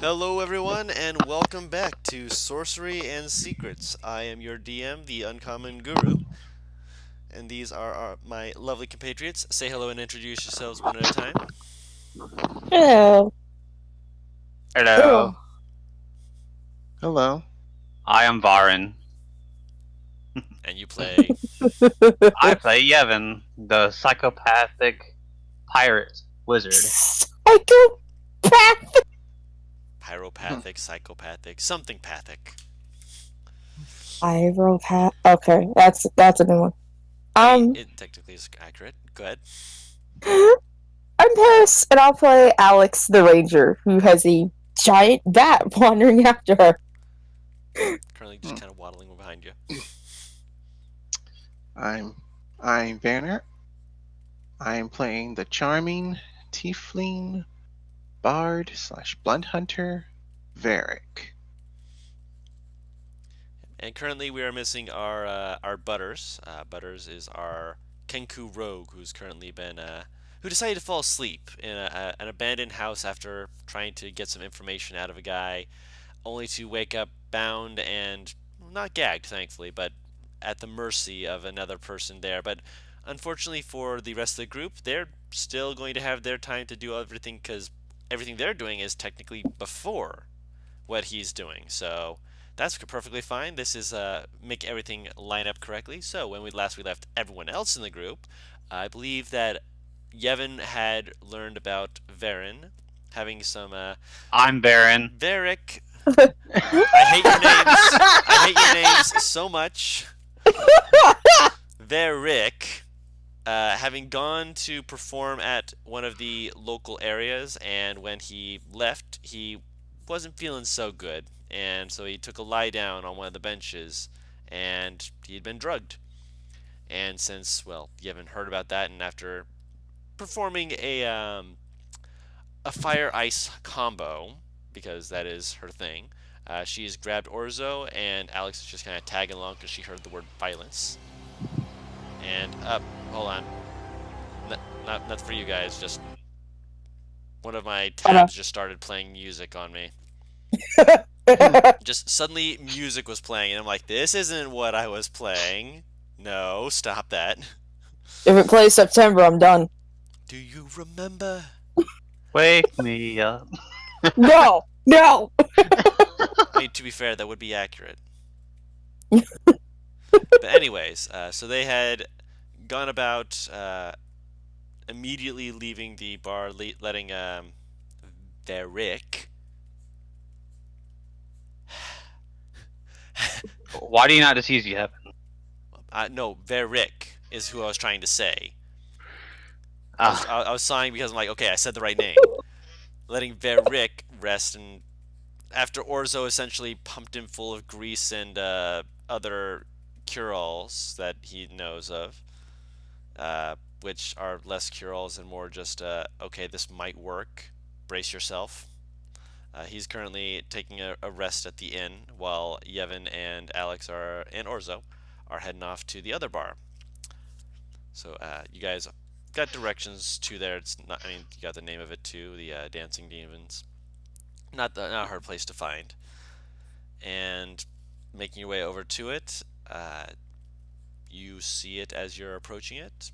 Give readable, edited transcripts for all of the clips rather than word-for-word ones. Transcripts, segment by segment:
Hello, everyone, and welcome back to Sorcery and Secrets. I am your DM, the Uncommon Guru, and these are my lovely compatriots. Say hello and introduce yourselves one at a time. Hello. Hello, Oh, Hello. I am Varin. And you play I play Yevon, the psychopathic pirate wizard. psychopath. pyropathic, psychopathic, something pathic. Pyropath. Okay, that's a new one. I mean, Um, it technically is accurate. Go ahead. I'm Paris, and I'll play Alex the Ranger, who has a giant bat wandering after her. Currently just kind of waddling behind you. I'm I'm Banner. I'm playing the charming tiefling bard slash blunt hunter Varric. And currently we are missing our Butters. Butters is our Kenku rogue who's currently been who decided to fall asleep in an abandoned house after trying to get some information out of a guy, only to wake up bound and not gagged, thankfully, but at the mercy of another person there. But unfortunately for the rest of the group, they're still going to have their time to do everything because everything they're doing is technically before what he's doing. So that's perfectly fine. This is make everything line up correctly. So when we left everyone else in the group, I believe that Yevon had learned about Varen having some I'm Baron. Varric. I hate your names. I hate your names so much. Varric. Having gone to perform at one of the local areas, and when he left, he wasn't feeling so good, and so he took a lie down on one of the benches, and he had been drugged. And since, well, you haven't heard about that, and after performing a fire ice combo, because that is her thing, she's grabbed Orzo, and Alex is just kind of tagging along because she heard the word violence. And up, hold on, not for you guys, just one of my tabs just started playing music on me. Just suddenly music was playing, and I'm like, this isn't what I was playing. No, stop that. If it plays September, I'm done. Do you remember? Wake me up. No, no. I mean, to be fair, that would be accurate. But anyways, so they had gone about immediately leaving the bar, letting Varric. Why do you not just use Yevon? No, Varric is who I was trying to say. Ah, I was sighing because I'm like, okay, I said the right name. Letting Varric rest, and after Orzo essentially pumped him full of grease and other cure-alls that he knows of, which are less cure-alls and more just, okay, this might work. Brace yourself. He's currently taking a rest at the inn while Yevon and Alex and Orzo are heading off to the other bar. So you guys got directions to there. It's not. I mean, you got the name of it too. The Dancing Demons. Not a hard place to find. And making your way over to it, you see it as you're approaching it.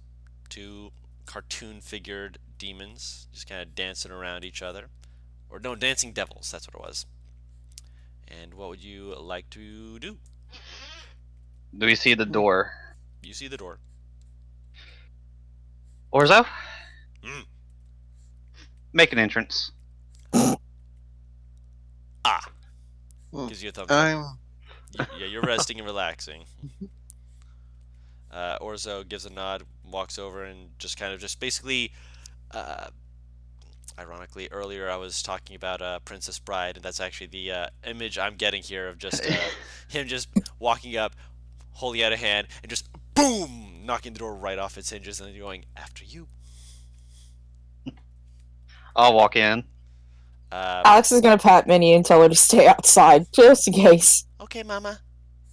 Two cartoon figured demons just kind of dancing around each other. Or no, dancing devils, that's what it was. And what would you like to do? do we see the door? You see the door. Orzo? Mm. Make an entrance. Ah! Hmm. Gives you a thumbs up. I'm Yeah, you're resting and relaxing. Orzo gives a nod, walks over, and just kind of just basically, uh, ironically, earlier I was talking about Princess Bride, and that's actually the image I'm getting here of just him just walking up, holding out a hand, and just boom, knocking the door right off its hinges, and then going after you. I'll walk in. Alex is gonna pat Minnie and tell her to stay outside, just in case. Okay, Mama.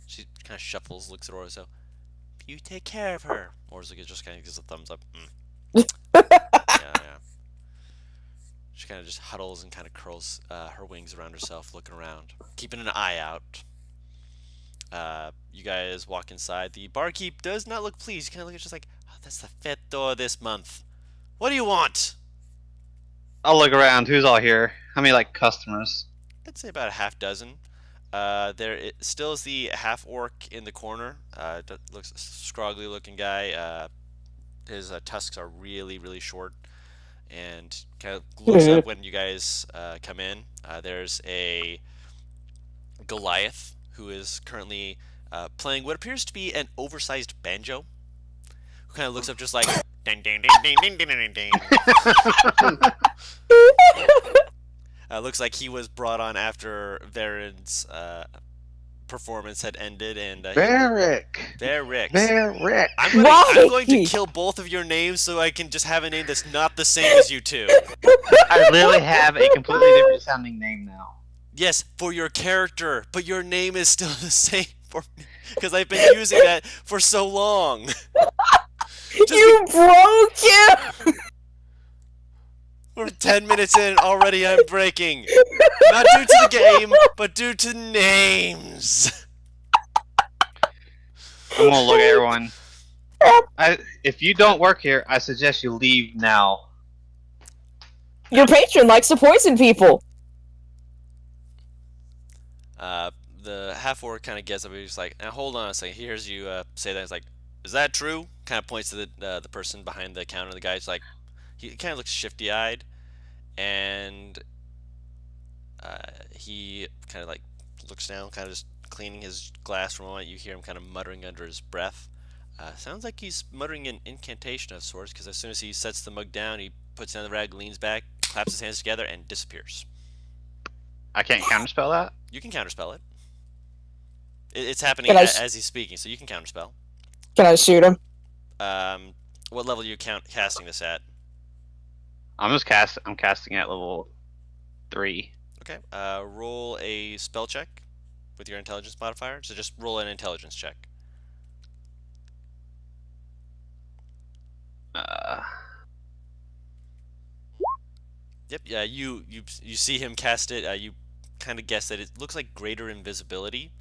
She kind of shuffles, looks at Orzo. You take care of her. Orzo just kind of gives a thumbs up. Yeah, yeah. She kind of just huddles and kind of curls her wings around herself, looking around, keeping an eye out. You guys walk inside. The barkeep does not look pleased. You kind of look at just like, oh, that's the fifth door this month. What do you want? I'll look around. Who's all here? How many like customers? I'd say about a half dozen. There still is the half orc in the corner. Looks scroggly looking guy. His tusks are really, really short, and kind of looks up when you guys come in. There's a Goliath who is currently playing what appears to be an oversized banjo. Who kind of looks up just like ding ding ding ding ding ding ding ding. Looks like he was brought on after Varen's performance had ended, and Varric. Varric. Why? I'm going to kill both of your names so I can just have a name that's not the same as you two. I literally have a completely different sounding name now. Yes, for your character, but your name is still the same for me because I've been using that for so long. You broke him! We're 10 minutes in, already I'm breaking. Not due to the game, but due to names. I'm gonna look at everyone. If you don't work here, I suggest you leave now. Your patron likes to poison people. The half-orc kind of gets up and he's like, now hold on a second. He hears you say that. He's like, is that true? Kind of points to the person behind the counter. The guy's like, he kind of looks shifty-eyed, and he kind of like looks down, kind of just cleaning his glass for a moment. You hear him kind of muttering under his breath. Sounds like he's muttering an incantation of sorts, because as soon as he sets the mug down, he puts down the rag, leans back, claps his hands together, and disappears. I can't counterspell that? You can counterspell it. It's happening as he's speaking, so you can counterspell. Can I shoot him? What level are you casting this at? I'm casting at level 3. Okay. Roll a spell check with your intelligence modifier. So just roll an intelligence check. Yep. Yeah. You see him cast it. You kind of guess that it looks like greater invisibility,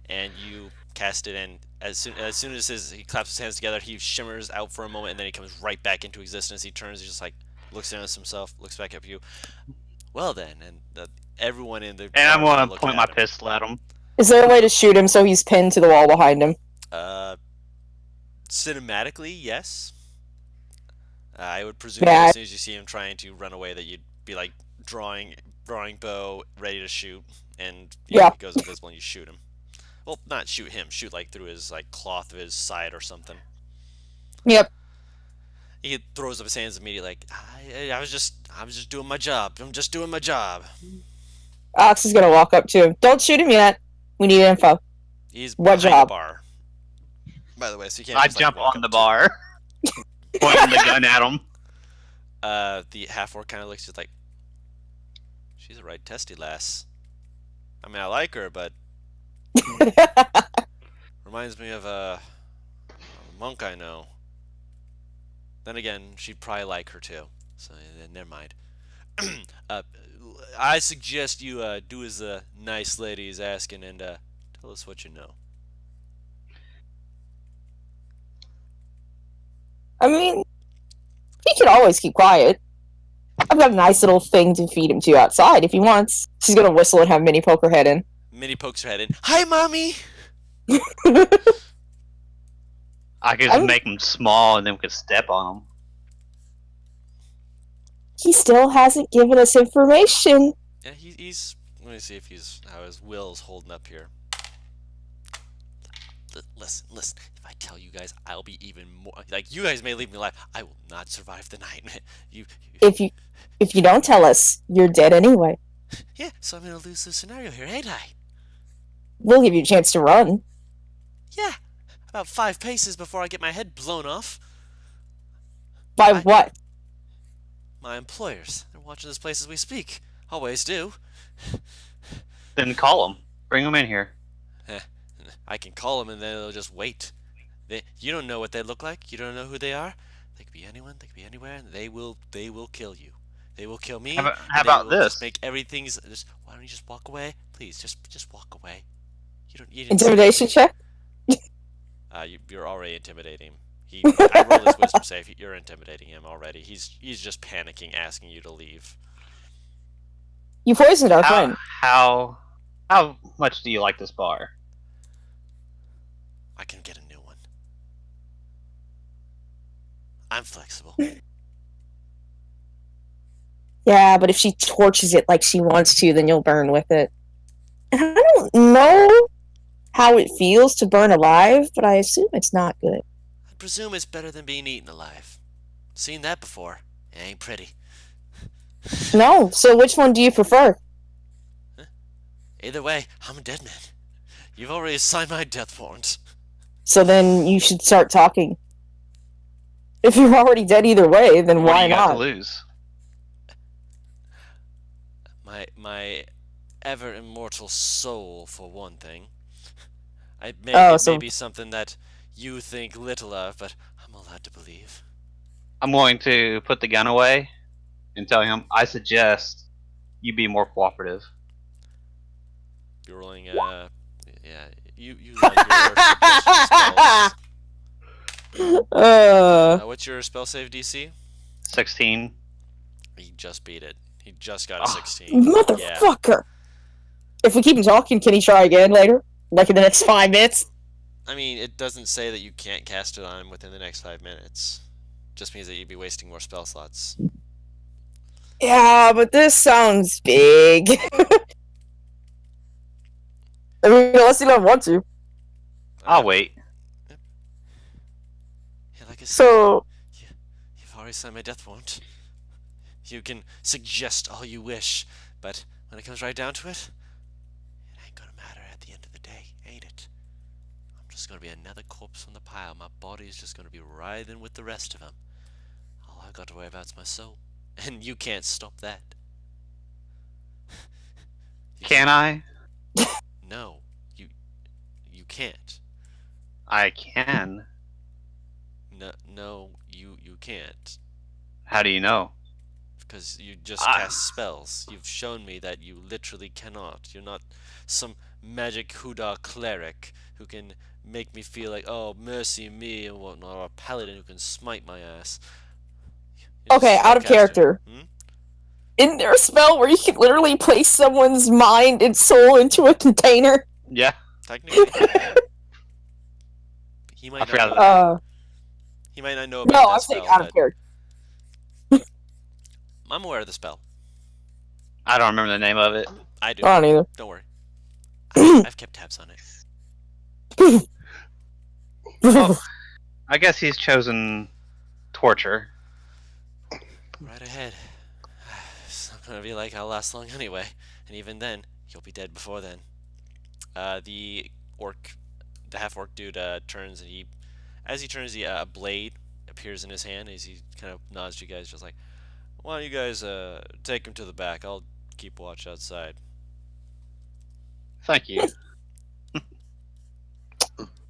and you cast it. And as soon as he claps his hands together, he shimmers out for a moment, and then he comes right back into existence. He turns, he just like looks down at himself, looks back at you. Well then, and everyone in the And I'm gonna point my pistol at him. Is there a way to shoot him so he's pinned to the wall behind him? Cinematically, yes. I would presume that as soon as you see him trying to run away, that you'd be like drawing bow, ready to shoot, and he goes invisible, and you shoot him. Well, not shoot him, shoot like through his like cloth of his side or something. Yep. He throws up his hands immediately, like I was just doing my job. I'm just doing my job. Ox is gonna walk up to him. Don't shoot him yet. We need info. He's what behind job? The bar. By the way, so you can't. I just, jump like, on the bar, pointing the gun at him. The half-orc kind of looks just like, she's a right testy lass. I mean, I like her, but reminds me of a monk I know. Then again, she'd probably like her too. So never mind. I suggest you do as the nice lady is asking and tell us what you know. I mean, he can always keep quiet. I've got a nice little thing to feed him to outside if he wants. She's gonna whistle and have Minnie poke her head in. Minnie pokes her head in. Hi, mommy. I could just make him small and then we could step on him. He still hasn't given us information. Yeah, he's. Let me see if how his will's holding up here. Listen. If I tell you guys, I'll be even more. Like, you guys may leave me alive. I will not survive the night. If you don't tell us, you're dead anyway. Yeah, so I'm gonna lose the scenario here, ain't I? We'll give you a chance to run. Yeah, about 5 paces before I get my head blown off. By what? My employers. They're watching this place as we speak. Always do. Then call him. Bring him in here. I can call them and then they'll just wait. You don't know what they look like. You don't know who they are. They could be anyone. They could be anywhere, and they will kill you. They will kill me. How and they about will just this? make everything's. Just why don't you just walk away, please? Just walk away. You didn't Intimidation see anything. check. You're already intimidating him. I rolled his wisdom save. You're intimidating him already. He's just panicking, asking you to leave. You poisoned our friend. How much do you like this bar? I can get a new one. I'm flexible. Yeah, but if she torches it like she wants to, then you'll burn with it. And I don't know how it feels to burn alive, but I assume it's not good. I presume it's better than being eaten alive. Seen that before. It ain't pretty. No, so which one do you prefer? Either way, I'm a dead man. You've already signed my death warrant. So then you should start talking. If you're already dead either way, then What do why you got to not? lose? My ever immortal soul, for one thing. It Oh, may so- be something that you think little of, but I'm allowed to believe. I'm going to put the gun away and tell him I suggest you be more cooperative. You're rolling, yeah, you like your suggestion spells. What's your spell save DC? 16. He just beat it. He just got a 16. Yeah. Motherfucker! If we keep him talking, can he try again later? Like in the next 5 minutes? I mean, it doesn't say that you can't cast it on him within the next 5 minutes. Just means that you'd be wasting more spell slots. Yeah, but this sounds big. I mean, unless you don't want to. I'll wait. Yeah, like I said, So, you've already signed my death warrant. You can suggest all you wish, but when it comes right down to it, it ain't gonna matter at the end of the day, ain't it? I'm just gonna be another corpse on the pile. My body's just gonna be writhing with the rest of them. All I've got to worry about is my soul, and you can't stop that. Can I? No, you can't. I can. No, you can't. How do you know? Because you just cast spells. You've shown me that you literally cannot. You're not some magic Huda cleric who can make me feel like, oh, mercy me and whatnot, or a paladin who can smite my ass. You're okay, just a out of spellcaster. character. Isn't there a spell where you can literally place someone's mind and soul into a container? Yeah. Technically. He might I not forgot know that. that. He might not know about No, that I'm spell, saying out of but character. I'm aware of the spell. I don't remember the name of it. I do. I don't either. Don't worry. I've kept tabs on it. Well, I guess he's chosen torture. Right ahead. It's not gonna be like I'll last long anyway, and even then, you'll be dead before then. The half-orc dude turns, and as he turns, a blade appears in his hand. As he kind of nods to you guys, just like, "Why don't you guys take him to the back? I'll keep watch outside." Thank you.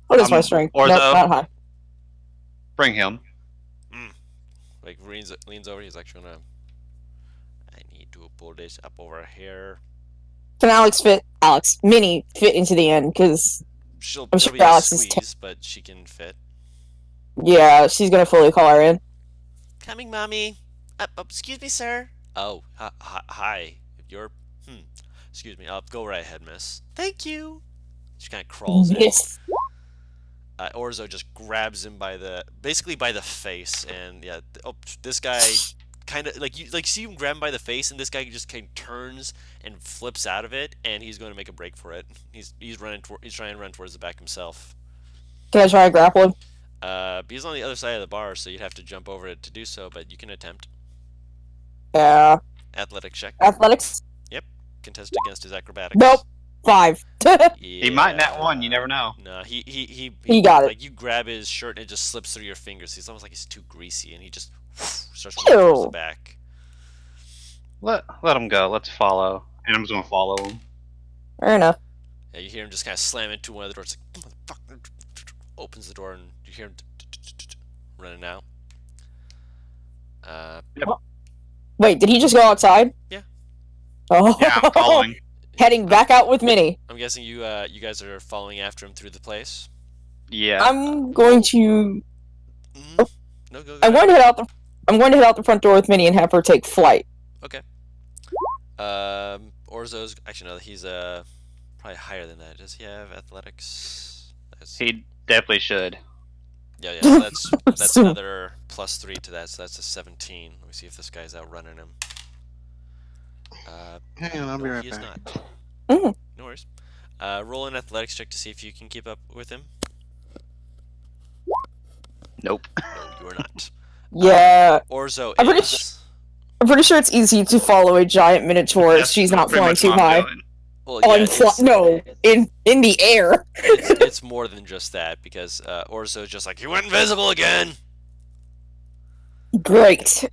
What is my strength? Orzo. Nope, not high. Bring him. Like leans over. He's actually gonna. I need to pull this up over here. Can Minnie fit into the end? Because, She'll I'm sure be a Alex is squeeze, but she can fit. yeah, she's gonna fully call her in. Coming, mommy. Excuse me, sir. Oh, hi. You're. Excuse me. Go right ahead, miss. Thank you. She kind of crawls in. Yes. Orzo just grabs him basically by the face, and yeah. This guy kind of like see him grab him by the face, and this guy just kind of turns and flips out of it, and he's going to make a break for it. He's trying to run towards the back himself. Can I try and grapple him? But he's on the other side of the bar, so you'd have to jump over it to do so, but you can attempt. Yeah. Athletic check. Athletics? Contest against his acrobatics. Nope. 5. He might nat one. You never know. No, he got it. Like you grab his shirt and it just slips through your fingers. He's almost like he's too greasy, and he just starts running towards the Ew. back. Let him go. Let's follow. And I'm just gonna follow him. Fair enough. Yeah, you hear him just kind of slam into one of the doors. Like, motherfucker. Opens the door, and you hear him running out. Yep. Wait, did he just go outside? Yeah. Oh. Yeah, I'm following. Heading back out with Minnie. I'm guessing you guys are following after him through the place. Yeah. I'm going to. Mm-hmm. No, go. I'm going to head out the. I'm going to head out the front door with Minnie and have her take flight. Okay. Orzo's actually no, he's probably higher than that. Does he have athletics? He definitely should. Yeah. So that's another +3 to that. So that's a 17. Let me see if this guy's outrunning him. Hang on, I'll be No, right he is back. not. Mm. No worries. Roll an athletics check to see if you can keep up with him. Nope. No, you are not. Yeah, Orzo I'm pretty is. I'm pretty sure it's easy to follow a giant minotaur if she's not pretty flying much too what I'm high. doing. Well, Oh, yeah, in the air. it's more than just that because Orzo's just like, he went invisible again. Great.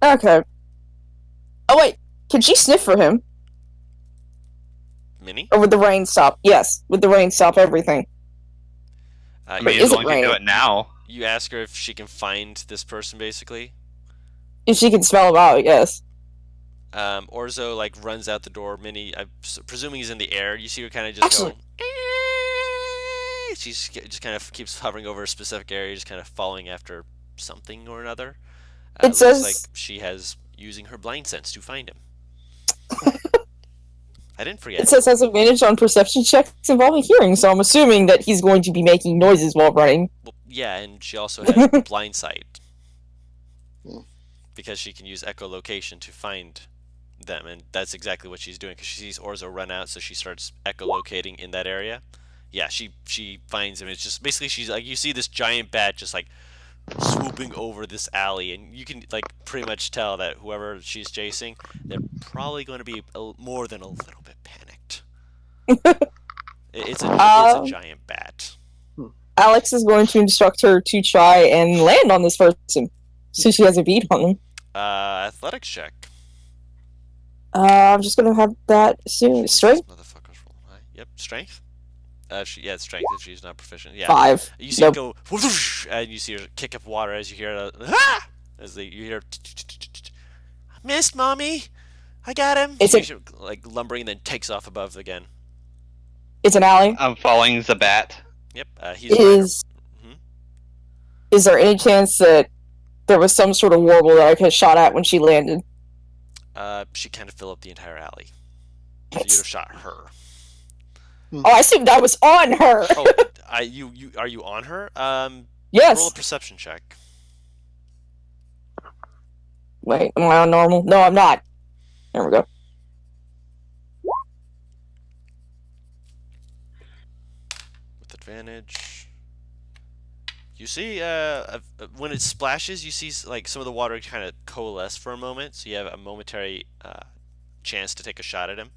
Okay. Oh wait, can she sniff for him? Minnie? Or would the rain stop? Yes, would the rain stop everything? I You, mean, is as it long as you do raining? it now. you ask her if she can find this person, basically. If she can smell him out, yes. Orzo like runs out the door. Minnie, I'm presuming he's in the air. You see her kind of just Actually- going. She's just kind of keeps hovering over a specific area, just kind of following after something or another. It Looks says- like she has using her blind sense to find him. I didn't forget. It says has advantage on perception checks involving hearing, so I'm assuming that he's going to be making noises while running. Well, yeah, and she also has blind sight Hmm. because she can use echolocation to find them, and that's exactly what she's doing because she sees Orzo run out, so she starts echolocating in that area. Yeah, she finds him. It's just basically she's like, you see this giant bat just like swooping over this alley, and you can like pretty much tell that whoever she's chasing, they're probably going to be more than a little bit panicked. It's a giant bat. Alex is going to instruct her to try and land on this person, so she has a beat on them. Athletics check. I'm just gonna have that soon. Strength? Motherfuckers roll high. Yep, strength. It's strength if she's not proficient. Yeah. 5. You see Nope. it go, whoosh, and you see her kick up water as you hear it. Ah! You hear, I missed, mommy. I got him. It's She's like lumbering, and then takes off above again. It's an alley. I'm following the bat. Yep. He's right. Mhm. Is there any chance that there was some sort of warble that I could have shot at when she landed? She kind of filled up the entire alley. So you'd have shot her. Oh, I assumed I was on her. Oh, are you on her? Roll Yes. a perception check. Wait, am I on normal? No, I'm not. There we go. With advantage. You see, when it splashes, you see like some of the water kind of coalesce for a moment, so you have a momentary chance to take a shot at him.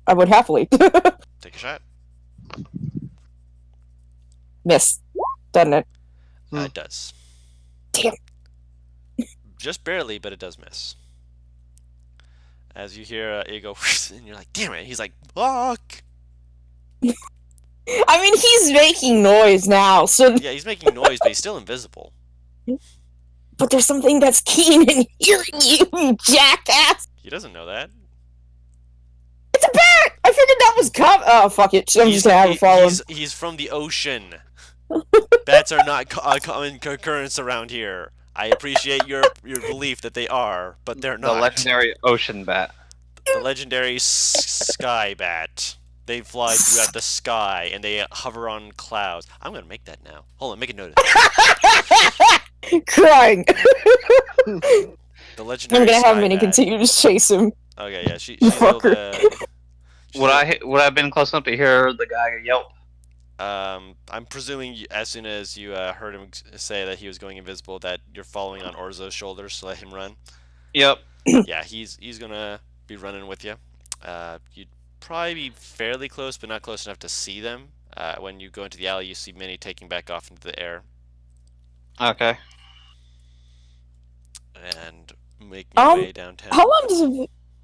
I would happily. Take a shot. Miss. Doesn't it? It does. Damn. Just barely, but it does miss. As you hear it go, and you're like, damn it. He's like, fuck. I mean, he's making noise now, so. Yeah, he's making noise, but he's still invisible. But there's something that's keen in hearing you, you jackass! He doesn't know that. It's a bat! I figured that was Oh, fuck it. I'm just gonna have her follow him. He's from the ocean. Bats are not a common occurrence around here. I appreciate your belief that they are, but they're The not. legendary ocean bat. The legendary sky bat. They fly throughout the sky and they hover on clouds. I'm gonna make that now. Hold on, make a note of that. Crying. The legendary I'm gonna have sky Minnie bat. continue to chase him. Okay, yeah, she's You able fucker. to. Would I have been close enough to hear the guy yelp? I'm presuming as soon as you heard him say that he was going invisible, that you're following on Orzo's shoulders to let him run. Yep. Yeah, he's gonna be running with you. You'd probably be fairly close, but not close enough to see them. When you go into the alley, you see Minnie taking back off into the air Okay. and making your way downtown. How long does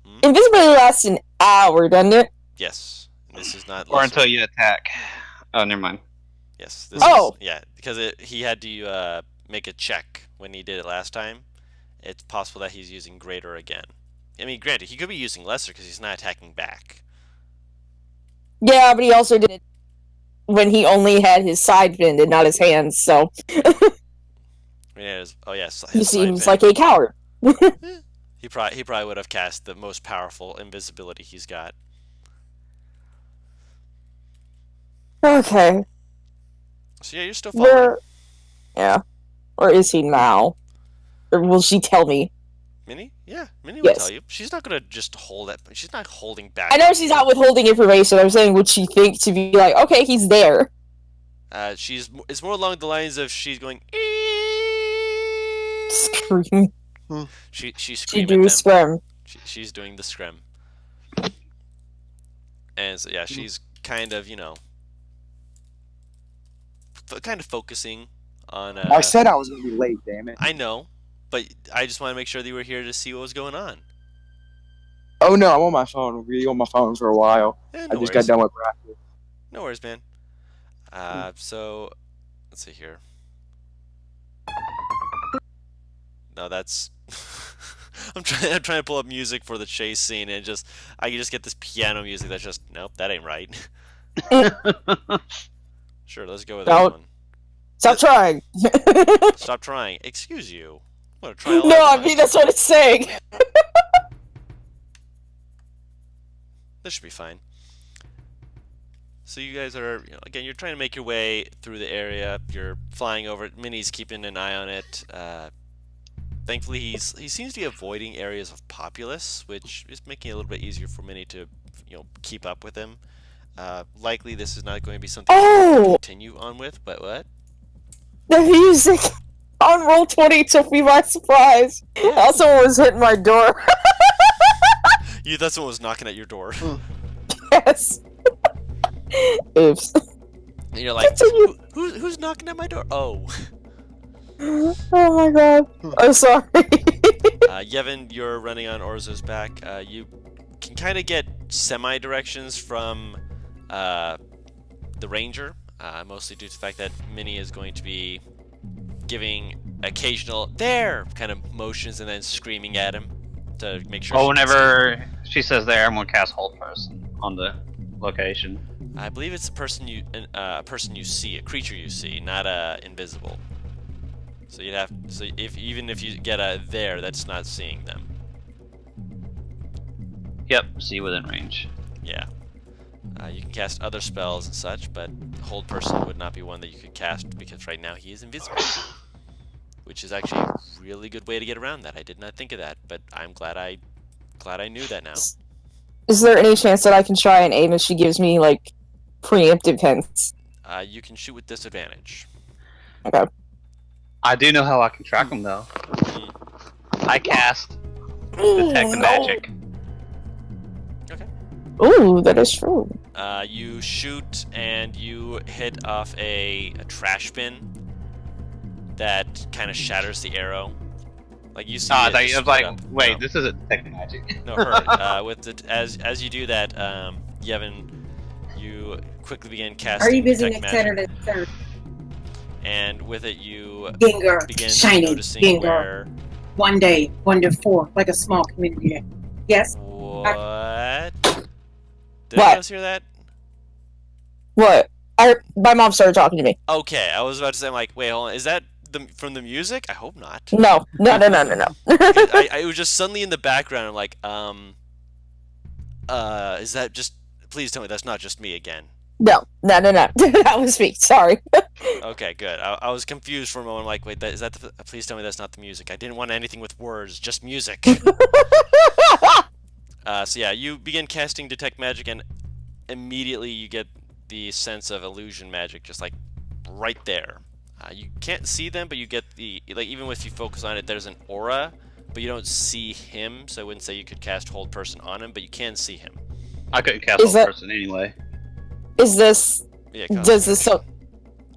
Hmm? invisibility last? An hour, doesn't it? Yes, and this is not. Or less- until you attack. Oh, never mind. Yes. This Oh. Is, yeah, because he had to make a check when he did it last time, it's possible that he's using greater again. I mean, granted, he could be using lesser because he's not attacking back. Yeah, but he also did it when he only had his side bend and not his hands, so I mean, oh yes, he his side seems bend. like a coward. He probably would have cast the most powerful invisibility he's got. Okay. So yeah, you're still following. Yeah. Or is he now? Or will she tell me? Minnie? Yeah, Minnie will Yes. tell you. She's not gonna just hold it. She's not holding back. I know she's not withholding information. I'm saying, would she think to be like, okay, he's there? It's more along the lines of she's going. Scream. She's She screaming do them. scrim. She's doing the scrim. And so yeah, she's kind of kind of focusing on. I said I was gonna be late. Damn it! I know, but I just want to make sure that you were here to see what was going on. Oh no, I'm on my phone. I'll be on my phone for a while. Yeah, I just got done with practice. No worries, man. So let's see here. No, that's. I'm trying to pull up music for the chase scene, and I can just get this piano music that's just nope, that ain't right. Sure, let's go with No. that one. Stop trying. Stop trying. Excuse you. I'm gonna try all No, at I mean once. that's what it's saying. This should be fine. So you guys are, again, you're trying to make your way through the area. You're flying over it. Minnie's keeping an eye on it. Thankfully, he seems to be avoiding areas of populace, which is making it a little bit easier for Minnie to, keep up with him. Likely, this is not going to be something we can continue on with. But what? The music on Roll20 took me by surprise. Yeah. Someone was hitting my door. You thought someone was knocking at your door. Yes. Oops. And you're like, Continue. who's knocking at my door? Oh. Oh my god. I'm sorry. Yevon, you're running on Orzo's back. You can kind of get semi-directions from the ranger, mostly due to the fact that Minnie is going to be giving occasional there kind of motions and then screaming at him to make sure. Oh, whenever she says there, I'm gonna cast Hold Person on the location. I believe it's a person you see, a creature you see, not invisible. So you'd have even if you get a there, that's not seeing them. Yep, see within range. Yeah. You can cast other spells and such, but Hold Person would not be one that you could cast because right now he is invisible. Which is actually a really good way to get around that. I did not think of that, but I'm glad I knew that now. Is there any chance that I can try and aim if she gives me, like, preemptive hints? You can shoot with disadvantage. Okay. I do know how I can track them though. I cast Detect Magic. Okay. Ooh, that is true. You shoot and you hit off a trash bin that kind of shatters the arrow. Like you see. I it thought just you was like, split up. wait, No. this isn't Detect Magic. No, her. With the as you do that, Yevon, you quickly begin casting. Are you busy Detect next Magic, Saturday? and with it you Gengar, begin shiny noticing Gengar. where. 1 day, 1 to 4, like a small community day. Yes. What? Did What? anyone else hear that? What? My mom started talking to me. Okay, I was about to say, I'm like, wait, hold on, is that from the music? I hope not. No. I was just suddenly in the background. I'm like, is that just? Please tell me that's not just me again. No. That was me. Sorry. Okay, good. I was confused for a moment. I'm like, wait, is that? Please tell me that's not the music. I didn't want anything with words, just music. So yeah, you begin casting Detect Magic, and immediately you get the sense of illusion magic, just like right there. You can't see them, but you get even if you focus on it, there's an aura, but you don't see him. So I wouldn't say you could cast Hold Person on him, but you can see him. I couldn't cast Is Hold that- Person anyway. Is this? Yeah. Does this?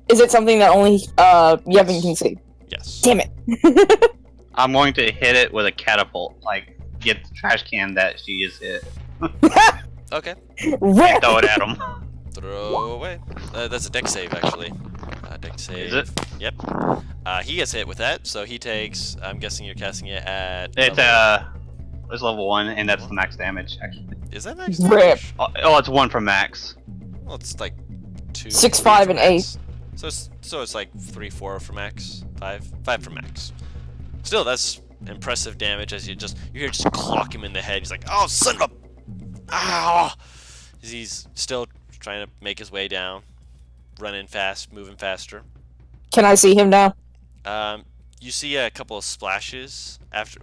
Is it something that only Yevon can see? Yes. Damn it. I'm going to hit it with a catapult, like get the trash can that she just hit, Okay. Where? throw it at him. Throw away. That's a deck save, actually. Dex save. Is it? Yep. He gets hit with that, so he takes. I'm guessing you're casting it at. It's level- it's level 1, and that's the max damage. Actually, Is that max Rip. damage? oh, it's 1 from max. Well, it's like 2. 6, 3 5, for and max. So it's like 3, 4 for max, 5 for max. Still, that's impressive damage as you hear just clock him in the head. He's like, oh son of a, ow! He's still trying to make his way down, running fast, moving faster. Can I see him now? You see a couple of splashes after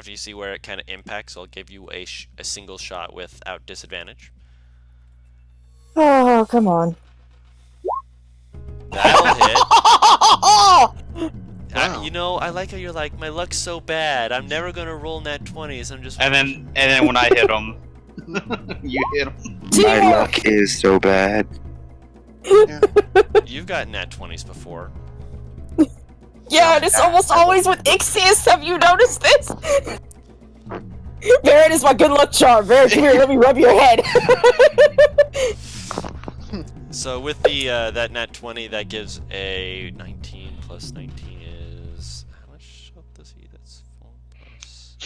you see where it kind of impacts. I'll give you a single shot without disadvantage. Oh, come on. That'll hit. Wow. You know, I like how you're like, my luck's so bad. I'm never gonna roll nat 20s. I'm just. And then when I hit him, you hit him. My luck is so bad. You've got nat 20s before. Yeah, and it's almost always with Ixius. Have you noticed this? Baron is my good luck charm. Baron, come here, let me rub your head. So with the that nat 20, that gives a 19 plus 19 is how much health does he? That's 4 plus.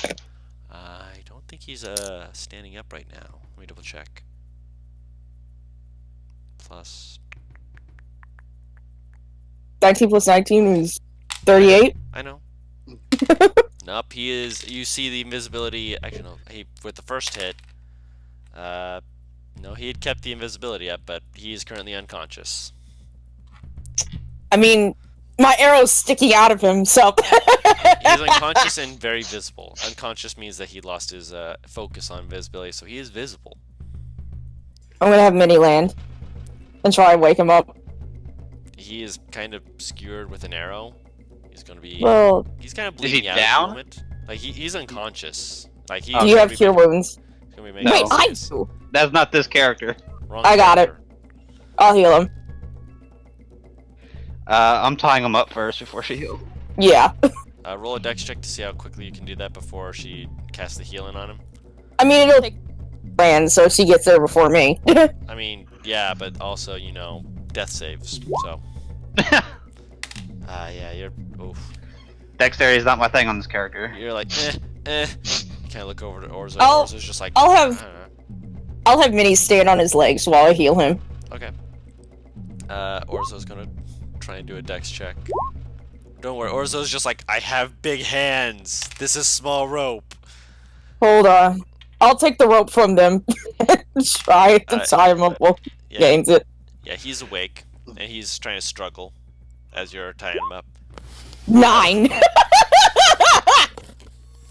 I don't think he's standing up right now. Let me double check. Plus. 19 plus 19 is 38. I know. Nope, he is. You see the invisibility. Actually, no. With the first hit. No, he had kept the invisibility up, but he is currently unconscious. I mean, my arrow's sticking out of him, so. He's unconscious and very visible. Unconscious means that he lost his focus on visibility, so he is visible. I'm gonna have Mini land and try and wake him up. He is kind of skewered with an arrow. He's gonna be. Well, He's kind of Is he bleeding out at down? the moment. Like he's unconscious. Like he. do you have cure wounds? Wait, No. Wait, I do. That's not this character. I got it. I'll heal him. I'm tying him up first before she heals. Yeah. Roll a dex check to see how quickly you can do that before she casts the healing on him. I mean, it'll take Fran, so she gets there before me. I mean, yeah, but also, you know, death saves. So. Yeah, you're. Oof. Dexterity is not my thing on this character. You're like, eh. You kind of look over to Orzo. I'll- Orzo's just like. I'll have- "Uh." I'll have Minnie stand on his legs while I heal him. Okay. Orzo's gonna try and do a dex check. Don't worry, Orzo's just like, I have big hands. This is small rope. Hold on. I'll take the rope from them and try to tie him up while he Yeah, gains it. yeah, he's awake and he's trying to struggle as you're tying him up. 9! I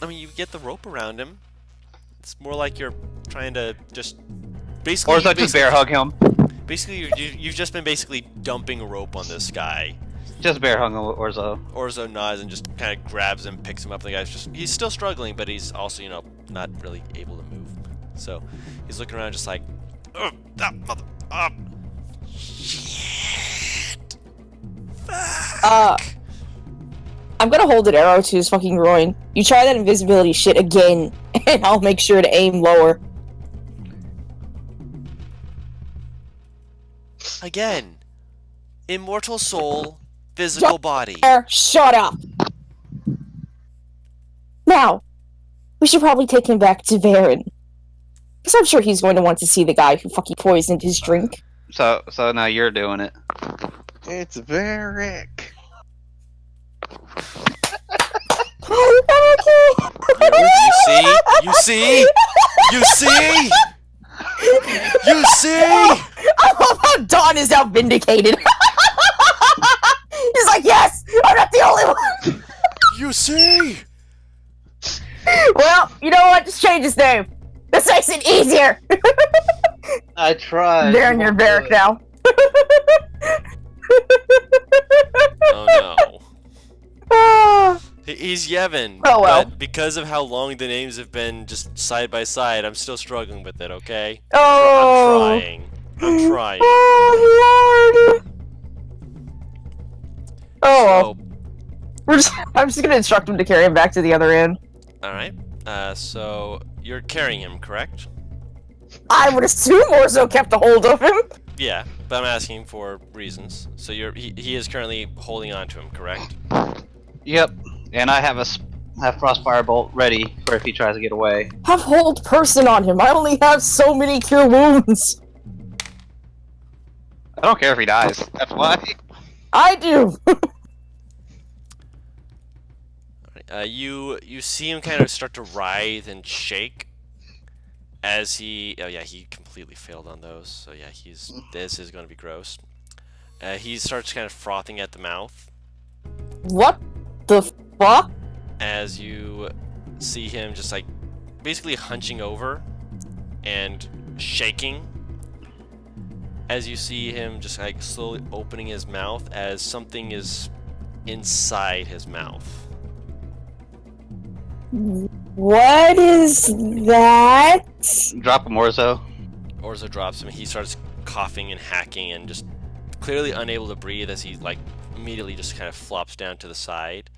mean, you get the rope around him. It's more like you're trying to just basically. Or is that just bear hug him? Basically, you've just been basically dumping rope on this guy. Just bear hug Orzo. Orzo nods and just kind of grabs him, picks him up. The guy's he's still struggling, but he's also, you know, not really able to move. So he's looking around just like, oh, that mother, shit. Fuck. I'm gonna hold an arrow to his fucking groin. You try that invisibility shit again, and I'll make sure to aim lower. Again, immortal soul, physical body. Shut up! Now, we should probably take him back to Varen. Because I'm sure he's going to want to see the guy who fucking poisoned his drink. So now you're doing it. It's Varric. You see? You see? You see? You see? I love how Dawn is now vindicated. He's like, yes, I'm not the only one. You see? Well, you know what? Just change his name. This makes it easier. I tried. They're in your barrack now. Oh no. Ah. He's Yevon. Oh, well. But because of how long the names have been just side by side, I'm still struggling with it, okay? Oh. I'm trying. I'm trying. Oh, Lord. Oh, well. So, I'm just gonna instruct him to carry him back to the other end. alright. So, you're carrying him, correct? I would assume Orzo kept a hold of him. Yeah, but I'm asking for reasons. So he is currently holding on to him, correct? Yep. And I have have Frostfire Bolt ready for if he tries to get away. Have hold person on him. I only have so many cure wounds. I don't care if he dies. That's why. I do. You see him kind of start to writhe and shake as he. Oh yeah, he completely failed on those. So yeah, this is going to be gross. He starts kind of frothing at the mouth What the fuck? as you see him just like basically hunching over and shaking. As you see him just like slowly opening his mouth as something is inside his mouth. What is that? Drop him, Orzo. Orzo drops him. He starts coughing and hacking and just clearly unable to breathe as he like immediately just kind of flops down to the side.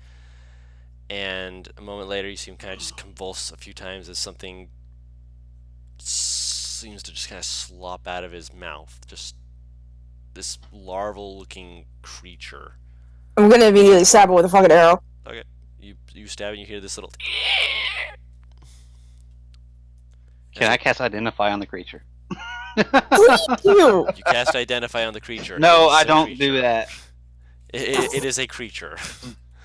And a moment later, you see him kind of just convulse a few times as something seems to just kind of slop out of his mouth. Just this larval-looking creature. I'm gonna immediately stab it with a fucking arrow. Okay, you stab and you hear this little. Can I cast Identify on the creature? Thank you. You cast Identify on the creature. No, It is I a don't creature. do that. It is a creature.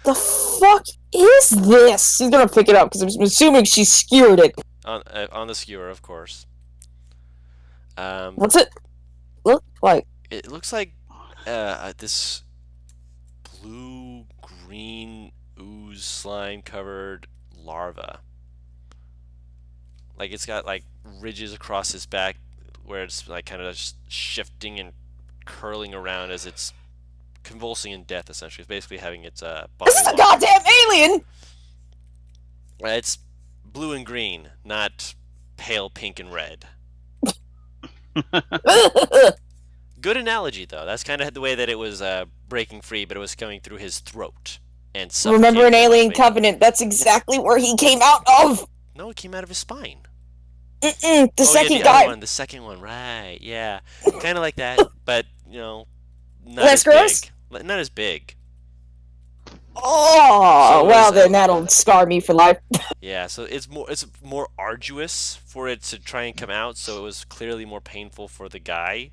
The fuck is this? She's gonna pick it up because I'm assuming she skewered it. On the skewer, of course. What's it look like? It looks like this blue-green ooze slime-covered larva. Like it's got like ridges across his back where it's like kind of just shifting and curling around as it's convulsing in death. Essentially, it's basically having its body. This is a lock. goddamn alien! It's blue and green, not pale pink and red. Good analogy, though. That's kind of the way that it was breaking free, but it was coming through his throat. And Remember an suffocating him Alien like- Covenant? That's exactly where he came out of! No, it came out of his spine. The second the guy. other one, the second one, right? Yeah, kind of like that, but you know, not Less as gross? big. Not as big. Oh, So well is, then that'll scar me for life. Yeah, so it's more arduous for it to try and come out. So it was clearly more painful for the guy,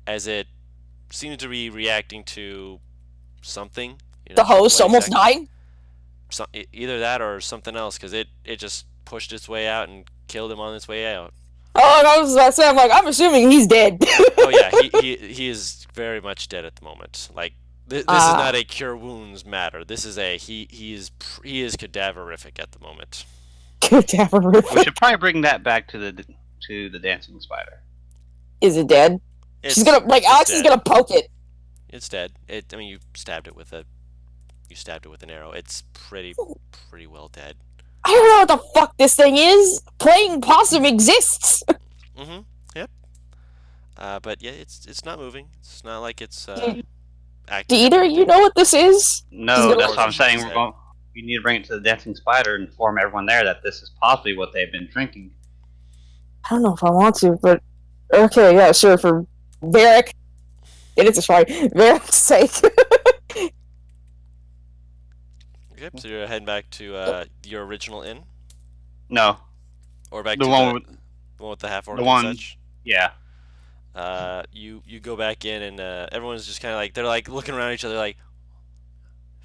as it seemed to be reacting to something. The host what almost exactly- died? Either that or something else, because it just pushed its way out and killed him on its way out. Oh, I was about to say, I'm assuming he's dead. Oh yeah, he is very much dead at the moment. Like this is not a cure wounds matter. This is a he is cadaverific at the moment. Cadaverific. We should probably bring that back to the dancing spider. Is it dead? She's gonna it's Alex is dead. gonna poke it. It's dead. I mean, you stabbed it with an arrow. It's pretty well dead. I don't know what the fuck this thing is. Playing possum exists. Mm-hmm. Yep. But yeah, it's not moving. It's not like it's Do acting. either of you know what this is? No, He's that's what I'm saying. gonna- We need to bring it to the dancing spider and inform everyone there that this is possibly what they've been drinking. I don't know if I want to, but okay, yeah, sure. For Varric, it is fine. Varric's sake. Okay, so you're heading back to your original inn, No, or back the to one with the one with the half orc the and one- such. yeah. You go back in and everyone's just kind of like they're like looking around each other like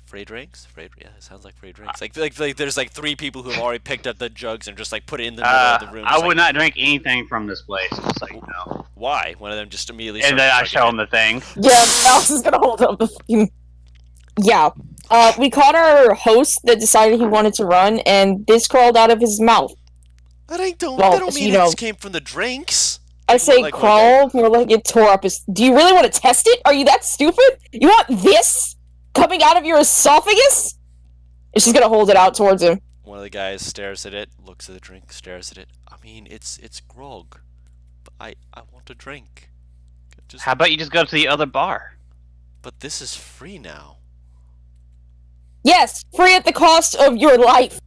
free drinks. Yeah, it sounds like free drinks. Like there's like 3 people who have already picked up the jugs and just like put it in the middle of the room. I just would like, not drink anything from this place. It's like no. Why? One of them just immediately. And then I starts show chugging him the thing. Yeah, Alex is gonna hold up the fucking. Yeah. We caught our host that decided he wanted to run, and this crawled out of his mouth. That Well, that don't mean you it know- just came from the drinks. I say Like, crawled, more like it tore up his. Do you really want to test it? Are you that stupid? You want this coming out of your esophagus? And she's gonna hold it out towards him. One of the guys stares at it, looks at the drink, stares at it. I mean, it's grog, but I want a drink. Just, How about you just go to the other bar? but this is free now. Yes, free at the cost of your life,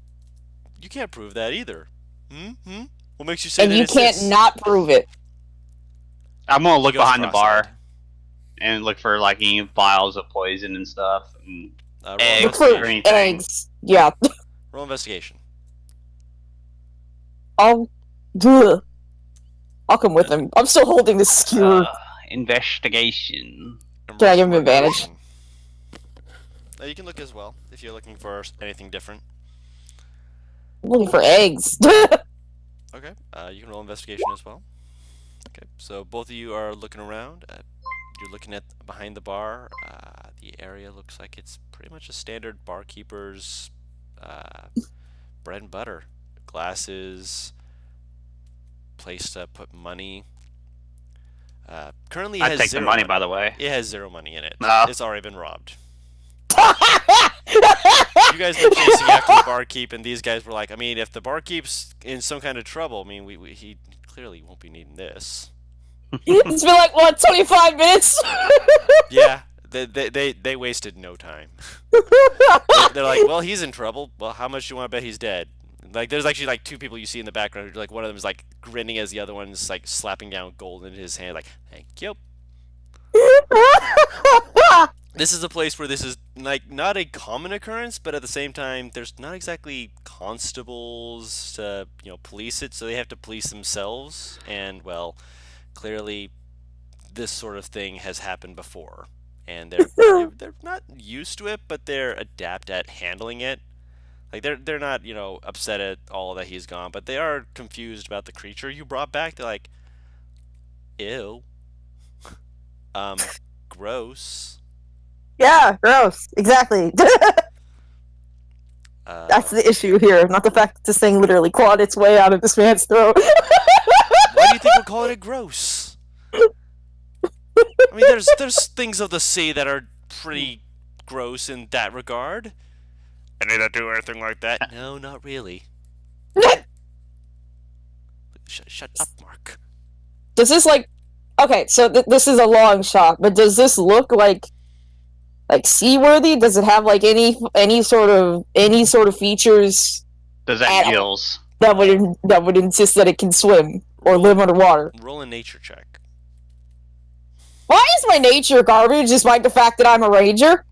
You can't prove that either. Hmm? What makes you say and that you it's can't this? not prove it. I'm gonna He look goes behind the bar cross-eyed. and look for like any vials of poison and stuff, and Roll eggs Look for or investigation. anything. eggs. Yeah. Roll investigation. I'll. Ugh. I'll come with him. I'm still holding this skewer. Investigation. And Can I roll give him smart advantage? action. You can look as well if you're looking for anything different. I'm looking for eggs. Okay. You can roll investigation as well. Okay. So both of you are looking around. You're looking at behind the bar. The area looks like it's pretty much a standard barkeeper's bread and butter. Glasses, place to put money. Currently it I has take the zero money, by the way. It has zero money in it. No. It's already been robbed. You guys were chasing after the barkeep, and these guys were like, I mean, if the barkeep's in some kind of trouble, I mean, he clearly won't be needing this. It's been like, what, 25 minutes? Yeah, they wasted no time. They're like, well, he's in trouble. Well, how much do you want to bet he's dead? Like, there's actually like two people you see in the background. Like, one of them is like grinning as the other one's like slapping down gold in his hand. Like, thank you. This is a place where this is like not a common occurrence, but at the same time, there's not exactly constables to police it, so they have to police themselves. And well, clearly, this sort of thing has happened before, and they're not used to it, but they're adept at handling it. Like they're not upset at all that he's gone, but they are confused about the creature you brought back. They're like, ew, gross. Yeah, gross. Exactly. That's the issue here, not the fact that this thing literally clawed its way out of this man's throat. Why do you think we're calling it gross? I mean, there's things of the sea that are pretty gross in that regard. Any that do anything like that? No, not really. Shut up, Mark. Does this okay, so this is a long shot, but does this look like seaworthy? Does it have like any sort of features Does that At all. gills? that would insist that it can swim or live underwater? Roll a nature check. Why is my nature garbage despite the fact that I'm a ranger?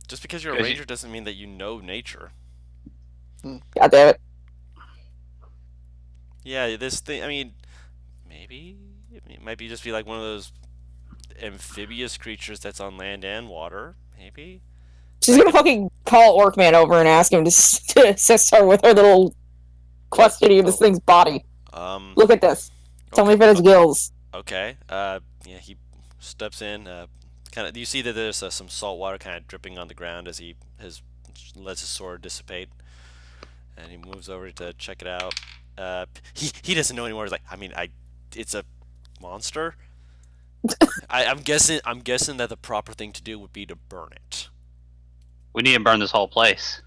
Just because you're a Because ranger doesn't mean that you know nature. God damn it. Yeah, this thing. I mean, maybe it might just be like one of those amphibious creatures that's on land and water. Maybe. She's gonna fucking call Orcman over and ask him to assist her with her little questioning of this thing's body. Look at this. Tell me if it has gills. Okay. Yeah, he steps in. Kind of. You see that there's some salt water kind of dripping on the ground as he lets his sword dissipate, and he moves over to check it out. He doesn't know anymore. He's like, I mean, it's a monster. I'm guessing that the proper thing to do would be to burn it. We need to burn this whole place.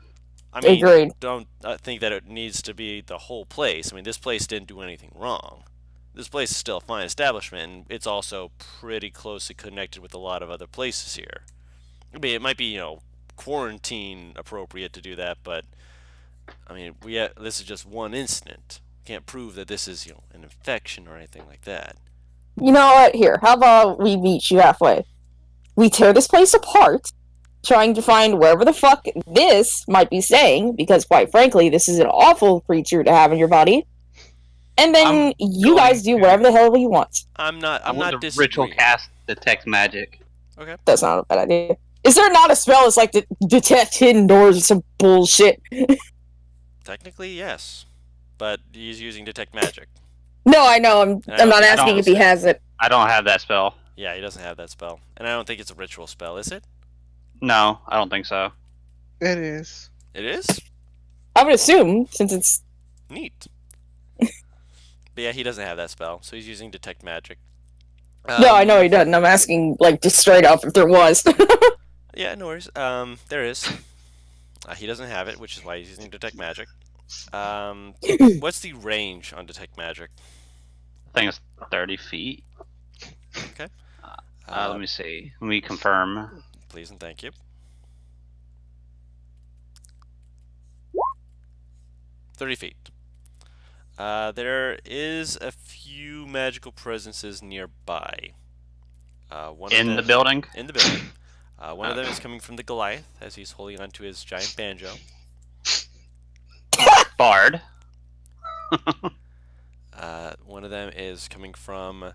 I mean, Agreed. don't think that it needs to be the whole place. I mean, this place didn't do anything wrong. This place is still a fine establishment, and it's also pretty closely connected with a lot of other places here. I mean, it might be, quarantine appropriate to do that, but I mean, this is just one incident. Can't prove that this is, an infection or anything like that. You know what? Here, how about we meet you halfway? We tear this place apart, trying to find wherever the fuck this might be staying, because quite frankly, this is an awful creature to have in your body. And then you guys do whatever the hell you want. I'm not the disagreeing. ritual cast detect magic. Okay. That's not a bad idea. Is there not a spell that's like detect hidden doors or some bullshit? Technically, yes, but he's using detect magic. No, I know. I'm not asking if he has it. I don't have that spell. Yeah, he doesn't have that spell, and I don't think it's a ritual spell, is it? No, I don't think so. It is. It is? I would assume, since it's Neat. But yeah, he doesn't have that spell, so he's using detect magic. no, I know he doesn't. I'm asking just straight up if there was. Yeah, no worries. There is. He doesn't have it, which is why he's using detect magic. What's the range on detect magic? I think it's 30 feet. Okay. Let me see. Let me confirm. Please and thank you. 30 feet. There is a few magical presences nearby. One In of the them, building? in the building. One of them Okay. is coming from the Goliath as he's holding onto his giant banjo. Bard. One of them is coming from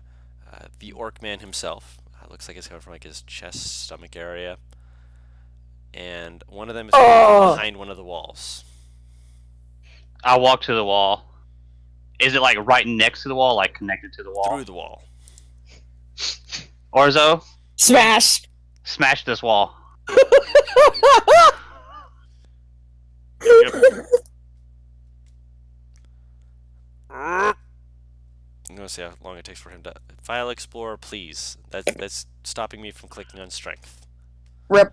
the Orc Man himself. Looks like it's coming from like his chest, stomach area. And one of them is coming from behind one of the walls. I walk to the wall. Is it like right next to the wall, like connected to the wall? Through the wall. Orzo, Smash! smash this wall. Yep. I'm gonna see how long it takes for him to file explorer, please. That's stopping me from clicking on strength. Rip.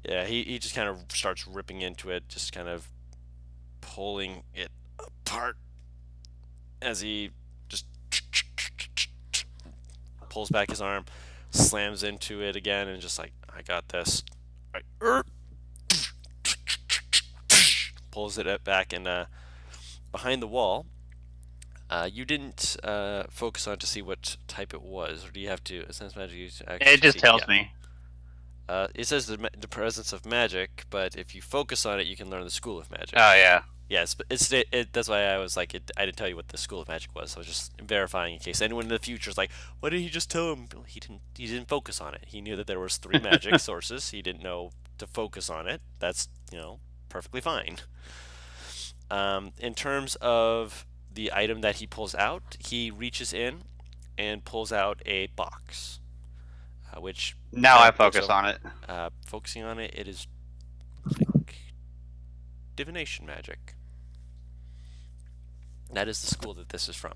Yeah, he just kind of starts ripping into it, just kind of pulling it apart as he just pulls back his arm, slams into it again, and just like, I got this. Right. Pulls it back and behind the wall. You didn't focus on to see what type it was, or do you have to sense magic? It just tells me. It says the presence of magic, but if you focus on it, you can learn the school of magic. Oh yeah. Yes, but that's why I was like, I didn't tell you what the school of magic was. I was just verifying in case anyone in the future is like, what did he just tell him? Well, he didn't focus on it. He knew that there was 3 magic sources. He didn't know to focus on it. That's perfectly fine. In terms of the item that he pulls out, he reaches in and pulls out a box, which Now I focus on it. focusing on it, it is like divination magic. That is the school that this is from.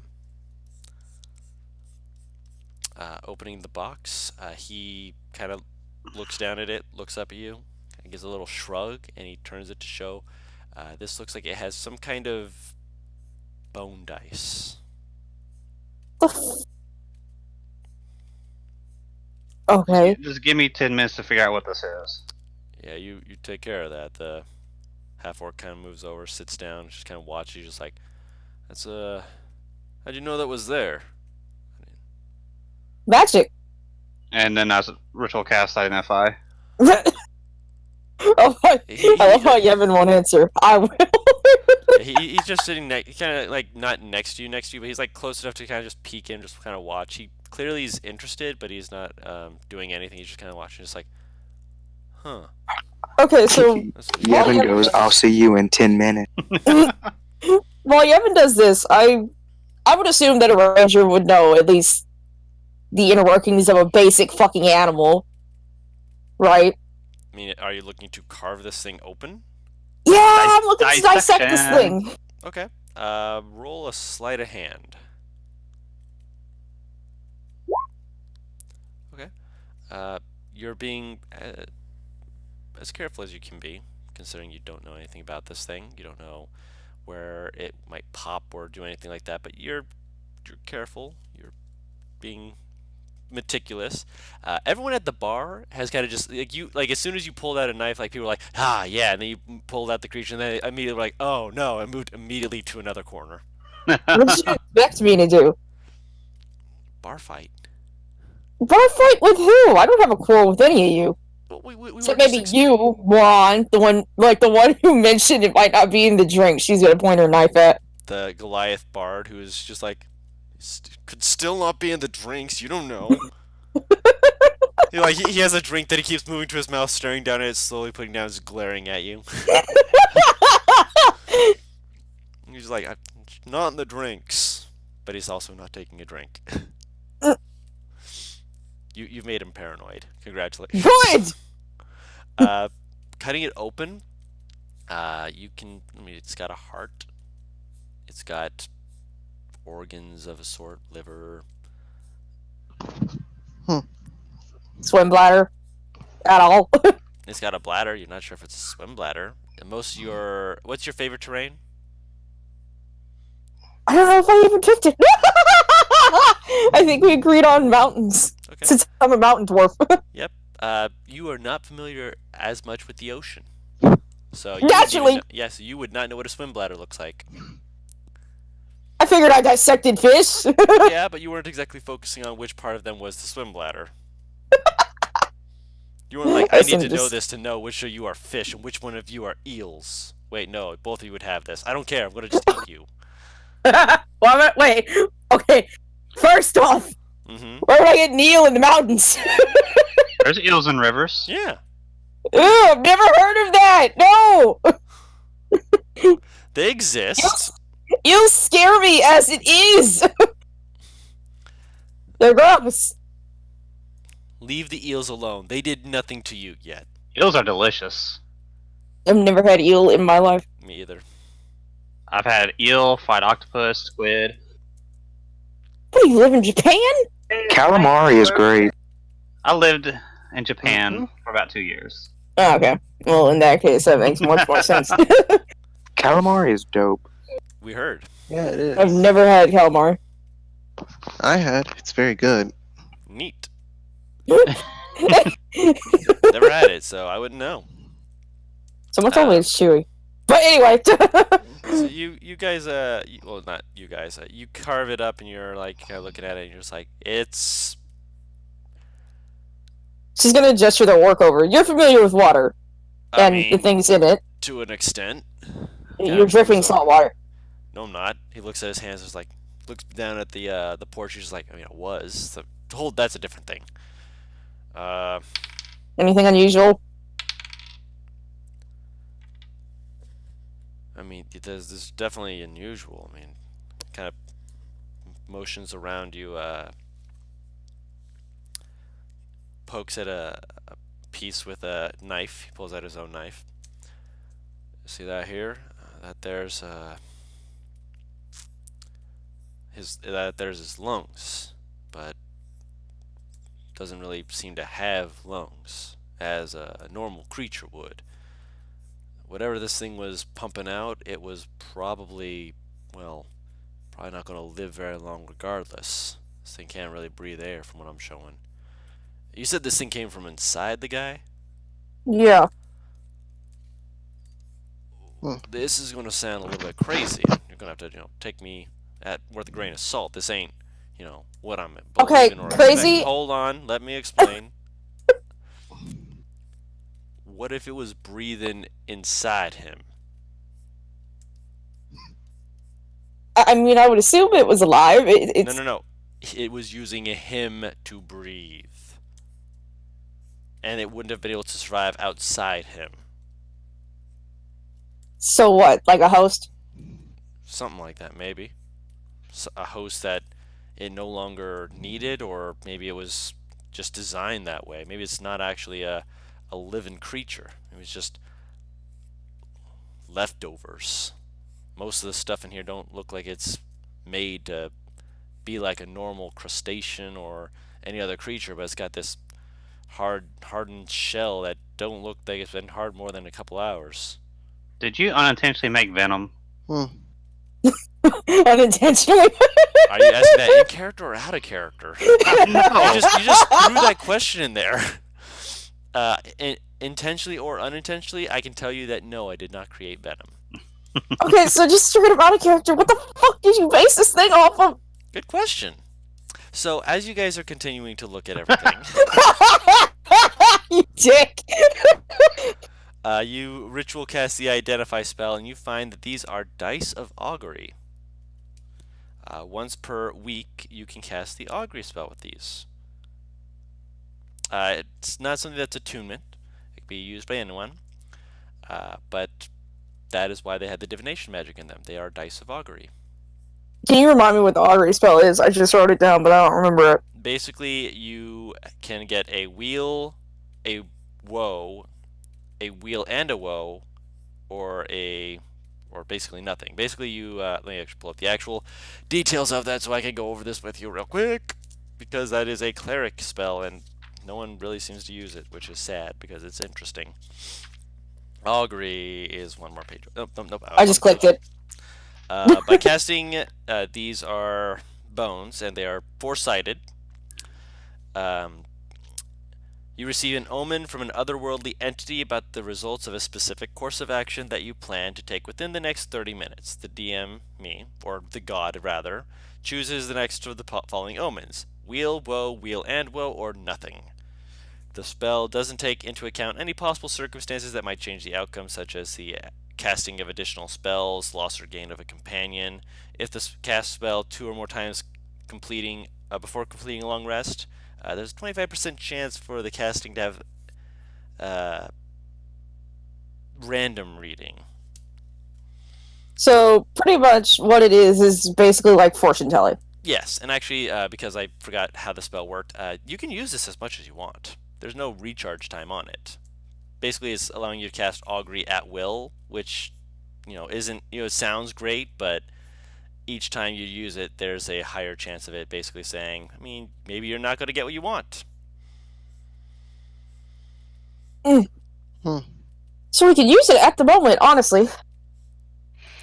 Opening the box, he kind of looks down at it, looks up at you, and gives a little shrug, and he turns it to show. This looks like it has some kind of bone dice. Okay. Just give me 10 minutes to figure out what this is. Yeah, you take care of that. The half orc kind of moves over, sits down, just kind of watches you, just like, that's how'd you know that was there? Magic. And then as ritual cast identify. I love how Yevon won't answer. I will. He's just sitting kind of like not next to you, but he's like close enough to kind of just peek in, just kind of watch. He clearly is interested, but he's not doing anything. He's just kind of watching, just like, huh. Okay, so Yevon goes, I'll see you in 10 minutes. while Yevon does this, I would assume that a ranger would know at least the inner workings of a basic fucking animal, right? I mean, are you looking to carve this thing open? Yeah, I'm looking to dissect this thing. Okay. Roll a sleight of hand. Okay. You're being as careful as you can be, considering you don't know anything about this thing. You don't know where it might pop or do anything like that, but you're careful. You're being meticulous. Everyone at the bar has kind of just like as soon as you pulled out a knife, like people were like, ah, yeah, and then you pulled out the creature, and then they immediately were like, oh no, and moved immediately to another corner. What did you expect me to do? Bar fight. Bar fight with who? I don't have a quarrel with any of you. Well, we Except maybe you, Juan, the one who mentioned it might not be in the drink. She's gonna point her knife at the Goliath bard, who is just like, could still not be in the drinks. You don't know. He has a drink that he keeps moving to his mouth, staring down at it, slowly putting down, just glaring at you. He's like, I'm not in the drinks, but he's also not taking a drink. You've made him paranoid. Congratulations. Good. Cutting it open, you can. I mean, it's got a heart. It's got organs of a sort, liver. Swim bladder. At all. It's got a bladder. You're not sure if it's a swim bladder. And what's your favorite terrain? I don't know if I even picked it. I think we agreed on mountains. Okay. Since I'm a mountain dwarf. Yep. You are not familiar as much with the ocean. So Naturally. yes, you would not know what a swim bladder looks like. I figured I dissected fish. Yeah, but you weren't exactly focusing on which part of them was the swim bladder. You weren't like, I need to know this to know which of you are fish and which one of you are eels. Wait, no, both of you would have this. I don't care. I'm gonna just eat you. Well, wait. Okay. First off, Mm-hmm. where would I get an eel in the mountains? There's eels in rivers. Yeah. Ew, I've never heard of that. No. They exist. Eels scare me as it is. They're gross. Leave the eels alone. They did nothing to you yet. Eels are delicious. I've never had eel in my life. Me either. I've had eel, fried octopus, squid. What, you live in Japan? Calamari is great. I lived in Japan for about 2 years. Oh, okay. Well, in that case, that makes much more sense. Calamari is dope. We heard. Yeah, it is. I've never had calamari. I had. It's very good. Neat. Never had it, so I wouldn't know. Someone told me it's chewy. But anyway. So you guys, well, not you guys. You carve it up, and you're like kind of looking at it, and you're just like, it's. She's gonna gesture the work over. You're familiar with water I and mean, the things in it. to an extent. You're dripping so. salt water. No, I'm not. He looks at his hands. He's like, looks down at the porch. He's like, I mean, it was. So, that's a different thing. Anything unusual? I mean, this is definitely unusual. I mean, kind of motions around you. Pokes at a piece with a knife. He pulls out his own knife. See that here? That there's his lungs, but doesn't really seem to have lungs as a normal creature would. Whatever this thing was pumping out, it was probably, well, probably not going to live very long regardless. This thing can't really breathe air from what I'm showing. You said this thing came from inside the guy? Yeah. This is going to sound a little bit crazy. You're going to have to, take me with a grain of salt. This ain't, what I'm Okay, believing or crazy. expecting. Hold on, let me explain. What if it was breathing inside him? I mean, I would assume it was alive. It's No. It was using him to breathe. And it wouldn't have been able to survive outside him. So what? Like a host? Something like that, maybe. A host that it no longer needed, or maybe it was just designed that way. Maybe it's not actually a living creature. It was just leftovers. Most of the stuff in here don't look like it's made to be like a normal crustacean or any other creature, but it's got this hardened shell that don't look like it's been hard more than a couple hours. Did you unintentionally make venom? Unintentionally. Are you asking that in character or out of character? You just threw that question in there. Intentionally or unintentionally, I can tell you that no, I did not create venom. Okay, so just straight up out of character. What the fuck did you base this thing off of? Good question. So as you guys are continuing to look at everything, You dick. you ritual cast the identify spell, and you find that these are dice of augury. Once per week, you can cast the augury spell with these. It's not something that's attunement. It can be used by anyone, but that is why they had the divination magic in them. They are dice of augury. Can you remind me what the augury spell is? I just wrote it down, but I don't remember it. Basically, you can get a wheel, a woe, a wheel and a woe, or basically nothing. Basically, you let me actually pull up the actual details of that so I can go over this with you real quick, because that is a cleric spell and no one really seems to use it, which is sad because it's interesting. Augury is one more page. Nope. I just clicked it. By casting, these are bones, and they are four-sided. You receive an omen from an otherworldly entity about the results of a specific course of action that you plan to take within the next 30 minutes. The DM, me, or the god rather, chooses the next of the following omens: wheel, and woe, or nothing. The spell doesn't take into account any possible circumstances that might change the outcome, such as the casting of additional spells, loss or gain of a companion. If the cast spell 2 or more times completing before completing a long rest, there's a 25% chance for the casting to have random reading. So pretty much what it is basically like fortune telling. Yes, and actually, because I forgot how the spell worked, you can use this as much as you want. There's no recharge time on it. Basically, it's allowing you to cast augury at will, which isn't it sounds great, but each time you use it, there's a higher chance of it basically saying, I mean, maybe you're not going to get what you want. So we could use it at the moment, honestly.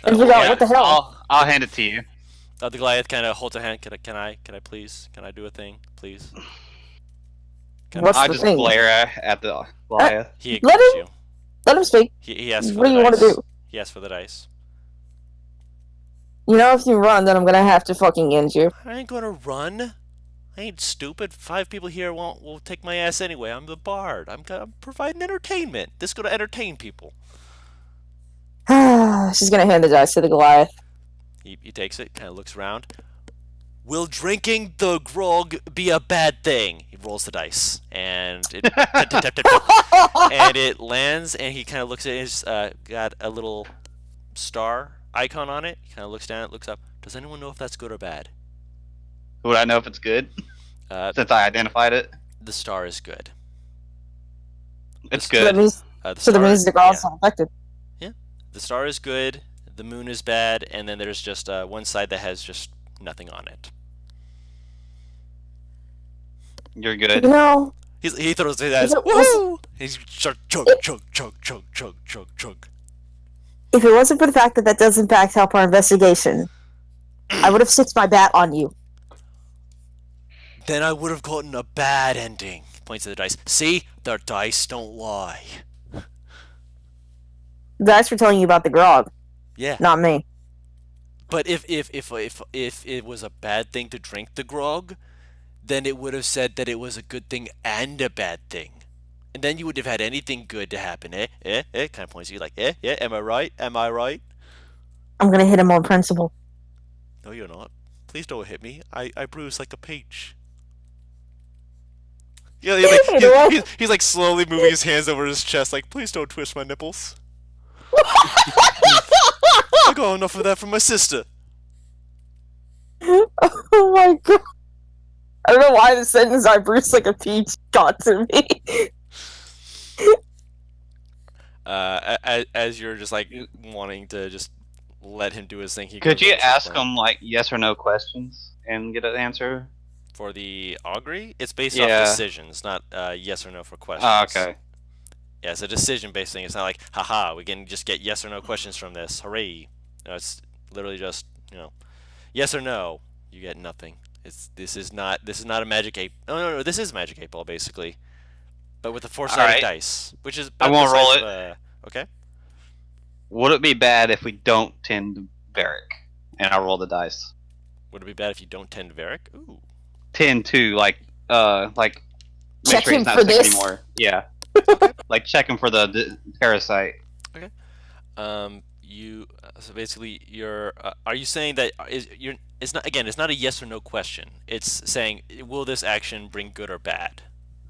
And figure out what the hell. I'll hand it to you. The Goliath kind of holds a hand. Can I please? Can I do a thing, please? What's I the just thing? glare at the Goliath. He ignores you. Let him speak. He asks for What do the you want dice. to do? He asks for the dice. If you run, then I'm gonna have to fucking end you. I ain't gonna run. I ain't stupid. 5 people here will take my ass anyway. I'm the bard. I'm providing entertainment. This is gonna entertain people. She's gonna hand the dice to the Goliath. He takes it, kind of looks around. Will drinking the grog be a bad thing? He rolls the dice, and it and it lands, and he kind of looks at his got a little star icon on it. He kind of looks down, looks up. Does anyone know if that's good or bad? Would I know if it's good? Since I identified it. The star is good. It's So good. that means, The the grog's not affected. The star is good. The moon is bad, and then there's just one side that has just nothing on it. You're good. He throws it as If it was- woo. He's chug. If it wasn't for the fact that does in fact help our investigation, I would have sixed my bat on you. Then I would have gotten a bad ending. He points at the dice. See, the dice don't lie. The dice were telling you about the grog, Yeah. not me. But if it was a bad thing to drink the grog, then it would have said that it was a good thing and a bad thing. And then you would have had anything good to happen. Kind of points at you like, yeah, am I right? Am I right? I'm gonna hit him on principle. No, you're not. Please don't hit me. I bruise like a peach. Yeah, he's like slowly moving his hands over his chest like, please don't twist my nipples. I got enough of that from my sister. Oh my god. I don't know why the sentence "I bruise like a peach" got to me. As you're just like wanting to just let him do his thing, Could you ask him like yes or no questions and get an answer? For the augury? It's based Yeah. off decisions, not yes or no for questions. Oh, okay. Yeah, it's a decision-based thing. It's not like, haha, we can just get yes or no questions from this. Hooray! It's literally just, yes or no. You get nothing. This is not a magic 8. No. This is magic 8 ball basically, but with a 4-sided Alright. dice, which is. I about won't the size roll of okay. Would it be bad if we don't tend Varric? And I roll the dice. Would it be bad if you don't tend Varric? Ooh. Tend to like make Check sure him he's not for sick this. anymore. Yeah. Like check him for the parasite. You so basically you're. Are you saying that It's not It's not a yes or no question. It's saying, will this action bring good or bad?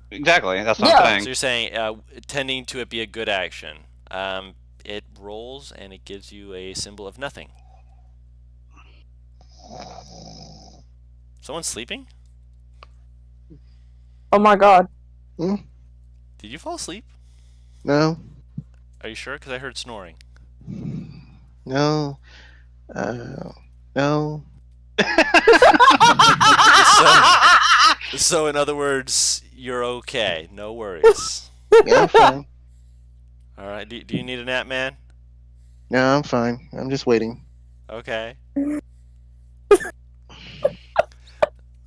Exactly. That's what Yeah. I'm So saying. you're saying tending to it be a good action. It rolls and it gives you a symbol of nothing. Someone's sleeping? Oh my god. Did you fall asleep? No. Are you sure? Because I heard snoring. No. No. So in other words, you're okay. No worries. Yeah, I'm fine. All right. Do you need a nap, man? No, I'm fine. I'm just waiting. Okay.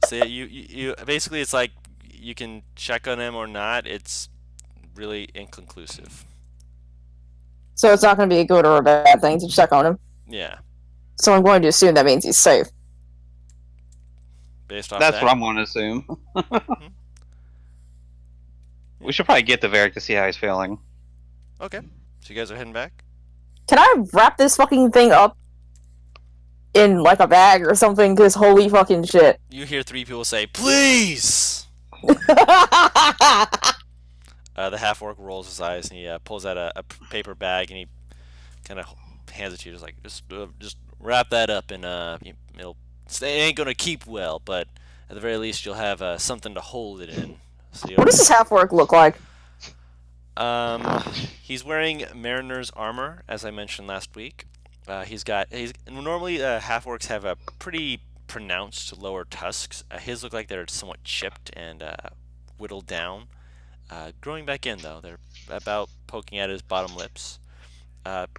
So yeah, you basically it's like you can check on him or not. It's really inconclusive. So it's not going to be a good or a bad thing to check on him. Yeah, So I'm going to assume that means he's safe. based off That's that. what I'm going to assume. We should probably get to Varric to see how he's feeling. Okay, so you guys are heading back. Can I wrap this fucking thing up in like a bag or something? Because holy fucking shit. You hear 3 people say, "Please." The half orc rolls his eyes and he pulls out a paper bag and he kind of hands it to you, just wrap that up and it ain't gonna keep well, but at the very least you'll have something to hold it in. So What does this half orc look like? He's wearing mariner's armor, as I mentioned last week. He's normally half orcs have a pretty pronounced lower tusks. His look like they're somewhat chipped and whittled down. Growing back in though, they're about poking at his bottom lips.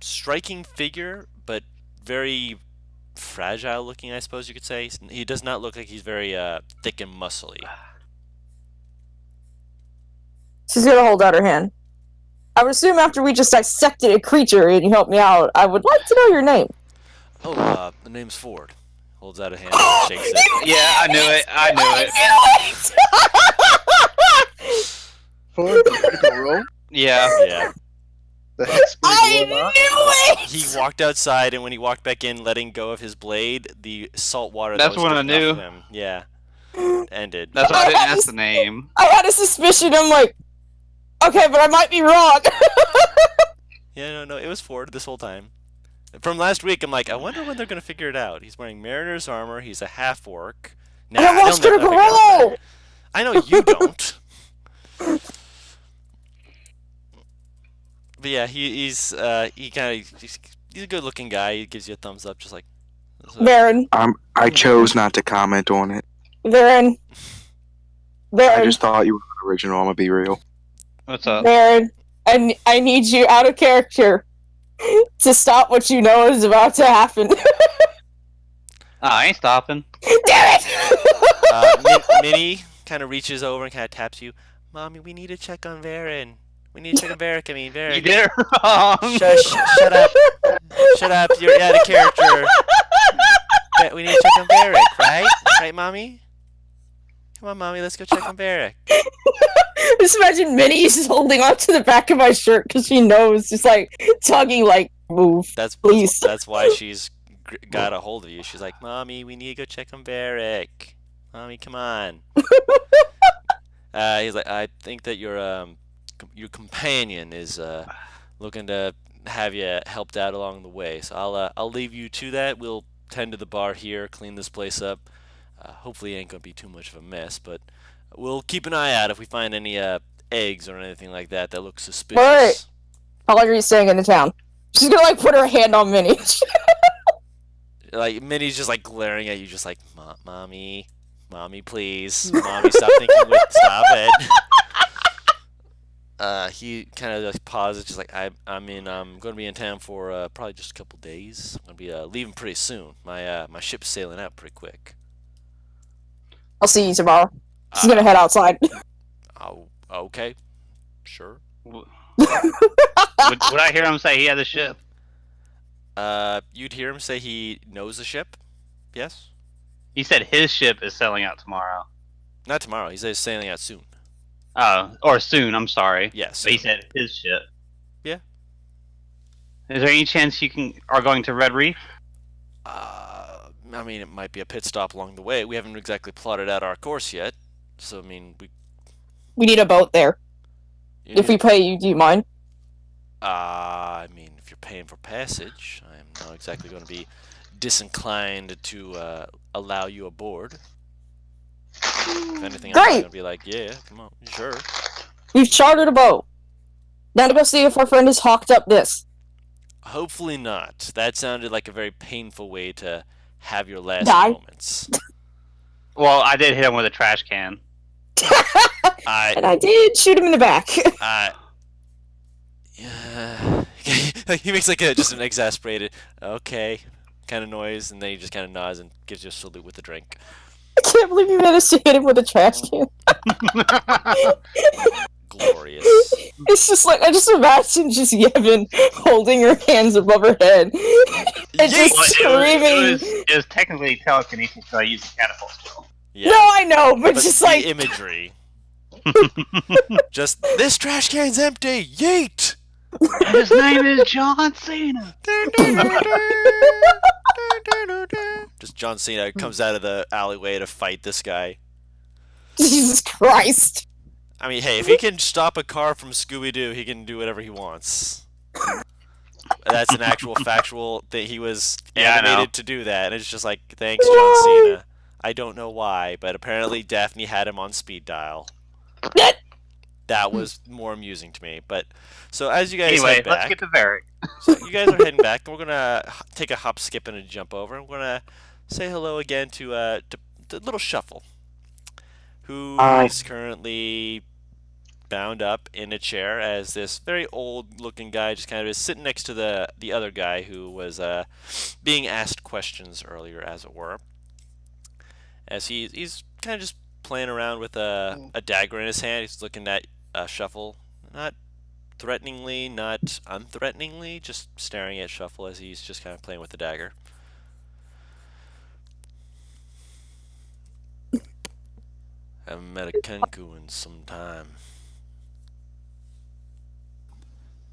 Striking figure, but very fragile looking, I suppose you could say. He does not look like he's very thick and muscly. She's gonna hold out her hand. I would assume after we just dissected a creature and you helped me out, I would like to know your name. Oh, the name's Ford. Holds out a hand and shakes it. Yeah, I knew it. I knew it. For the critical roll, Yeah. Yeah. the hex I blade warlock. knew it! He walked outside, and when he walked back in, letting go of his blade, the salt water That's that was when I dripping off knew. of him, yeah, ended. That's why I didn't ask the name. I had a suspicion. I'm like, okay, but I might be wrong. Yeah, no, it was Ford this whole time. From last week, I'm like, I wonder when they're gonna figure it out. He's wearing mariner's armor. He's a half orc. Nah, I watched they'll never Critical figure it out. Role! I know you don't. But yeah, he's a good-looking guy. He gives you a thumbs up, just like. Baron, I chose not to comment on it. Baron, I Baron, just thought you were original. I'm gonna be real. What's up? Baron. I need you out of character to stop what you know is about to happen. I ain't stopping. Damn it! Minnie kind of reaches over and kind of taps you. Mommy, we need to check on Varen. We need to check on Varric. I mean, Varric. You did it wrong. Shush! Shut up! Shut up! You're out of character. We need to check on Varric, right? Right, Mommy? Come on, Mommy. Let's go check on Varric. Just imagine Minnie's just holding on to the back of my shirt because she knows, just like tugging, like move. Please. That's why she's got a hold of you. She's like, Mommy, we need to go check on Varric. Mommy, come on. He's like, I think that your companion is looking to have you helped out along the way. So I'll leave you to that. We'll tend to the bar here, clean this place up. Hopefully, it ain't gonna be too much of a mess, but we'll keep an eye out if we find any eggs or anything like that that look suspicious. Right. How long are you staying in the town? She's gonna like put her hand on Minnie. Like Minnie's just like glaring at you, just like, Mommy, please, Mommy, stop thinking with, stop it. He kind of like pauses, just like I'm going to be in town for probably just a couple days. I'm going to be leaving pretty soon. My ship's sailing out pretty quick. I'll see you tomorrow. She's gonna head outside. Oh, okay, sure. Would I hear him say he had a ship? You'd hear him say he knows the ship. Yes. He said his ship is sailing out tomorrow. Not tomorrow. He says sailing out soon. Oh, or soon. I'm sorry. Yes. But he said his ship. Yeah. Is there any chance you are going to Red Reef? I mean, it might be a pit stop along the way. We haven't exactly plotted out our course yet, so I mean, We need a boat there. If we pay you, do you mind? I mean, if you're paying for passage, I'm not exactly going to be disinclined to allow you aboard. If anything, I'm Great! going to be like, yeah, come on, sure. We've chartered a boat. Now to go see if our friend has hawked up this. Hopefully not. That sounded like a very painful way to have your last Die? moments. Well, I did hit him with a trash can. And I did shoot him in the back. Yeah. He makes like just an exasperated, okay, kind of noise, and then he just kind of nods and gives you a salute with a drink. I can't believe you managed to hit him with a trash can. Glorious. It's just like I just imagine just Yevon holding her hands above her head and just Well, screaming. it was technically telekinesis, so I used a catapult skill. Yeah. No, I know, but But just the like imagery. Just, this trash can's empty! Yeet! His name is John Cena. Just John Cena comes out of the alleyway to fight this guy. Jesus Christ. I mean, hey, if he can stop a car from Scooby-Doo, he can do whatever he wants. That's an actual factual thing. He was Yeah, I know. animated to do that, and it's just like, thanks, John Cena. I don't know why, but apparently Daphne had him on speed dial. That was more amusing to me. But so as you guys Anyway, head back, let's get to Varric. so you guys are heading back, and we're gonna take a hop, skip, and a jump over. And we're gonna say hello again to Little Shuffle, who Hi. is currently bound up in a chair as this very old-looking guy just kind of is sitting next to the other guy who was being asked questions earlier, as it were. As he's kind of just playing around with a dagger in his hand. He's looking at Shuffle, not threateningly, not unthreateningly, just staring at Shuffle as he's just kind of playing with the dagger. Haven't met a Kenku in some time.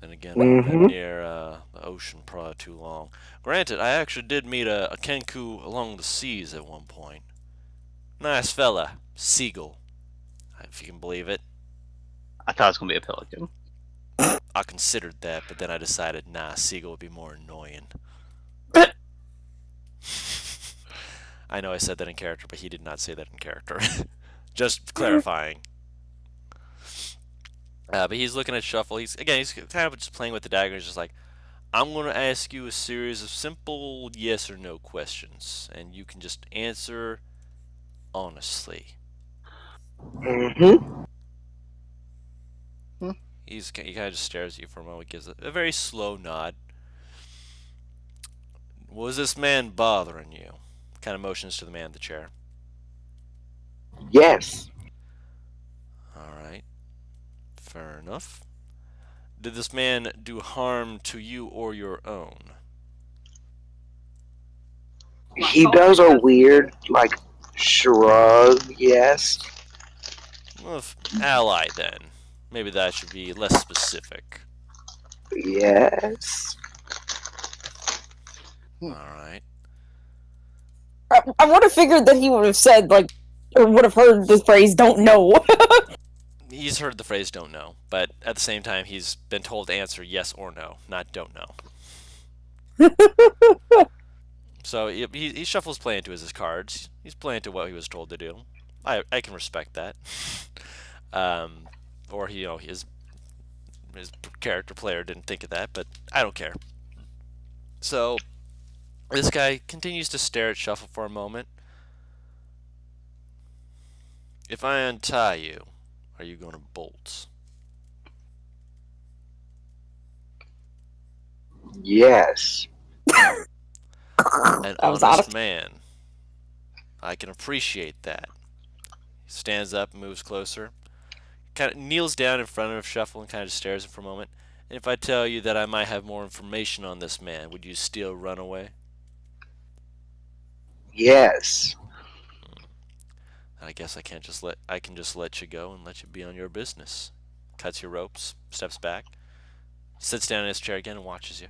Then again, I've been near the ocean probably too long. Granted, I actually did meet a Kenku along the seas at one point. Nice fella, seagull, if you can believe it. I thought it was gonna be a pelican. I considered that, but then I decided, nah, seagull would be more annoying. I know I said that in character, but he did not say that in character. Just clarifying. But he's looking at Shuffle. He's kind of just playing with the dagger. He's just like, I'm going to ask you a series of simple yes or no questions, and you can just answer honestly. Mm-hmm. He kind of just stares at you for a moment, gives a very slow nod. Was this man bothering you? Kind of motions to the man in the chair. Yes. Alright. Fair enough. Did this man do harm to you or your own? He does a weird, like, shrug, yes. Well, if ally then. Maybe that should be less specific. Yes. Alright. I would have figured that he would have said, like, or would have heard the phrase, don't know. He's heard the phrase don't know, but at the same time, he's been told to answer yes or no, not don't know. So he shuffles play into his cards. He's playing to what he was told to do. I can respect that. Or his character player didn't think of that, but I don't care. So this guy continues to stare at Shuffle for a moment. If I untie you, are you going to bolt? Yes. An I was out honest of- man. I can appreciate that. He stands up, moves closer, kind of kneels down in front of Shuffle and kind of stares at him for a moment. And if I tell you that I might have more information on this man, would you still run away? Yes. I guess I can just let you go and let you be on your business. Cuts your ropes, steps back, sits down in his chair again and watches you.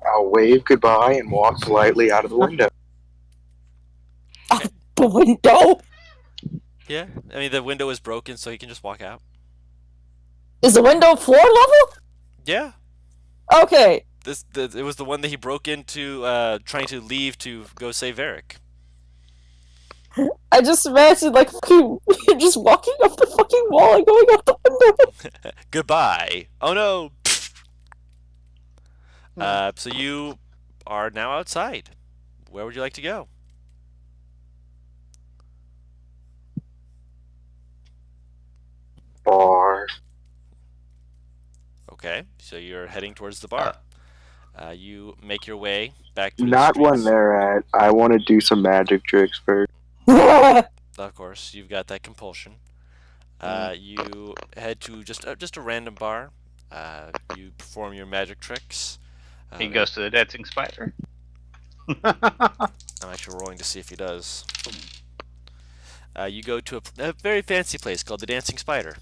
I'll wave goodbye and walk politely out of the window. The window? Yeah, I mean the window is broken, so he can just walk out. Is the window floor level? Yeah, Okay. it was the one that he broke into, trying to leave to go save Eric. I just imagine, like, just walking up the fucking wall and going out the window. Goodbye. Oh no. So you are now outside. Where would you like to go? Bar. Okay, so you're heading towards the bar. You make your way back through the Not streets. one they're at. I want to do some magic tricks first. Of course, you've got that compulsion. You head to just a random bar. You perform your magic tricks. He goes to the dancing spider. I'm actually rolling to see if he does. You go to a very fancy place called the Dancing Spider.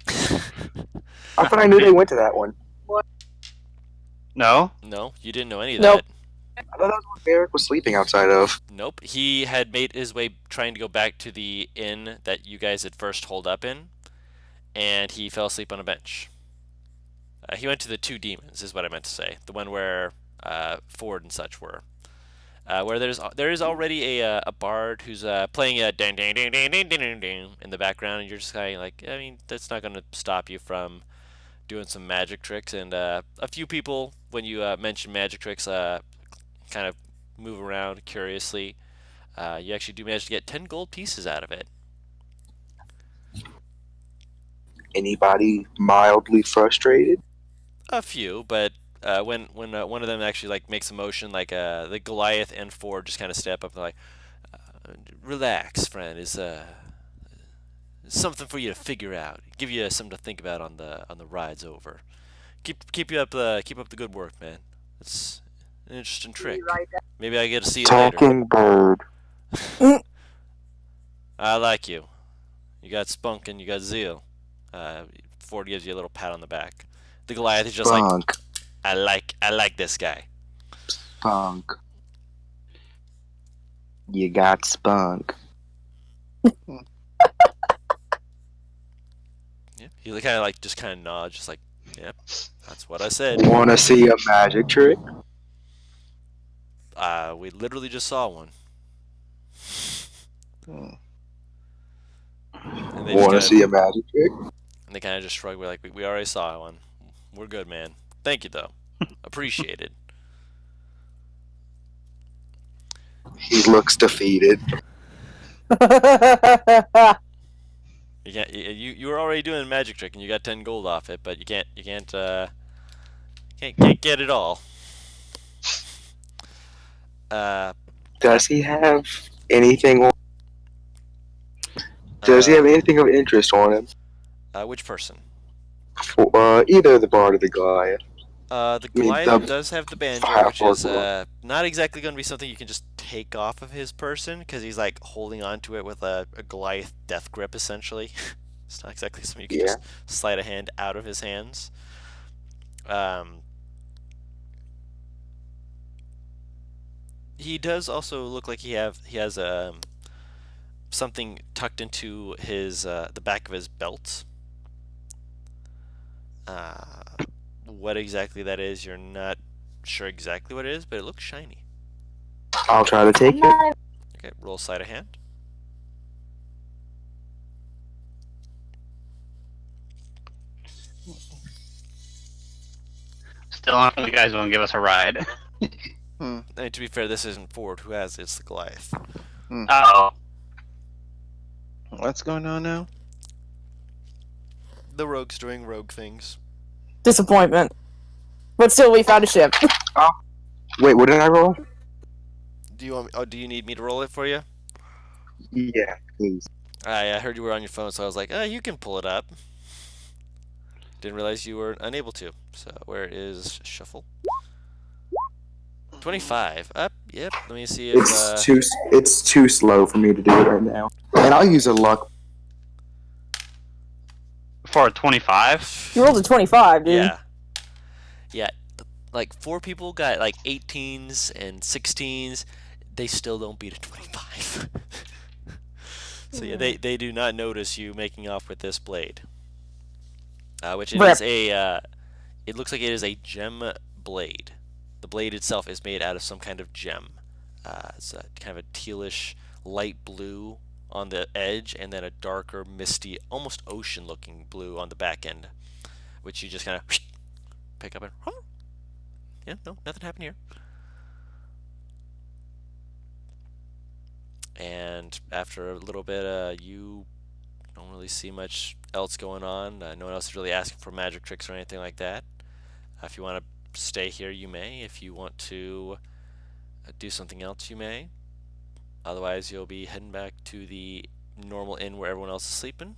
I thought I knew they went to that one. No? No, you didn't know any of Nope. that. I thought that was what Barrick was sleeping outside of. Nope. He had made his way trying to go back to the inn that you guys had first holed up in, and he fell asleep on a bench. He went to the Two Demons, is what I meant to say. The one where Ford and such were. Where there is already a bard who's playing a ding ding ding ding ding ding ding in the background, and you're just kind of like, I mean, that's not going to stop you from doing some magic tricks. And a few people, when you mention magic tricks, kind of move around curiously. You actually do manage to get 10 gold pieces out of it. Anybody mildly frustrated? A few, but when one of them actually like makes a motion, like the Goliath and Ford just kind of step up and like, relax, friend. Is something for you to figure out. Give you something to think about on the rides over. Keep you up keep up the good work, man. It's an interesting trick. Maybe I get to see you later. Talking bird. I like you. You got spunk and you got zeal. Ford gives you a little pat on the back. The Goliath is just like, Spunk. I like this guy. Spunk. You got spunk. Yeah, he kind of like just kind of nods, just like, yep, that's what I said. Wanna see a magic trick? We literally just saw one. And they Wanna just see a magic trick? kind of just shrug. We're like, we already saw one. We're good, man. Thank you though. Appreciated. He looks defeated. You can't. You were already doing a magic trick and you got 10 gold off it, but you can't get it all. Does he have anything on? Does he have anything of interest on him? Which person? For, either the bard or the Goliath. The mean, Goliath the does have the banjo, half which is orc not exactly going to be something you can just take off of his person, because he's like holding onto it with a Goliath death grip, essentially. It's not exactly something you can just slide a hand out of his hands. He does also look like he has something tucked into his the back of his belt. What exactly that is, you're not sure exactly what it is, but it looks shiny. I'll try to take it. Okay, roll sleight of hand. Still on for the guys who want to give us a ride. And to be fair, this isn't Ford who has it, it's the Goliath. Uh-oh. What's going on now? The rogue's doing rogue things. Disappointment. But still, we found a ship. Wait, what did I roll? Do you need me to roll it for you? Yeah, please. I heard you were on your phone, so I was like, you can pull it up. Didn't realize you were unable to. So where is shuffle? 25. Up. Yep. Let me see if It's too slow for me to do it right now. And I'll use a luck. For a 25? You rolled a 25, dude. yeah. Yeah. Like 4 people got like 18s and 16s. They still don't beat a 25. So yeah, they do not notice you making off with this blade. Which it is a it looks like it is a gem blade. The blade itself is made out of some kind of gem. It's a kind of a tealish light blue on the edge, and then a darker, misty, almost ocean-looking blue on the back end, which you just kind of pick up and yeah, no, nothing happened here. And after a little bit, you don't really see much else going on. No one else is really asking for magic tricks or anything like that. If you want to stay here, you may. If you want to do something else, you may. Otherwise, you'll be heading back to the normal inn where everyone else is sleeping.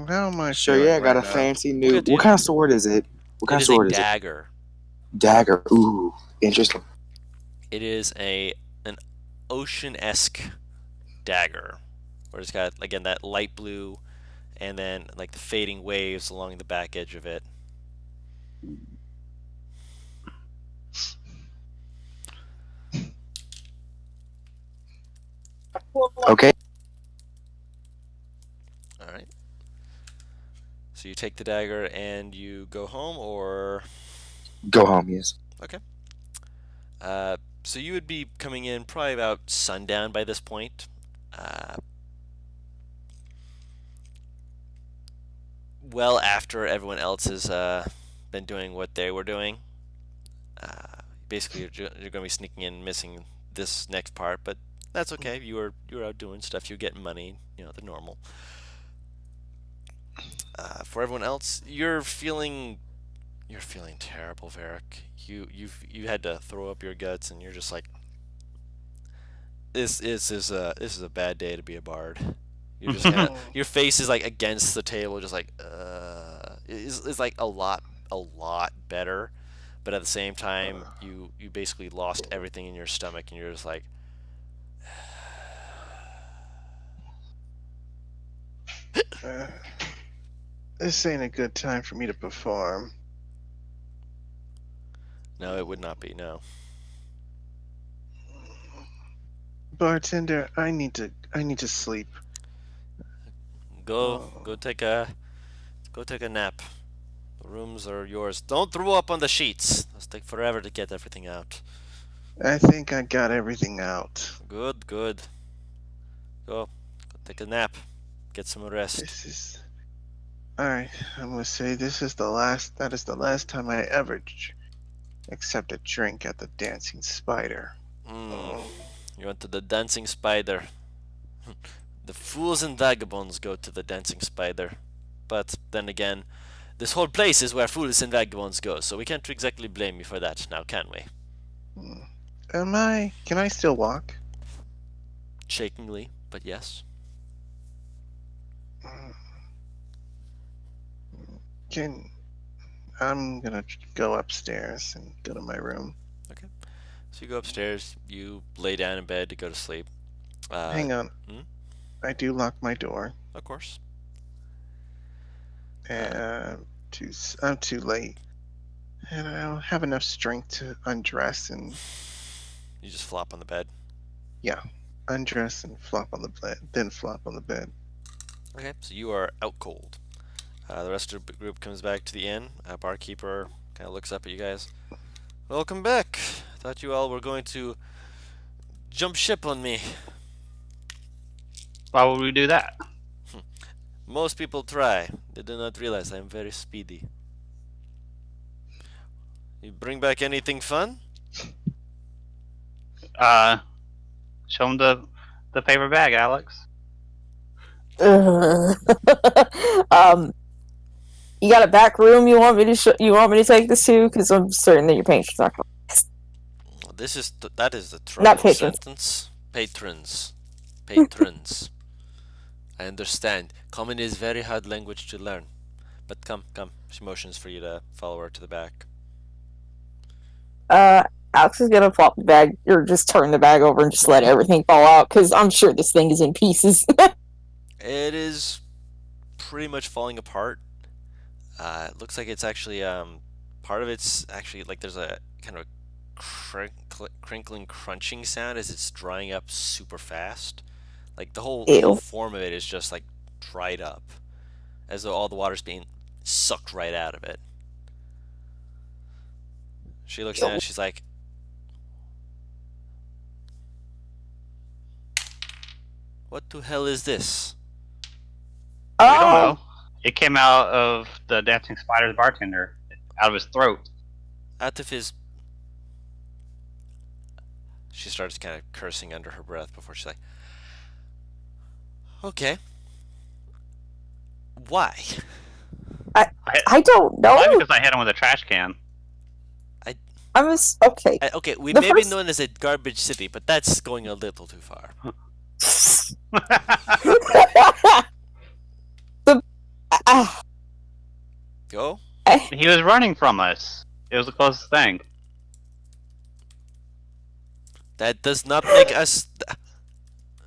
How am I Sure, feeling yeah, I got right a now? fancy We'll new. get to What you. kind of sword is it? What It kind of is a sword is it? dagger. Dagger. Ooh, interesting. It is an ocean-esque dagger, where it's got again that light blue, and then like the fading waves along the back edge of it. Okay, All right. So you take the dagger and you go home, or go home. Yes. okay. So you would be coming in probably about sundown by this point. Well after everyone else has been doing what they were doing. Basically, you're going to be sneaking in, missing this next part, but that's okay. You were out doing stuff. You're getting money. The normal. For everyone else, you're feeling terrible, Varric. You had to throw up your guts, and you're just like, this is a bad day to be a bard. You're just kind of your face is like against the table, just like it's like a lot better, but at the same time you basically lost everything in your stomach, and you're just like, This ain't a good time for me to perform. no, it would not be, no. Bartender, I need to sleep. Go take a nap. The rooms are yours. Don't throw up on the sheets. It'll take forever to get everything out. I think I got everything out. Good. Go take a nap. Get some rest. This is alright. I'm gonna say that is the last time I ever accept a drink at the Dancing Spider. You went to the Dancing Spider. The fools and vagabonds go to the Dancing Spider. But then again, this whole place is where fools and vagabonds go, so we can't exactly blame you for that now, can we? Can I still walk? Shakingly, but yes. I'm gonna go upstairs and go to my room. Okay. So you go upstairs, you lay down in bed to go to sleep. Hang on. I do lock my door. Of course. And I'm too late. And I don't have enough strength to undress and You just flop on the bed. undress and flop on the bed, then flop on the bed. Okay, so you are out cold. The rest of the group comes back to the inn. Barkeeper kind of looks up at you guys. Welcome back. Thought you all were going to jump ship on me. Why would we do that? Most people try. They do not realize I am very speedy. You bring back anything fun? Show him the paper bag, Alex. You got a back room you want me to take this to? Because I'm certain that your patrons not going. That is the Not trouble patrons. sentence. Patrons. I understand. Common is very hard language to learn. But come. She motions for you to follow her to the back. Alex is gonna flop the bag, or just turn the bag over and just let everything fall out, because I'm sure this thing is in pieces. It is pretty much falling apart. It looks like it's actually part of it's actually like there's a kind of crinkling, crunching sound as it's drying up super fast. Like the whole Ew. form of it is just like dried up, as though all the water's being sucked right out of it. She looks at it. She's like, "What the hell is this?" We don't know. It came out of the Dancing Spider's bartender, out of his throat. Out of his. She starts kind of cursing under her breath before she's like, "Okay. Why?" I don't know. Why? Because I hit him with a trash can. Okay. Okay, we The may be first- known as a garbage city, but that's going a little too far. Ah, Go. He was running from us. It was the closest thing. That does not make us.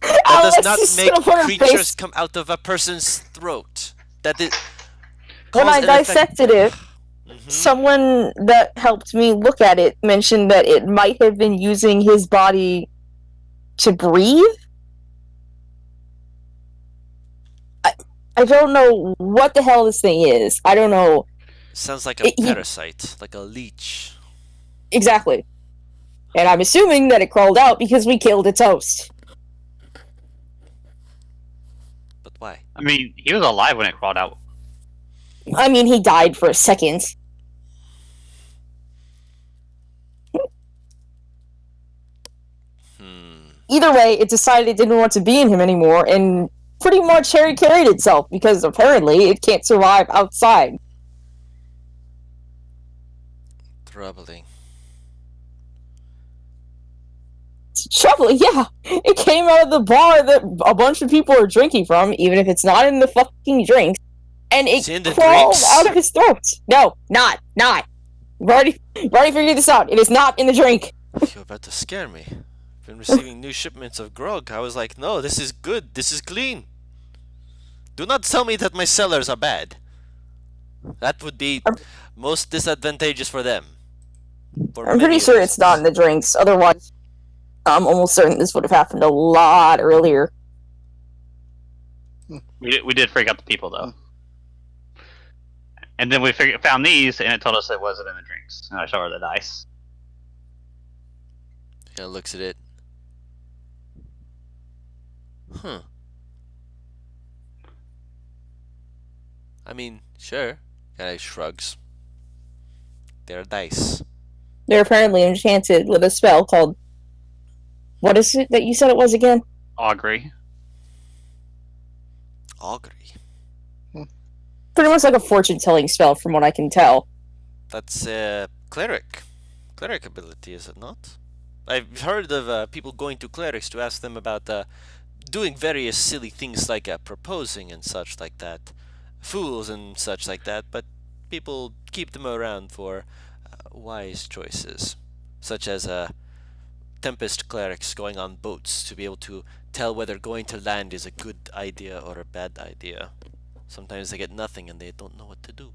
That does Alice not is make gonna put her creatures face- come out of a person's throat. That is. When cause I and effect- dissected it, Mhm. someone that helped me look at it mentioned that it might have been using his body to breathe. I don't know what the hell this thing is. I don't know Sounds like a He- parasite, like a leech. exactly. And I'm assuming that it crawled out because we killed its host. But why? I mean, he was alive when it crawled out. I mean, he died for a second. Either way, it decided it didn't want to be in him anymore, and pretty much Harry carried itself because apparently it can't survive outside. Troubling. Troubling, yeah. It came out of the bar that a bunch of people are drinking from, even if it's not in the fucking drink, and it Is it in the crawled drinks? out of his throat. No, not. We've already figured this out. It is not in the drink. You're about to scare me. Been receiving new shipments of grog. I was like, no, this is good. This is clean. Do not tell me that my cellars are bad. That would be most disadvantageous for them. For I'm pretty many sure it's not in reasons. the drinks. Otherwise, I'm almost certain this would have happened a lot earlier. We did freak out the people though. And then we found these, and it told us it wasn't in the drinks. And I showed her the dice. Kind of looks at it. Huh. I mean, sure. Kind of shrugs. They're dice. They're apparently enchanted with a spell called. What is it that you said it was again? Augury. Augury. Pretty much like a fortune telling spell, from what I can tell. That's cleric. Cleric ability, is it not? I've heard of people going to clerics to ask them about doing various silly things like proposing and such like that. Fools and such like that, but people keep them around for wise choices. Such as Tempest clerics going on boats to be able to tell whether going to land is a good idea or a bad idea. Sometimes they get nothing and they don't know what to do.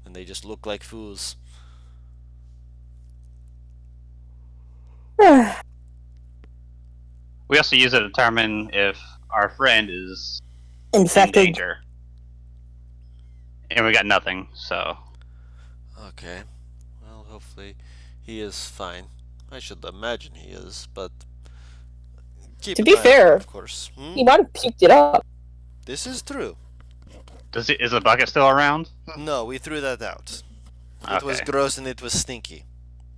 And they just look like fools. We also use it to determine if our friend is in Infected. danger. And we got nothing, so. Okay. Well, hopefully he is fine. I should imagine he is, but keep To an be eye on fair, him, of course. He might have puked it up. This is true. Is the bucket still around? No, we threw that out. It was Okay. gross and it was stinky.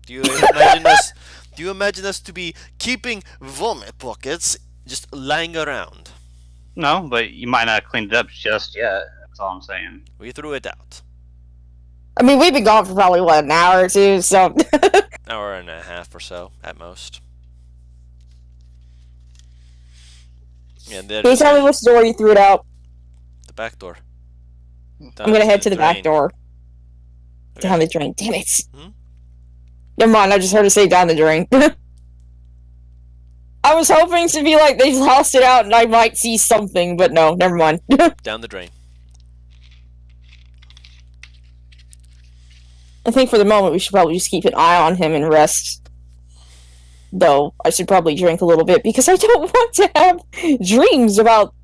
Do you imagine us? Do you imagine us to be keeping vomit buckets just lying around? No, but you might not have cleaned it up just yet. That's all I'm saying. We threw it out. I mean, we've been gone for probably, what, an hour or two, so. Hour and a half or so at most. And then Can you tell me which door you threw it out? the back door. I'm gonna head to the back drain. door. Okay. Down the drain. Damn it. Hmm? Never mind, I just heard her say down the drain. I was hoping to be like, they lost it out and I might see something, but no, never mind. Down the drain. I think for the moment we should probably just keep an eye on him and rest. Though, I should probably drink a little bit because I don't want to have dreams about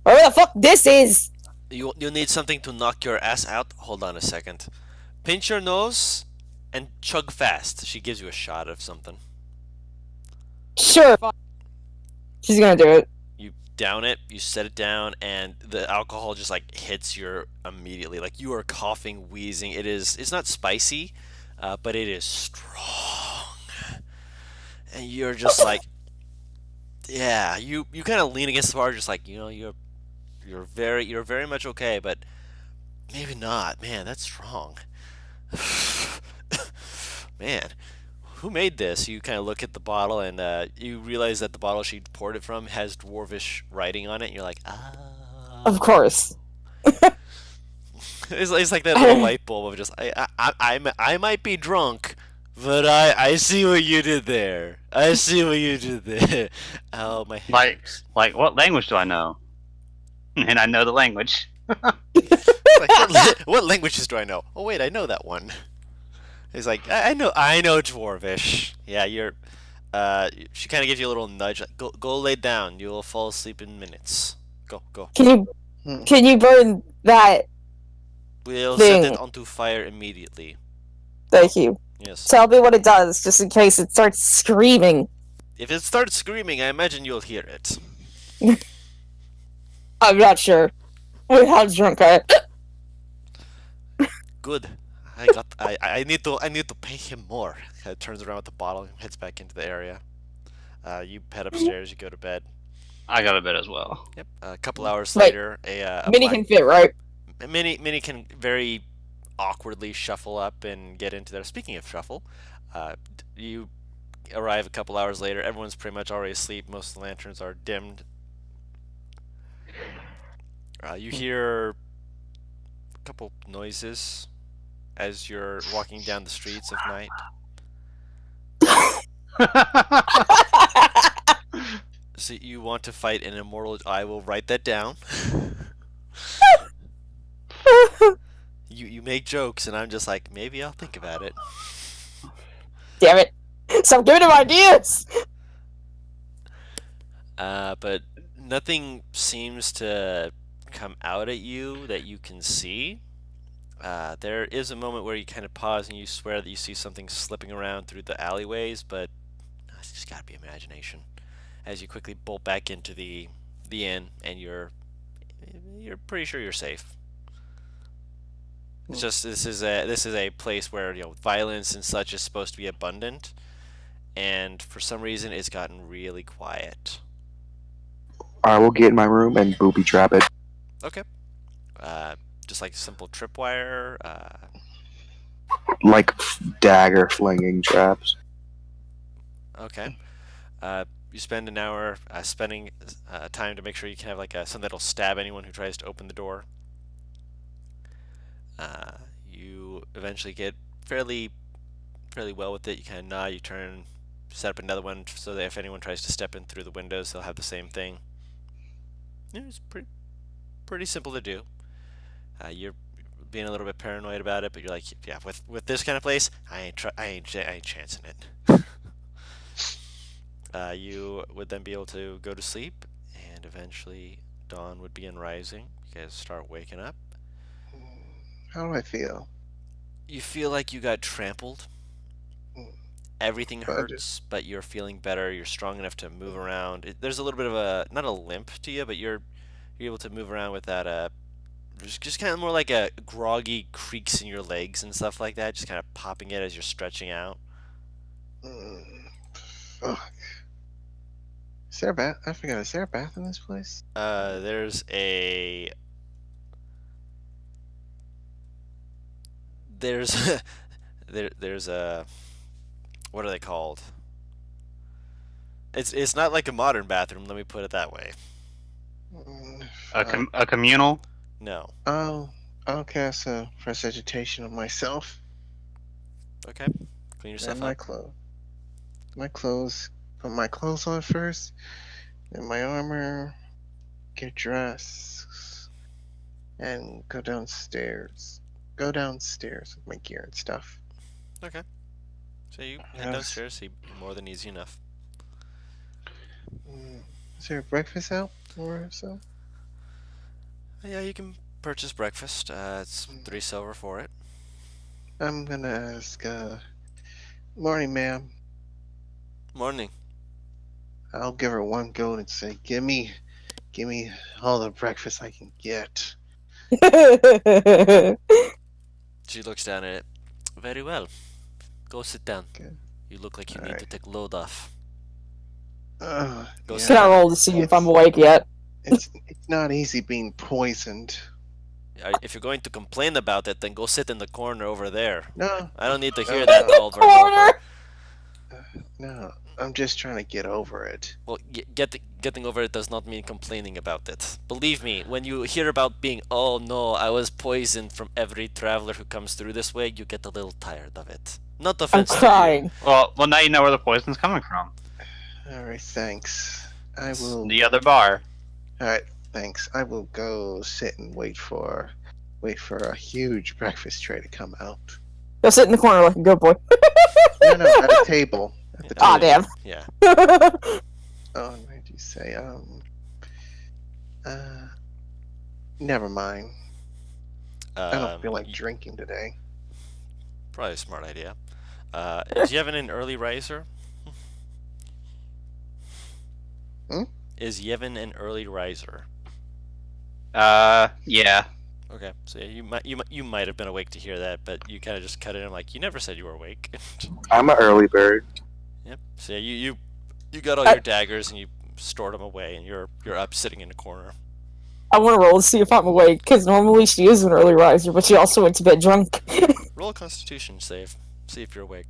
whatever the fuck this is. You need something to knock your ass out? Hold on a second. Pinch your nose and chug fast. She gives you a shot of something. Sure. She's gonna do it. You down it, you set it down, and the alcohol just like hits you immediately. Like you are coughing, wheezing. It's not spicy, but it is strong. And you're just like, yeah, you kind of lean against the bar, just like, you're very much okay, but maybe not. Man, that's strong. Man, who made this? You kind of look at the bottle and you realize that the bottle she poured it from has dwarvish writing on it. And you're like, Of course. It's like that little light bulb of just I might be drunk, but I see what you did there. I see what you did there. Oh my hips. Like what language do I know? And I know the language. Like what languages do I know? Oh wait, I know that one. He's like I know dwarvish. Yeah, you're. She kind of gives you a little nudge. Like, go lay down. You will fall asleep in minutes. Go. Can you burn that We'll set thing? it onto fire immediately. Thank you. Yes. Tell me what it does, just in case it starts screaming. If it starts screaming, I imagine you'll hear it. I'm not sure. Wait, how drunk I am. Good. I need to pay him more. Kind of turns around with the bottle and heads back into the area. You head upstairs. You go to bed. I got a bit as well. Yep. A couple hours Wait, later, a Minnie black can fit, right? Minnie can very awkwardly shuffle up and get into there. Speaking of shuffle, you arrive a couple hours later. Everyone's pretty much already asleep. Most of the lanterns are dimmed. You hear a couple noises as you're walking down the streets of night. So you want to fight an immortal? I will write that down. You make jokes, and I'm just like, maybe I'll think about it. Damn it. Stop giving him ideas! But nothing seems to come out at you that you can see. There is a moment where you kind of pause and you swear that you see something slipping around through the alleyways, but it's just gotta be imagination. As you quickly bolt back into the inn, and you're pretty sure you're safe. It's just this is a place where violence and such is supposed to be abundant, and for some reason it's gotten really quiet. I will get in my room and booby trap it. Okay. Just like simple tripwire. Like dagger flinging traps. Okay. You spend an hour spending time to make sure you can have like something that'll stab anyone who tries to open the door. You eventually get fairly well with it. You kind of nod, you turn, set up another one so that if anyone tries to step in through the windows, they'll have the same thing. It's pretty simple to do. You're being a little bit paranoid about it, but you're like, yeah, with this kind of place, I ain't chancing it. You would then be able to go to sleep, and eventually dawn would begin rising. You guys start waking up. How do I feel? You feel like you got trampled. Everything hurts, but you're feeling better. You're strong enough to move around. There's a little bit of not a limp to you, but you're able to move around with that just kind of more like a groggy creaks in your legs and stuff like that, just kind of popping it as you're stretching out. Fuck. Is there a bath? I forgot. Is there a bath in this place? There's a there's a what are they called? It's not like a modern bathroom. Let me put it that way. A communal? No. Oh, okay. So press agitation on myself Okay. Clean yourself and my up. clothes. My clothes. Put my clothes on first, and my armor. Get dressed, and go downstairs. Go downstairs with my gear and stuff. Okay. So you head downstairs. So you're more than easy enough. Is there breakfast out or so? Yeah, you can purchase breakfast. It's 3 silver for it. I'm gonna ask. Morning, ma'am. Morning. I'll give her one goat and say, give me all the breakfast I can get. She looks down at it. Very well. Go sit down. Okay. You look like you All need right. to take load off. Go Go Can I roll to see if I'm awake yet? It's not easy being poisoned. if you're going to complain about it, then go sit in the corner over there. No, I don't need to hear no, that no, over and over. no. I'm just trying to get over it. Well, getting over it does not mean complaining about it. Believe me, when you hear about being, oh no, I was poisoned from every traveler who comes through this way, you get a little tired of it. Not I'm offensive to you. crying. Well, now you know where the poison's coming from. All right, thanks. I will. The other bar. All right, thanks. I will go sit and wait for a huge breakfast tray to come out. Go sit in the corner like a good boy. No, at a table. At the Aw, table. damn. Yeah. Oh, what did you say? Never mind. I don't feel like drinking today. Probably a smart idea. Is Yevon an early riser? Hmm? Is Yevon an early riser? Yeah. Okay, so yeah, you might have been awake to hear that, but you kind of just cut it in like you never said you were awake. I'm an early bird. Yep. So yeah, you got all your daggers and you stored them away, and you're up sitting in a corner. I want to roll to see if I'm awake, because normally she is an early riser, but she also went to bed drunk. Roll a Constitution save. See if you're awake.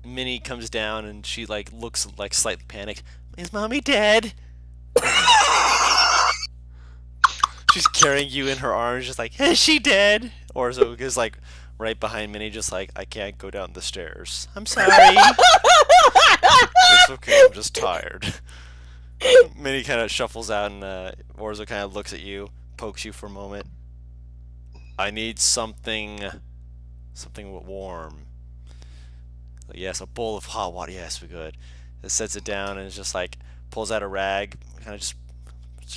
Minnie comes down and she like looks like slightly panicked. Is mommy dead? She's carrying you in her arms, just like, is she dead? Orzo is like right behind Minnie, just like, I can't go down the stairs. I'm sorry. It's okay, I'm just tired. Minnie kind of shuffles out, and Orzo kind of looks at you, pokes you for a moment. I need something warm. Yes, a bowl of hot water. Yes, we good. It sets it down and it's just like pulls out a rag, kind of just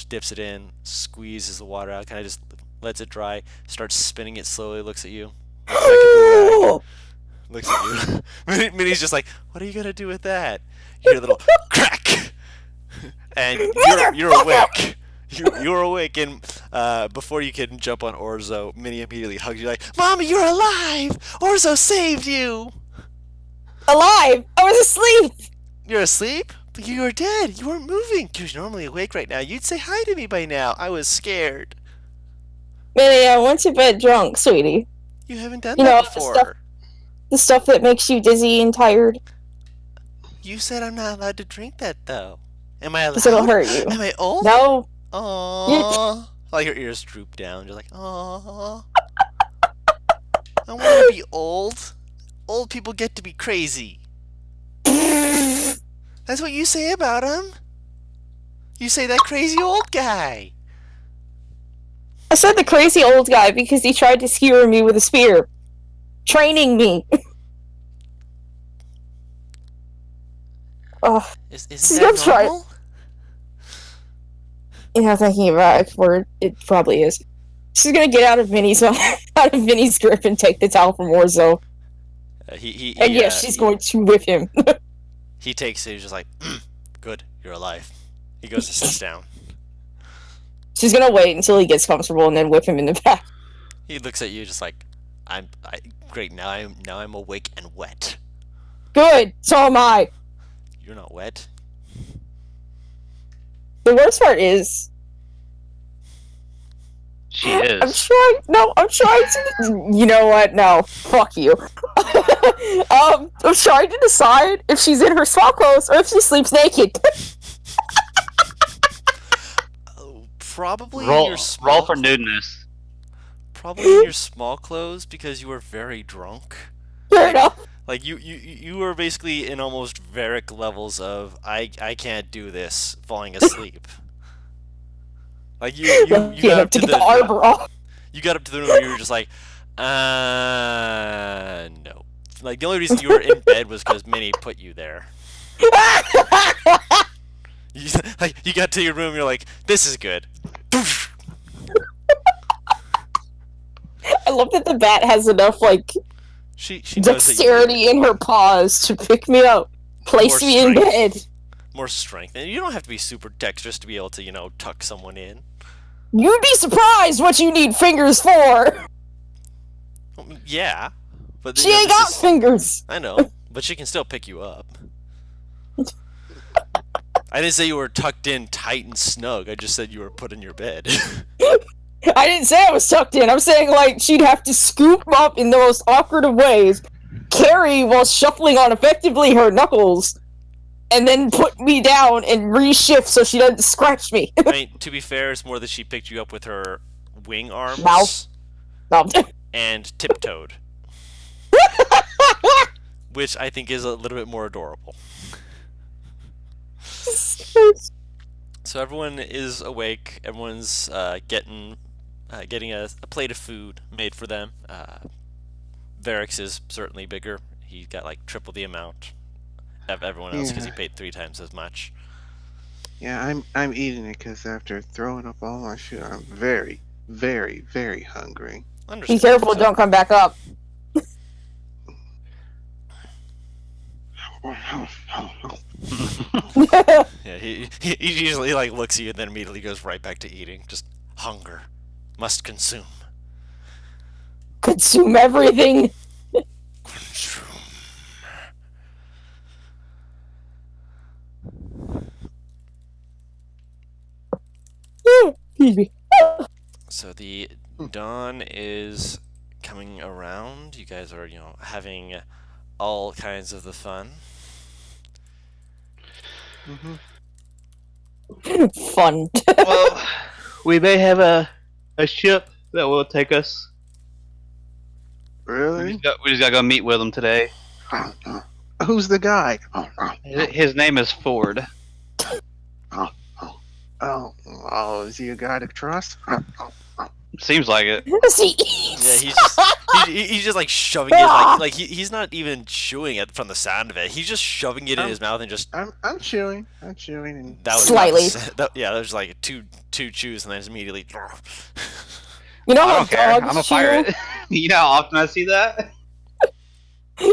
dips it in, squeezes the water out, kind of just lets it dry, starts spinning it slowly, looks at you, looks at you. Minnie's just like, what are you gonna do with that? You hear a little crack, and you're awake. You're awake, and before you can jump on Orzo, Minnie immediately hugs you like, Mommy, you're alive! Orzo saved you! Alive! I was asleep! You're asleep? But you were dead. You weren't moving. You're normally awake right now. You'd say hi to me by now. I was scared. Minnie, I went to bed drunk, sweetie. You haven't done You that know, before. The stuff that makes you dizzy and tired. You said I'm not allowed to drink that, though. Am I allowed? Because it'll hurt you. Am I old? No. Aww. Like your ears droop down. You're like, aww. I want to be old. Old people get to be crazy. That's what you say about him. You say that crazy old guy. I said the crazy old guy because he tried to skewer me with a spear. Training me. Oh, Isn't that normal? Thinking about it, it probably is. She's gonna get out of Minnie's grip and take the towel from Orzo. She's going to whip him. He takes it. He's just like, good, you're alive. He goes and sits down. She's gonna wait until he gets comfortable and then whip him in the back. He looks at you just like, great. Now I'm awake and wet. Good. So am I. You're not wet. The worst part is, She is. I'm trying to. You know what? No, fuck you. I'm trying to decide if she's in her small clothes or if she sleeps naked. Probably in Roll your small for nudeness. Probably in your small clothes because you were very drunk. Fair enough. Like you were basically in almost Varric levels of I can't do this, falling asleep. Like you got up to get the arbor off. You got up to the room and you were just like, no. Like the only reason you were in bed was because Minnie put you there. You got to your room, you're like, this is good. I love that the bat has enough She knows that dexterity in her paws to pick me up, place me in bed. More strength, and you don't have to be super dexterous to be able to tuck someone in. You'd be surprised what you need fingers for. Yeah, but She ain't got fingers. I know, but she can still pick you up. I didn't say you were tucked in tight and snug. I just said you were put in your bed. I didn't say I was tucked in. I'm saying, like, she'd have to scoop up in the most awkward of ways, carry while shuffling on effectively her knuckles, and then put me down and reshift so she doesn't scratch me. I mean, to be fair, it's more that she picked you up with her wing arms Mouth. No. and tiptoed, which I think is a little bit more adorable. So everyone is awake. Everyone's getting a plate of food made for them. Varix is certainly bigger. He got like triple the amount of everyone else because he paid 3 times as much. Yeah, I'm eating it because after throwing up all my shit, I'm very, very, very hungry. Be careful, don't come back up. Yeah, he usually like looks at you and then immediately goes right back to eating. Just hunger, must consume. Consume everything. Consume. Excuse me. So the dawn is coming around. You guys are, having all kinds of the fun. Fun. Well, we may have a ship that will take us. Really? We just gotta go meet with him today. Who's the guy? His name is Ford. Oh, is he a guy to trust? Seems like it. See. Yeah, he's just like shoving it like he's not even chewing it from the sound of it. He's just shoving it in his mouth and just. I'm chewing. I'm chewing. And That was Slightly. Yeah, there's like two chews and then just immediately. You know I how don't care. dogs I'm a chew? pirate. You know how often I see that?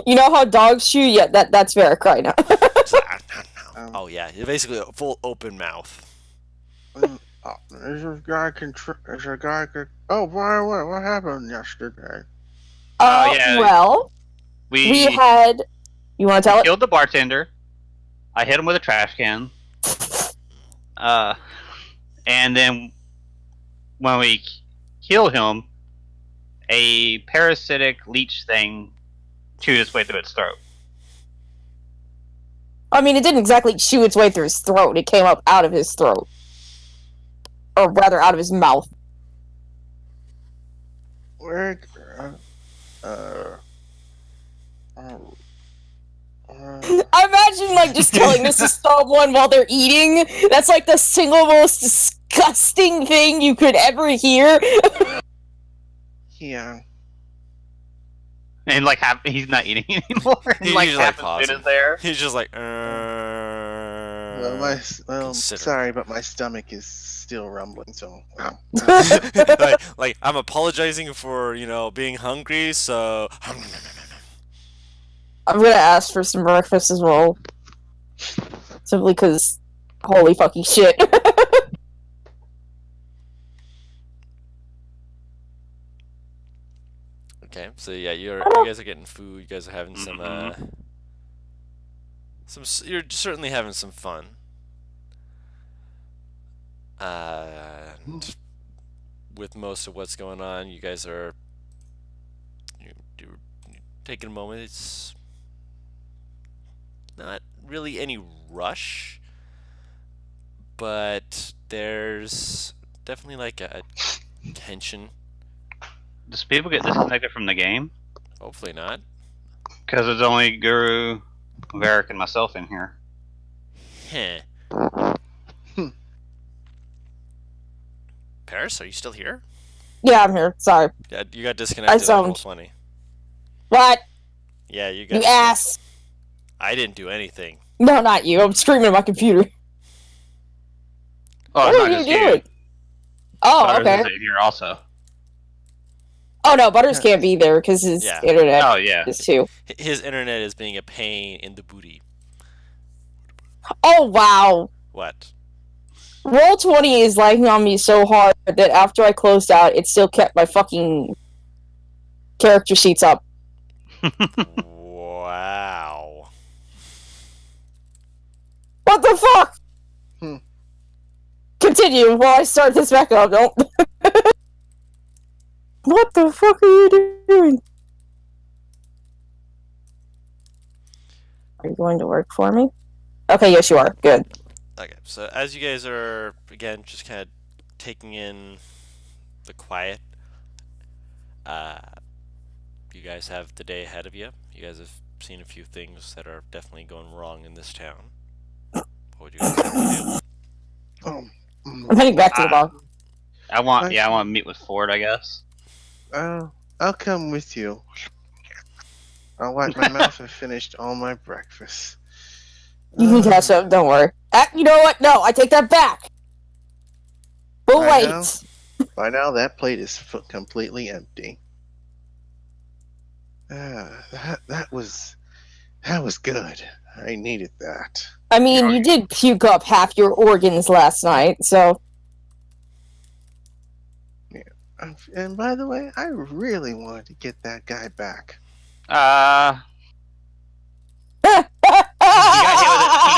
You know how dogs chew? Yeah, that's Varric right now. Oh yeah, basically a full open mouth. Is a guy can? Is a guy could? Oh, why? What happened yesterday? Yeah. Well, we had. You want to tell it? Killed the bartender. I hit him with a trash can. And then when we killed him, a parasitic leech thing chewed its way through its throat. I mean, it didn't exactly chew its way through his throat. It came up out of his throat. Or rather, out of his mouth. Where? I imagine, like, just telling this to someone while they're eating. That's, like, the single most disgusting thing you could ever hear. Yeah. And like he's not eating anymore. He's Like just, half like, his food pausing. is there. He's just like. Consider. Sorry, but my stomach is still rumbling. So. like I'm apologizing for being hungry. So. I'm gonna ask for some breakfast as well. Simply because, holy fucking shit. Okay, so yeah, you guys are getting food. You guys are having some you're certainly having some fun. And with most of what's going on, you guys are you're taking a moment. It's not really any rush, but there's definitely like a tension. Does people get disconnected from the game? Hopefully not. Because there's only Guru, Varric, and myself in here. Heh. Paris, are you still here? Yeah, I'm here. Sorry. Yeah, you got disconnected. That's sound- funny. What? Yeah, you got. You ass. I didn't do anything. No, not you. I'm screaming at my computer. Oh, What it's are not you just doing? you. Oh, Butters okay. is in here also. Oh no, Butters can't be there because his Yeah. internet Oh yeah. is too. His internet is being a pain in the booty. Oh wow. What? Roll20 is lagging on me so hard that after I closed out, it still kept my fucking character sheets up. Wow. What the fuck? continue while I start this back up. Don't. What the fuck are you doing? Are you going to work for me? Okay, yes, you are. Good. Okay, so as you guys are again just kind of taking in the quiet, uh, you guys have the day ahead of you. You guys have seen a few things that are definitely going wrong in this town. What would you guys like to do? I'm heading back to the bar. I want to meet with Ford, I guess. I'll come with you. I'll wipe my mouth and finished all my breakfast. You can catch up. Don't worry. You know what? No, I take that back. But I wait. know. By now, that plate is completely empty. That was good. I needed that. I mean, you did puke up half your organs last night, so. And by the way, I really wanted to get that guy back. He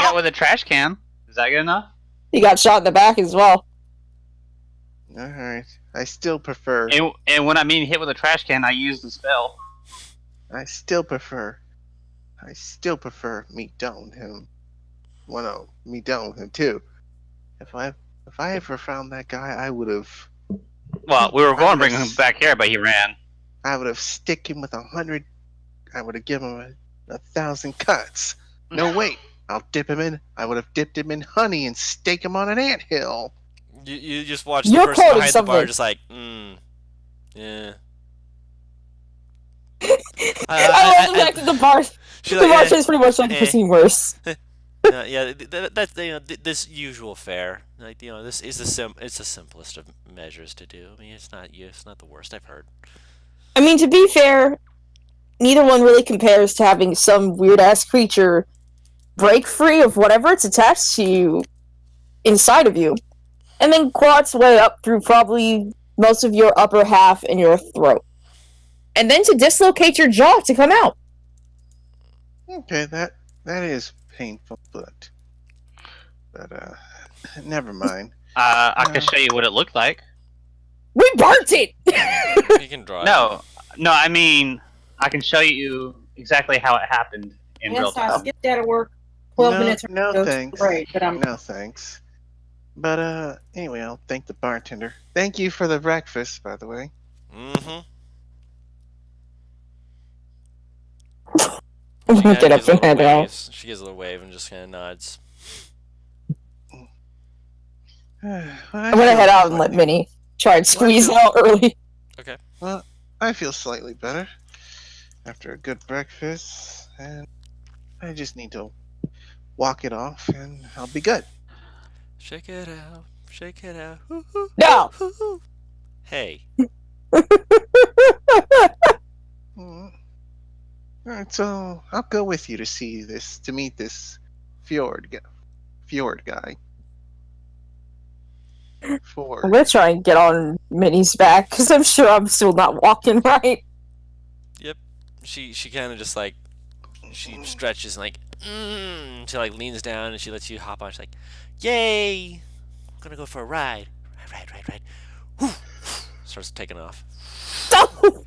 got with a trash can. Is that good enough? He got shot in the back as well. Alright. I still prefer. And when I mean hit with a trash can, I use the spell. I still prefer me done him. Well, no, me done him too. If I ever found that guy, I would have. Well, we were going to bring him back here, but he ran. I would have stick him with 100. I would have given him 1,000 cuts. No, wait. I'll dip him in. I would have dipped him in honey and stake him on an anthill. You just watch the person behind the bar just like, yeah. I went back to the bar. The bar is pretty much like the scene worse. Yeah, that's this usual fare. Like this is it's the simplest of measures to do. I mean, it's not the worst I've heard. I mean, to be fair, neither one really compares to having some weird ass creature break free of whatever it's attached to inside of you, and then claw its way up through probably most of your upper half and your throat, and then to dislocate your jaw to come out. Okay, that is painful, but never mind. I can show you what it looked like. We burnt it. You can draw. No, I mean I can show you exactly how it happened in real Yes, I time. skipped out of work 12 minutes. No ago. thanks. Great, but I'm No thanks. But anyway, I'll thank the bartender. Thank you for the breakfast, by the way. Mm-hmm. I'm gonna get up and head out. She gives a little wave and just kind of nods. I'm gonna head out and let Minnie try and squeeze out early. Okay. Well, I feel slightly better after a good breakfast, and I just need to walk it off, and I'll be good. Shake it out. Shake it out. No! Hey. Alright, so I'll go with you to meet this Fjord guy. I'm Ford. gonna try and get on Minnie's back, because I'm sure I'm still not walking right. Yep. She kind of just like, she stretches and like, she like leans down and she lets you hop on. She's like, yay! I'm gonna go for a ride. Ride. Whew. Starts taking off. So,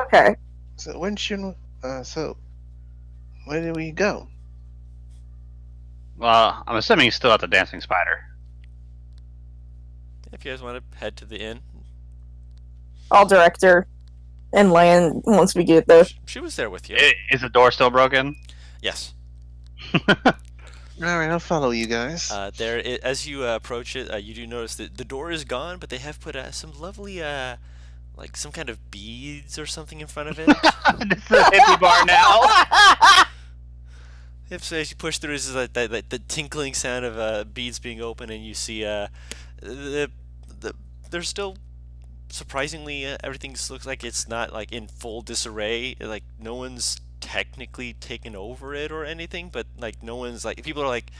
Okay. so when where do we go? Well, I'm assuming he's still at the dancing spider. If you guys want to head to the inn. I'll direct her and land once we get there. She was there with you. Is the door still broken? Yes. Alright, I'll follow you guys. As you approach it, you do notice that the door is gone, but they have put some lovely, like some kind of beads or something in front of it. This is a hippie bar now. Yep, so as you push through, this is like the tinkling sound of beads being open, and you see there's still surprisingly everything looks like it's not like in full disarray. Like no one's technically taken over it or anything, but like no one's like people are like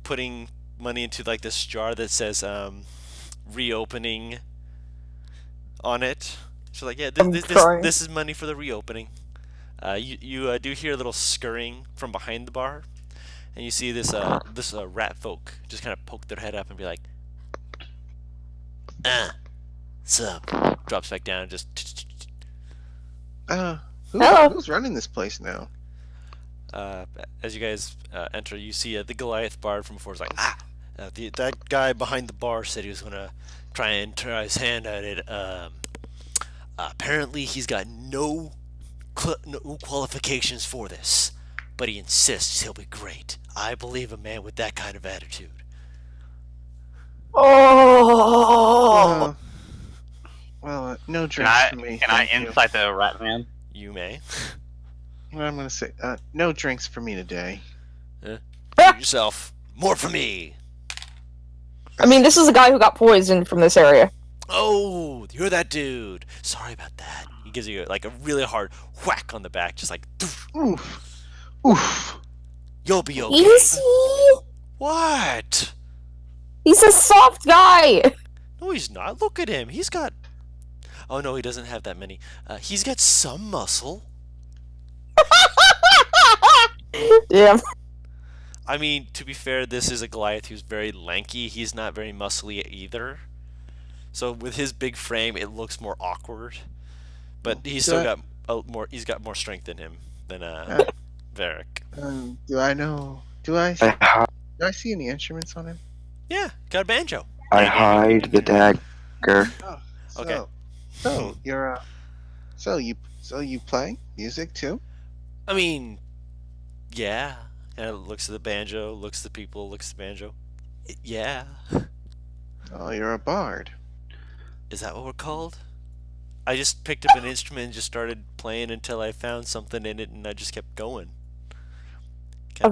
putting money into like this jar that says reopening on it. So like yeah, this is money for the reopening. You do hear a little scurrying from behind the bar, and you see this rat folk just kind of poke their head up and be like, sup. Drops back down and just. Hello. Who's running this place now? As you guys enter, you see the Goliath bard from before is like, that guy behind the bar said he was gonna try and try his hand at it. Apparently he's got no qualifications for this, but he insists he'll be great. I believe a man with that kind of attitude. Oh. No Can drinks I for me. can I thank you. insight the rat man? You may. What I'm gonna say, no drinks for me today. Treat yourself. More for me. I mean, this is a guy who got poisoned from this area. Oh, you're that dude. Sorry about that. He gives you like a really hard whack on the back, just like, Oof. Oof. you'll be okay. Is he? What? He's a soft guy. No, he's not. Look at him. He's got. Oh no, he doesn't have that many. He's got some muscle. Damn. I mean, to be fair, this is a Goliath who's very lanky. He's not very muscly either. So with his big frame, it looks more awkward. But he's still got more. He's got more strength in him than Varric. Do I know? Do I see any instruments on him? Yeah, got a banjo. I hide the dagger. Oh, Okay. So you're so you play music too? I mean, yeah. And it looks at the banjo, looks at the people, looks at the banjo. Yeah. Oh, you're a bard. Is that what we're called? I just picked up an instrument and just started playing until I found something in it, and I just kept going.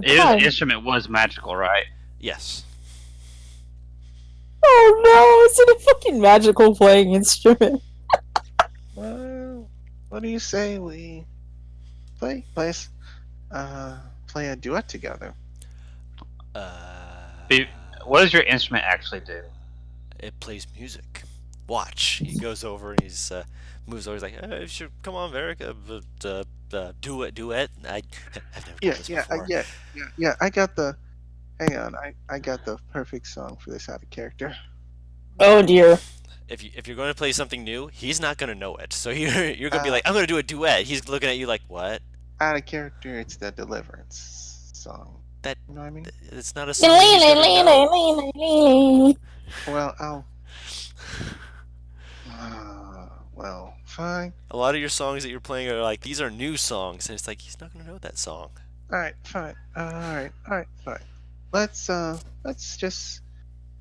His instrument was magical, right? Yes. Oh no, it's a fucking magical playing instrument. Well, what do you say we play a duet together? What does your instrument actually do? It plays music. Watch. He goes over and he's moves over. He's like, hey, sure, come on, Varric, duet. I've never done this before. Yeah. I got the. Hang on, I got the perfect song for this out of character. Oh dear. If you're going to play something new, he's not going to know it. So you're going to be like, I'm going to do a duet. He's looking at you like, what? Out of character, it's the Deliverance song. That You know what I mean? it's not a song he's gonna know. Well, well, fine. A lot of your songs that you're playing are like, these are new songs, and it's like he's not gonna know that song. All right, fine. All right, fine. Let's just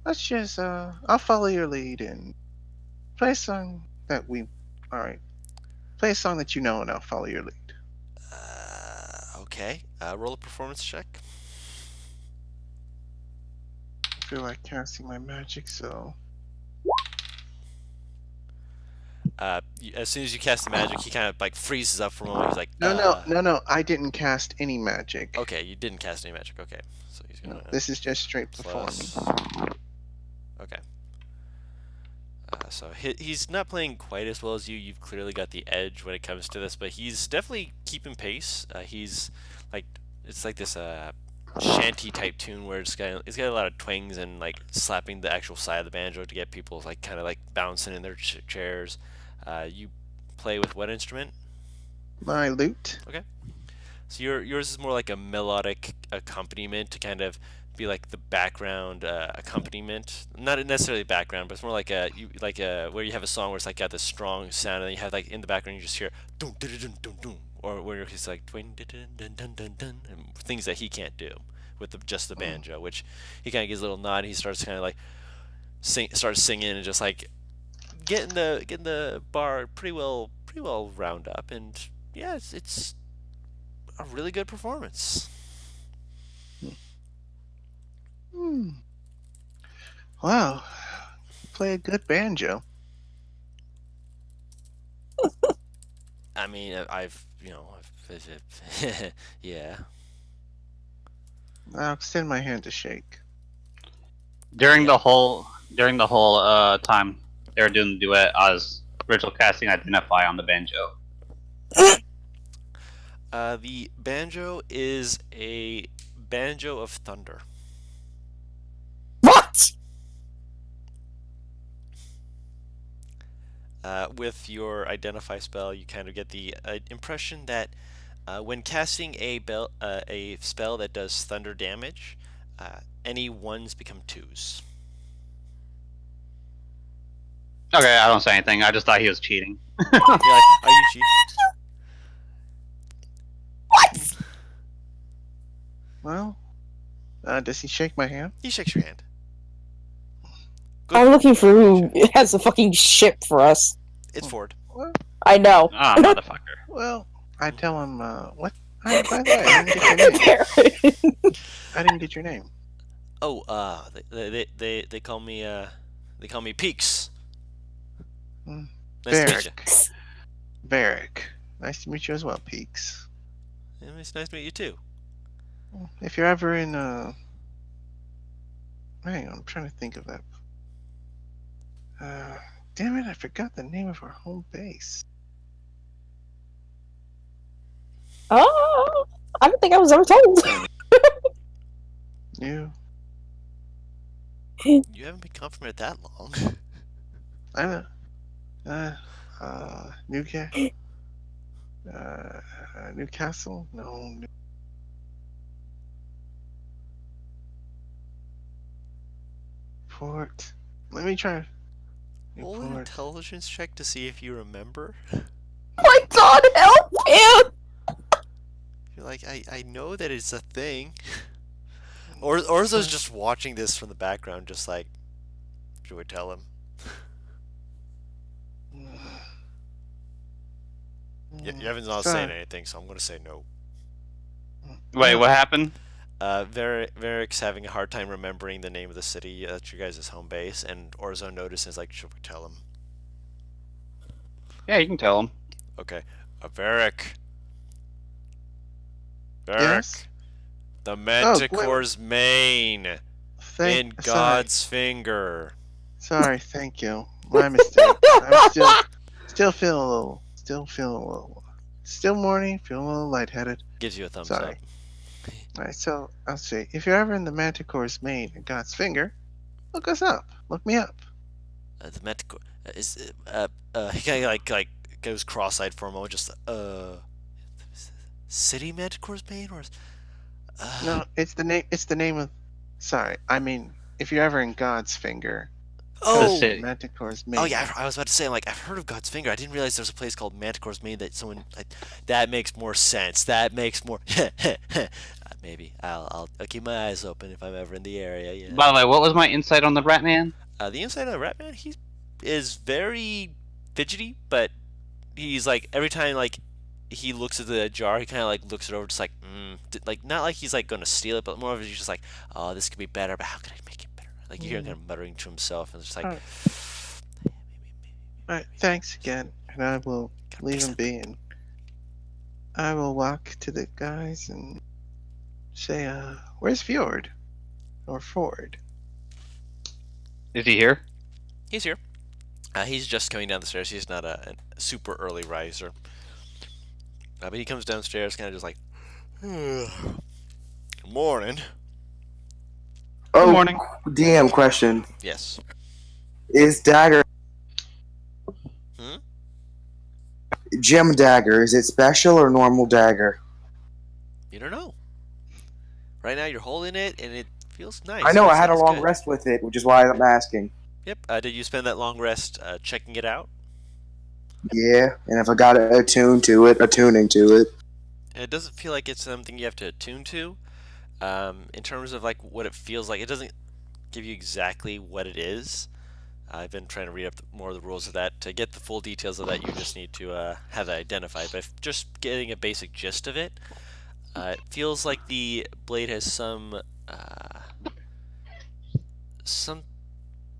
I'll follow your lead and play a song that we. All right, play a song that you know, and I'll follow your lead. Okay. Roll a performance check. I feel like casting my magic, so. As soon as you cast the magic, he kind of like freezes up for a moment. He's like, No. I didn't cast any magic. Okay, you didn't cast any magic. Okay, so he's gonna. This is just straight plus. performing. Okay. So he's not playing quite as well as you. You've clearly got the edge when it comes to this, but he's definitely keeping pace. He's like, it's like this shanty type tune where it's got a lot of twangs and like slapping the actual side of the banjo to get people like kind of like bouncing in their chairs. You play with what instrument? My lute. Okay. So yours is more like a melodic accompaniment to kind of be like the background accompaniment, not necessarily background, but it's more like where you have a song where it's like got this strong sound, and then you have like in the background you just hear dun dun dun dun dun, or where it's like dun dun dun dun dun dun, and things that he can't do with just the banjo, which he kind of gives a little nod. And he starts kind of like starts singing and just like getting the bar pretty well round up, and yeah, it's a really good performance. Wow, play a good banjo. I mean, yeah. I'll extend my hand to shake. During the whole time they were doing the duet, I was ritual casting Identify on the banjo. The banjo is a Banjo of Thunder. What? With your identify spell, you kind of get the impression that when casting a spell that does thunder damage, any ones become twos. Okay, I don't say anything. I just thought he was cheating. You're like, are you cheating? What? Well, does he shake my hand? He shakes your hand. Good. I'm looking for who has a fucking ship for us. It's Ford. Well, I know. Ah, motherfucker. well, I tell him, what? By the way, I didn't get your name. I didn't get your name. Oh, they call me Peaks. Mm. Nice to meet you. Varric. Varric. Nice to meet you as well, Peaks. Yeah, it's nice to meet you too. If you're ever in, hang on, I'm trying to think of that. Damn it, I forgot the name of our home base. Oh, I don't think I was ever told. You? You haven't been gone from it that long. I know. Newcastle? No. Port. Let me try. Roll an Newport. intelligence check to see if you remember. My God, help him! You're like, I know that it's a thing. Orzo's just watching this from the background, just like, should we tell him? Yevin's not saying anything, so I'm gonna say no. Wait, what happened? Varric's having a hard time remembering the name of the city that's your guys' home base, and Orzo notices, like, should we tell him? Yeah, you can tell him. Okay. Varric. Yes? The Manticore's mane in God's finger. Sorry, thank you. My mistake. I'm still feeling a little. Still morning, feeling a little lightheaded. Gives you a thumbs Sorry. up. Alright, so I'll say, if you're ever in the Manticore's mane in God's finger, look us up. Look me up. The Manticore is he kind of like goes cross-eyed for a moment, just city Manticore's mane or No, it's the name. It's the name of. Sorry, I mean, if you're ever in God's finger, oh city. Manticore's mane. oh yeah, I was about to say, like, I've heard of God's finger. I didn't realize there was a place called Manticore's mane that someone like that makes more sense. That makes more maybe I'll keep my eyes open if I'm ever in the area. Yeah. By the way, what was my insight on the Ratman? The inside of the Ratman, he is very fidgety, but he's like every time like he looks at the jar, he kind of like looks it over, just like like not like he's like gonna steal it, but more of he's just like, oh, this could be better, but how can I make it better? Like you hear him kind of muttering to himself, and it's just like, Alright. Alright, thanks again, and I will Gotta leave mix him it. be, and I will walk to the guys and say, where's Fjord? Or Ford? Is he here? He's here. He's just coming down the stairs. He's not a super early riser. But he comes downstairs, kind of just like, good morning. Oh, Good morning. DM question. Yes. Is dagger... Hmm? Gem dagger, is it special or normal dagger? You don't know. Right now, you're holding it, and it feels nice. I know, I It had a sounds long good. rest with it, which is why I'm asking. Yep. Did you spend that long rest checking it out? Yeah, and if I got attuning to it. And it doesn't feel like it's something you have to attune to. In terms of like what it feels like, it doesn't give you exactly what it is. I've been trying to read up more of the rules of that. To get the full details of that, you just need to have it identified. But if just getting a basic gist of it, it feels like the blade has some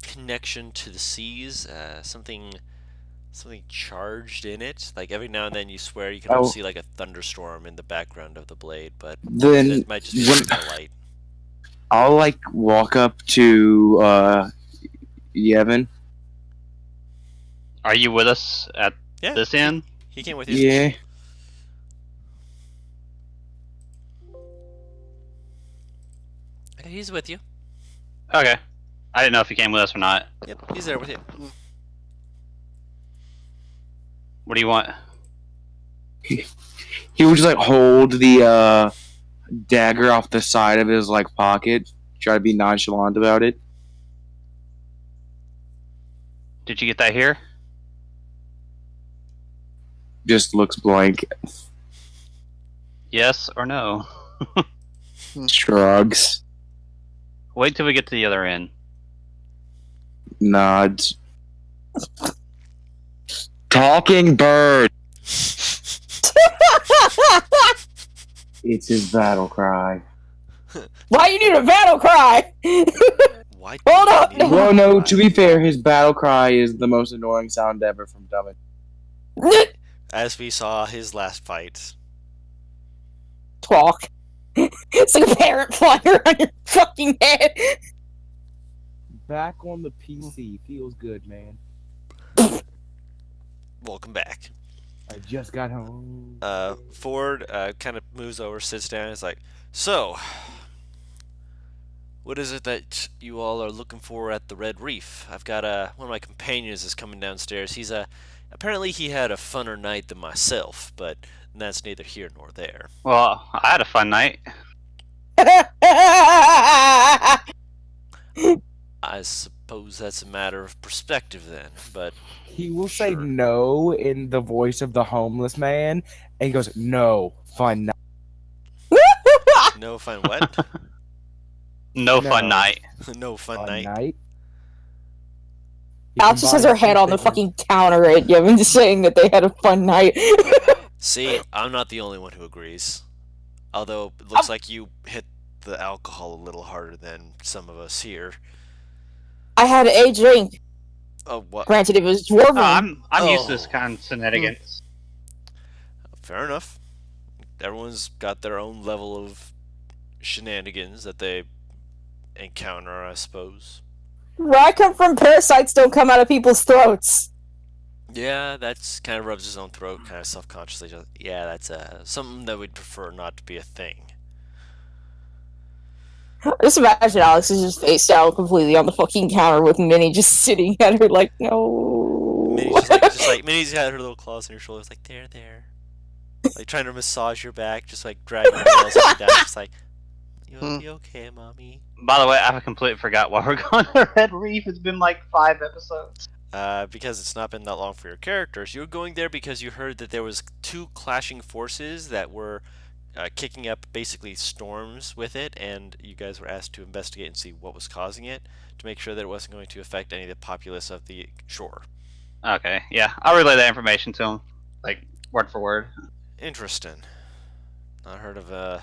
connection to the seas, something charged in it. Like every now and then you swear you can almost see like a thunderstorm in the background of the blade, but Then it might just be the light. I'll like walk up to Yevon. Are you with us at Yeah, this inn? he came with you. Yeah. Okay, he's with you. Okay. I didn't know if he came with us or not. Yep, he's there with you. What do you want? He would just like hold the dagger off the side of his like pocket, try to be nonchalant about it. Did you get that here? Just looks blank, Yes or no? shrugs, Wait till we get to the other end. nods. Talking bird. It's his battle cry. Why you need a battle cry? Why? Hold do you up, need a Well, no, cry? to be fair, his battle cry is the most annoying sound ever from Dumb It. As we saw his last fight. Talk. It's like a parrot flying around your fucking head. Back on the PC feels good, man. Welcome back. I just got home. Ford kind of moves over, sits down, and is like, "So, what is it that you all are looking for at the Red Reef? I've got one of my companions is coming downstairs. He's apparently he had a funner night than myself, but that's neither here nor there. Well, I had a fun night. I suppose that's a matter of perspective then, but He will say Sure. no in the voice of the homeless man, and he goes, "No, fine night." no fun what? No No. fun night. No fun Fun night. night. You Alex can just has buy her head on the stickers. fucking counter at Yevon just saying that they had a fun night. See, I'm not the only one who agrees. Although it looks like you hit the alcohol a little harder than some of us here. I had a drink. Oh, what? Granted, it was dwarven. I'm used to this Oh. kind of shenanigans. Fair enough. Everyone's got their own level of shenanigans that they encounter, I suppose. Where I come from, parasites don't come out of people's throats. Yeah, that's kind of rubs his own throat, kind of self-consciously. Yeah, that's something that we'd prefer not to be a thing. Just imagine Alex is just face down completely on the fucking counter with Minnie just sitting at her like, no. Minnie's just like Minnie's got her little claws on your shoulders, like there, like trying to massage your back, just like dragging your nails up and down, just like you'll be okay, mommy. By the way, I completely forgot why we're going to Red Reef. It's been like 5 episodes. Because it's not been that long for your characters. You're going there because you heard that there was 2 clashing forces that were kicking up basically storms with it, and you guys were asked to investigate and see what was causing it to make sure that it wasn't going to affect any of the populace of the shore. Okay, yeah, I'll relay that information to him, like word for word. Interesting. Not heard of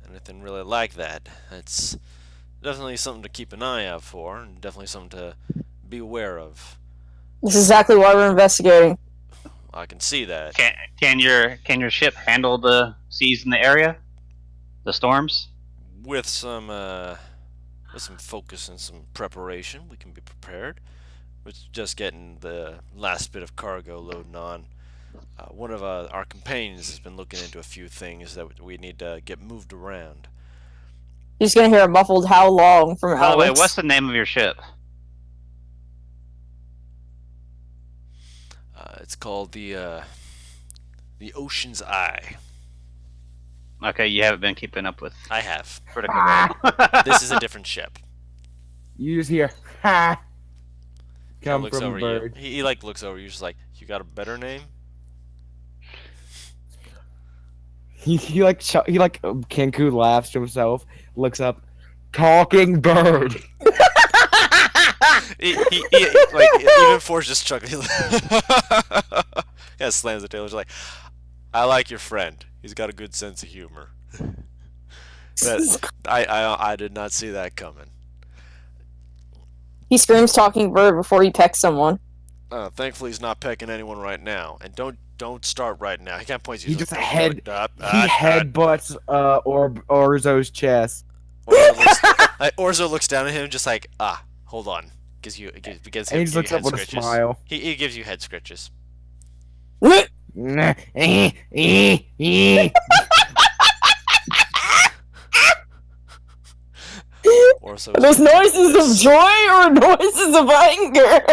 anything really like that. It's definitely something to keep an eye out for, and definitely something to be aware of. This is exactly why we're investigating. I can see that. Can your ship handle the seas in the area, the storms? With some focus and some preparation, we can be prepared. We're just getting the last bit of cargo loading on. One of our companions has been looking into a few things that we need to get moved around. You're just gonna hear a muffled "how long" from By the way, Alex. what's the name of your ship? It's called the Ocean's Eye. Okay, you haven't been keeping up with I have. Critical Role. This is a different ship. You just hear, "Ha!" He Come looks from over a you. bird. He like looks over you, just like, you got a better name? He like Kenku laughs to himself, looks up, "Talking bird." he like even Forge just chuckling. Yeah, slams the table. Just like, I like your friend. He's got a good sense of humor. I did not see that coming. He screams "talking bird" before he pecks someone. Thankfully, he's not pecking anyone right now, and don't start right now. He kind of points you. He to just head- He He headbutts Orzo's chest. Orzo looks down at him, just like, hold on. Gives you begins And he him just looks up with a scratches. smile. He gives you head scratches. Orzo. Are those noises of joy or noises of anger?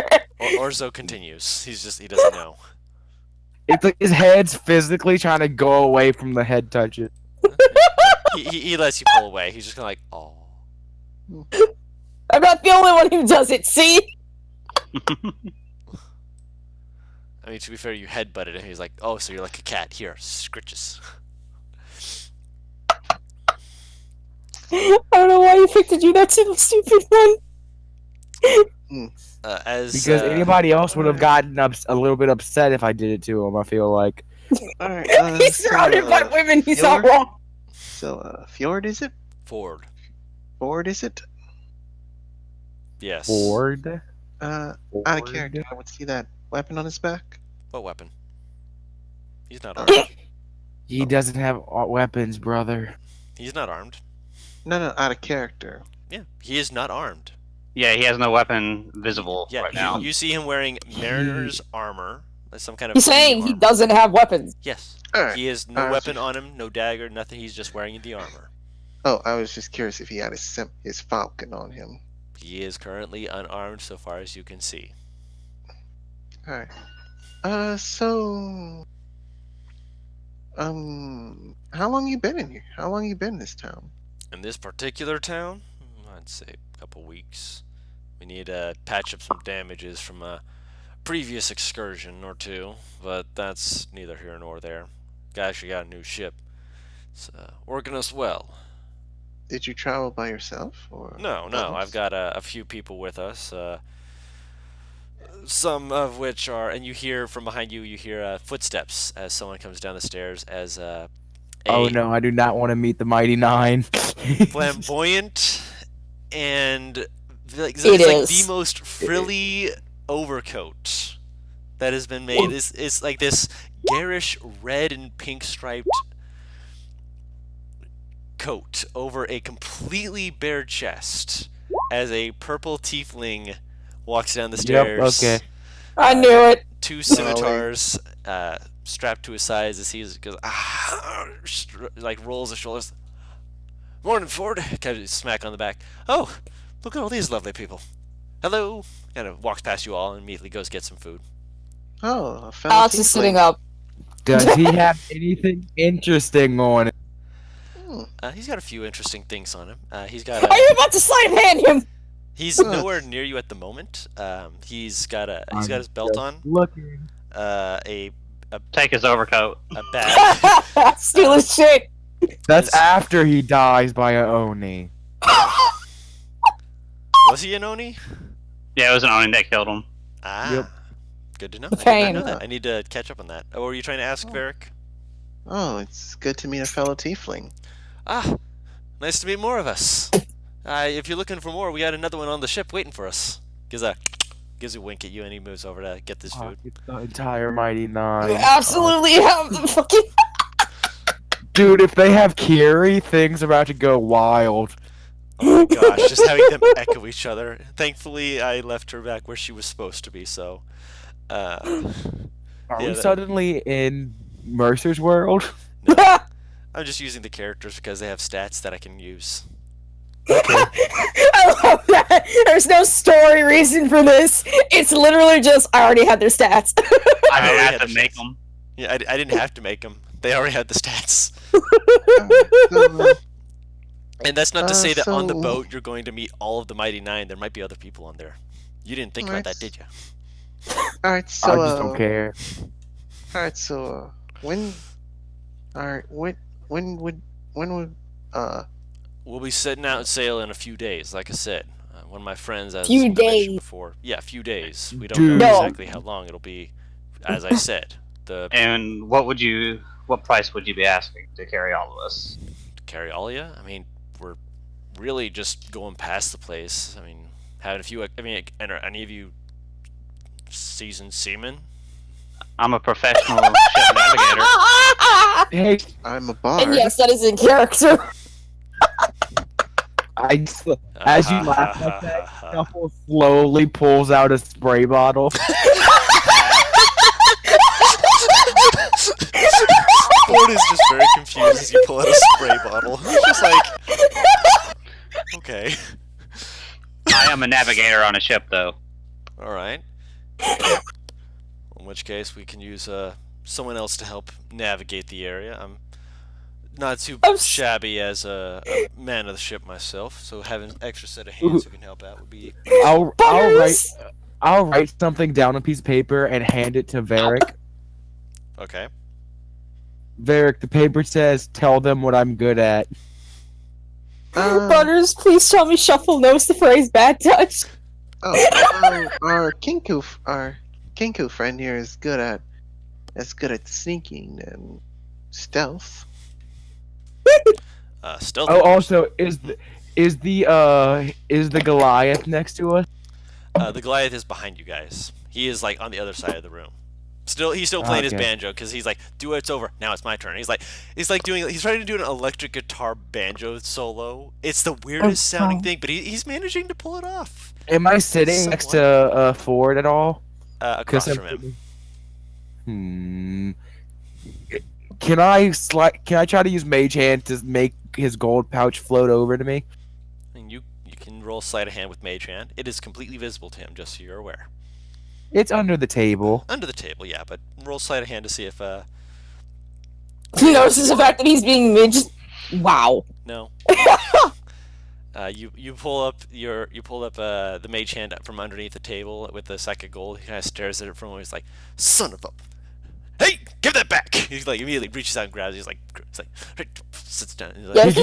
Orzo continues. He doesn't know. It's like his head's physically trying to go away from the head touches. He lets you pull away. He's just kind of like, oh. I'm not the only one who does it, see? I mean, to be fair, you headbutted him. He's like, oh, so you're like a cat. Here, scritches. I don't know why you picked to do that to the stupid one. Because anybody else would have gotten a little bit upset if I did it to him, I feel like. Alright, He's surrounded by women, he's not wrong. So, Fjord, is it? Ford. Ford, is it? Yes. Ford? Out of character, I would see that weapon on his back. What weapon? He's not armed. He doesn't have weapons, brother. He's not armed. No, out of character. Yeah, he is not armed. Yeah, he has no weapon visible Yeah, right now. you see him wearing mariner's armor, like some kind of. He's saying he armor. doesn't have weapons. Yes. Alright. He has no weapon on him, no dagger, nothing. He's just wearing the armor. Oh, I was just curious if he had his falcon on him. He is currently unarmed so far as you can see. Alright. So... how long you been in here? How long you been in this town? In this particular town, I'd say a couple weeks. We need to patch up some damages from a previous excursion or two, but that's neither here nor there. Guy actually got a new ship. It's working us well. Did you travel by yourself, or...? No, I've got a few people with us. Some of which are, and you hear from behind you, footsteps as someone comes down the stairs as Oh no, I do not want to meet the Mighty Nine. flamboyant and like the most frilly overcoat that has been made. Is like this garish red and pink striped coat over a completely bare chest as a purple tiefling walks down the stairs. Yep, okay. I knew it. Two scimitars strapped to his sides as he goes, like rolls his shoulders. Morning, Ford. Kind of smack on the back. Oh, look at all these lovely people. Hello. Kind of walks past you all and immediately goes get some food. Oh, a fellow Alex is sitting up. Does he have anything interesting on it? He's got a few interesting things on him. He's got. Are you about to sleight of hand him? He's nowhere near you at the moment. He's got his belt on. Looking. Take his overcoat. A bag. Steal his shit. That's after he dies by a Oni. Was he an Oni? Yeah, it was an Oni that killed him. Ah. Yep. Good to know. The I did pain. not know that. I need to catch up on that. Oh, were you trying to ask, Varric? Oh, it's good to meet a fellow tiefling. Ah, nice to meet more of us. If you're looking for more, we got another one on the ship waiting for us. Gives a wink at you, and he moves over to get this food. The entire Mighty Nine. You absolutely have the fucking. Dude, if they have Kiri, things about to go wild. Oh my gosh, just having them echo each other. Thankfully, I left her back where she was supposed to be, so. Are yeah, we suddenly in Mercer's world? No. I'm just using the characters because they have stats that I can use. I love that. There's no story reason for this. It's literally just I already had their stats. I already didn't had have to the make stats. them. Yeah, I didn't have to make them. They already had the stats. And that's not to say that on the boat you're going to meet all of the Mighty Nine. There might be other people on there. You didn't think about that, did you? Alright, so I just don't care. Alright, so when would We'll be setting out and sail in a few days, like I said. One of my friends, as Few I mentioned days. before, yeah, a few days. We don't Dude. know No. exactly how long it'll be. As I said, the And what price would you be asking to carry all of us? carry all of you. I mean, we're really just going past the place. I mean, having a few. I mean, and are any of you seasoned seamen? I'm a professional ship navigator. Hey, I'm a bard. And yes, that is in character. as you laugh like that, Shuffle slowly pulls out a spray bottle. Ford is just very confused as you pull out a spray bottle. He's just like, okay. I am a navigator on a ship, though. All right. In which case, we can use someone else to help navigate the area. I'm not too shabby as a man of the ship myself, so having an extra set of hands who can help out would be. I'll Butters! write something down on a piece of paper and hand it to Varric. Okay. Varric, the paper says, "Tell them what I'm good at." Butters, please tell me Shuffle knows the phrase bad touch. Our Kinku friend here is good at sneaking and stealth. Stealth. Oh, also, is the Goliath next to us? The Goliath is behind you guys. He is like on the other side of the room. He's still playing his Okay. banjo because he's like, "Do it, it's over. Now it's my turn." He's trying to do an electric guitar banjo solo. It's the weirdest sounding thing, but he's managing to pull it off. Am I sitting next to Ford at all? Across from him. Can I try to use Mage Hand to make his gold pouch float over to me? And you can roll sleight of hand with Mage Hand. It is completely visible to him, just so you're aware. It's under the table. Under the table, yeah, but roll sleight of hand to see if He notices the fact that he's being midged. Wow. no. You pull up the Mage Hand from underneath the table with the sack of gold. He kind of stares at it from. He's like, "Son of a, hey, give that back!" He like immediately reaches out and grabs it. He's like, sits down. He's like, He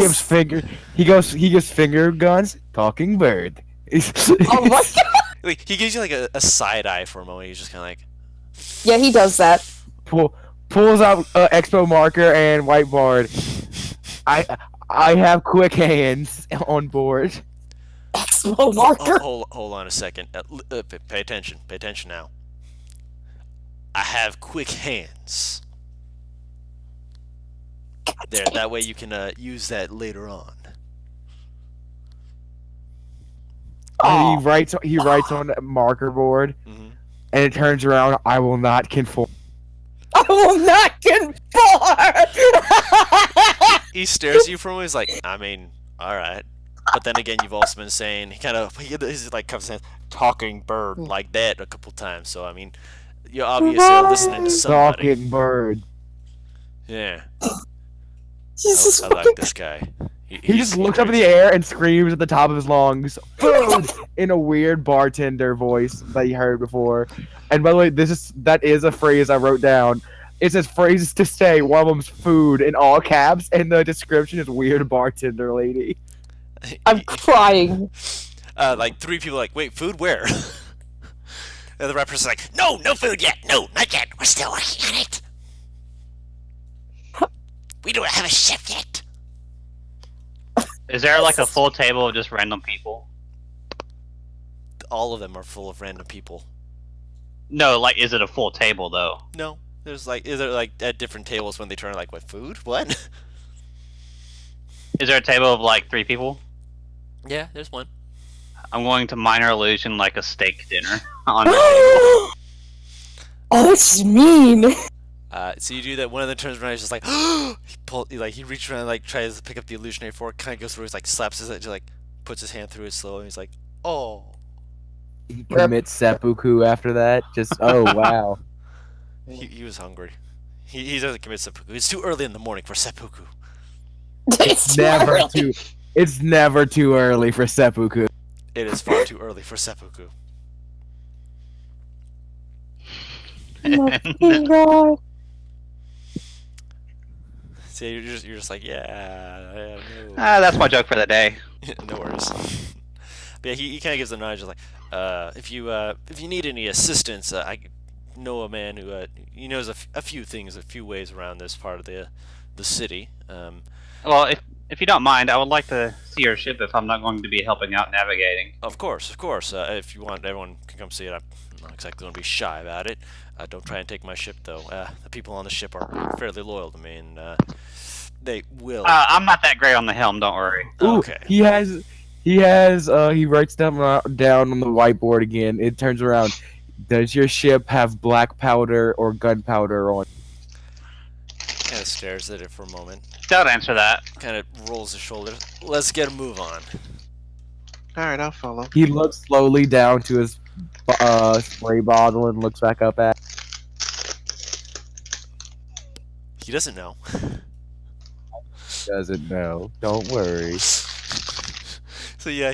gives finger guns. Talking bird. Oh my god. Wait, he gives you like a side eye for a moment. He's just kind of like, Yeah, he does that. Pulls out expo marker and whiteboard. I have quick hands on board. Expo marker. hold on a second. Pay attention. Pay attention now. I have quick hands. There, that way you can use that later on. Oh. He writes on a marker board, Mhm. and it turns around. I will not conform. I will not conform. He stares at you for a moment. He's like, I mean, all right. But then again, you've also been saying he's like covers his hands, talking bird like that a couple times. So I mean, you're obviously listening to somebody. Talking bird. Yeah. Jesus I like this guy. He just looks up in the air and screams at the top of his lungs, "Food!" in a weird bartender voice that you heard before. And by the way, that is a phrase I wrote down. It says phrases to say. One of them's food in all caps, and the description is weird bartender lady. I'm crying. Like 3 people like, wait, food where? And the rapper's like, no food yet. No, not yet. We're still working on it. We don't have a chef yet. Is there like a full table of just random people? All of them are full of random people. No, like, is it a full table though? No, is there like at different tables when they turn like, what, food? What? Is there a table of like 3 people? Yeah, there's one. I'm going to minor illusion like a steak dinner on the table. Oh, that's mean. So you do that. One of them turns around. He's just like, he reaches around, like tries to pick up the illusionary fork. Kind of goes through. He's like slaps his head, just like puts his hand through it slowly. And he's like, oh. He commits seppuku after that. Just wow. He was hungry. He doesn't commit seppuku. It's too early in the morning for seppuku. It's It's never too early for seppuku. It is far too early for seppuku. Oh god. So you're just like, yeah, no. That's my joke for the day. No worries. But yeah, he kind of gives a nod, just like, if you need any assistance, I know a man who he knows a few things, a few ways around this part of the city. Well, if you don't mind, I would like to see your ship if I'm not going to be helping out navigating. Of course. If you want, everyone can come see it. I'm not exactly going to be shy about it. Don't try and take my ship, though. The people on the ship are fairly loyal to me, and they will. I'm not that great on the helm, don't worry. Okay. He writes down on the whiteboard again. It turns around. Does your ship have black powder or gunpowder on? Kind of stares at it for a moment. Don't answer that. Kind of rolls his shoulders. Let's get a move on. Alright, I'll follow. He looks slowly down to his spray bottle and looks back up at. He doesn't know. Doesn't know. Don't worry. So yeah,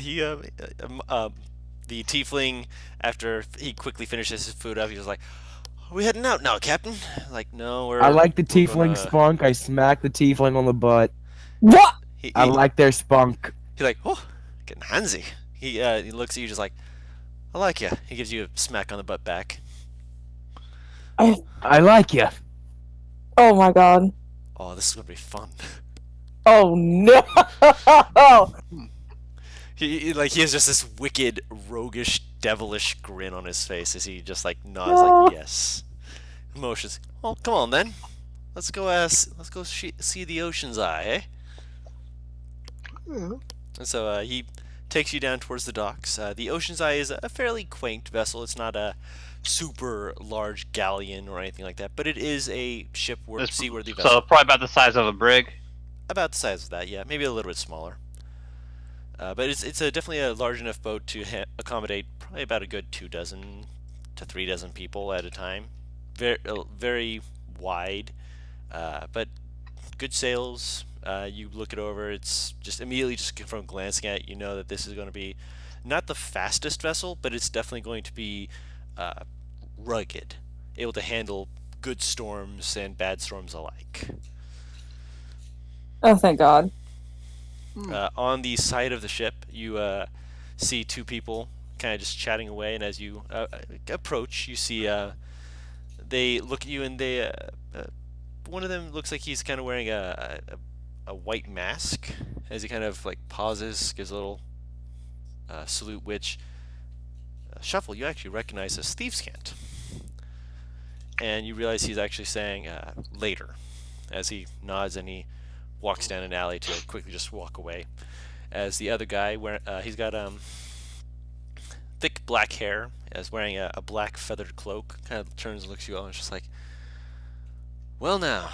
the tiefling, after he quickly finishes his food up, he was like, "Are we heading out now, Captain?" Like, no, I like the we're tiefling gonna... spunk. I smack the tiefling on the butt. What? I like their spunk. He's like, "Oh, getting handsy." He looks at you just like, "I like you." He gives you a smack on the butt back. I like you. Oh my god. Oh, this is gonna be fun. Oh no. He has just this wicked, roguish, devilish grin on his face as he just like nods like yes. Emotions. Oh, come on then. Let's go see the ocean's eye, eh? Mhm. And so he takes you down towards the docks. The Ocean's Eye is a fairly quaint vessel. It's not a super large galleon or anything like that, but it is a seaworthy vessel. So probably about the size of a brig. About the size of that, yeah, maybe a little bit smaller. But it's definitely a large enough boat to accommodate probably about a good 2 dozen to 3 dozen people at a time. Very wide, but good sails. You look it over, it's just immediately, just from glancing at it, you know that this is going to be not the fastest vessel, but it's definitely going to be rugged, able to handle good storms and bad storms alike. Oh, thank God. On the side of the ship, you see 2 people kind of just chatting away, and as you approach, you see they look at you, and they one of them looks like he's kind of wearing a white mask as he kind of like pauses, gives a little salute, which Shuffle, you actually recognize as Thieves' Cant. And you realize he's actually saying later, as he nods and he walks down an alley to quickly just walk away. As the other guy, he's got thick black hair, is wearing a black feathered cloak, kind of turns and looks at you all and is just like, "Well now,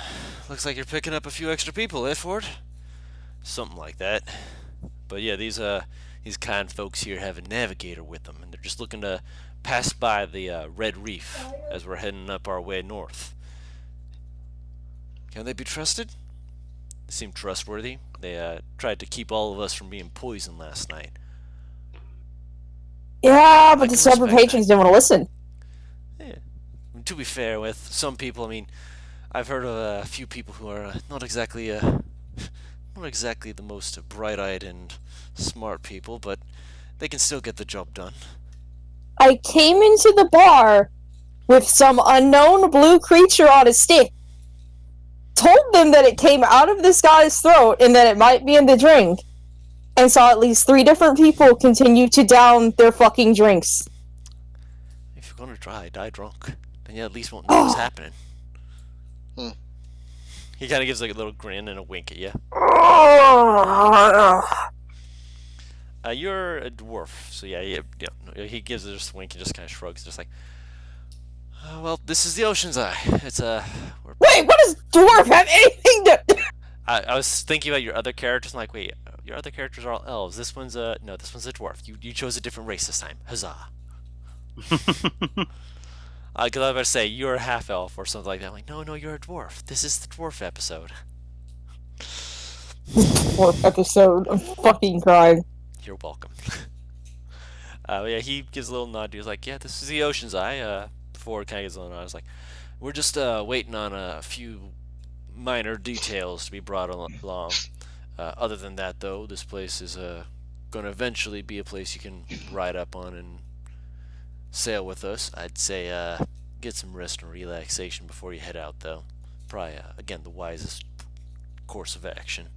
looks like you're picking up a few extra people, eh, Ford?" Something like that. But yeah, these kind folks here have a navigator with them, and they're just looking to pass by the Red Reef as we're heading up our way north. Can they be trusted? They seem trustworthy. They tried to keep all of us from being poisoned last night. Yeah, but I the can separate respect patrons didn't want to listen. Yeah. To be fair, with some people, I mean, I've heard of a few people who are not exactly the most bright-eyed and smart people, but they can still get the job done. I came into the bar with some unknown blue creature on a stick. Told them that it came out of this guy's throat and that it might be in the drink. And saw at least 3 different people continue to down their fucking drinks. If you're gonna die drunk, then you at least won't know what's happening. He kind of gives like a little grin and a wink at you. You're a dwarf, so yeah, he gives this wink and just kind of shrugs, just like, well, this is the Ocean's Eye. It's Wait, what does dwarf have anything to? I was thinking about your other characters, and like, wait, your other characters are all elves. This one's a dwarf. You chose a different race this time. Huzzah! Because I was about to say you're a half elf or something like that. I'm like, no, you're a dwarf. This is the dwarf episode. Dwarf episode. I'm fucking crying. You're welcome. Yeah, he gives a little nod. He was like, yeah, this is the Ocean's Eye. Ford kind of gives a little nod. I was like, we're just waiting on a few minor details to be brought along. Other than that, though, this place is going to eventually be a place you can ride up on and sail with us. I'd say get some rest and relaxation before you head out, though. Probably, again, the wisest course of action.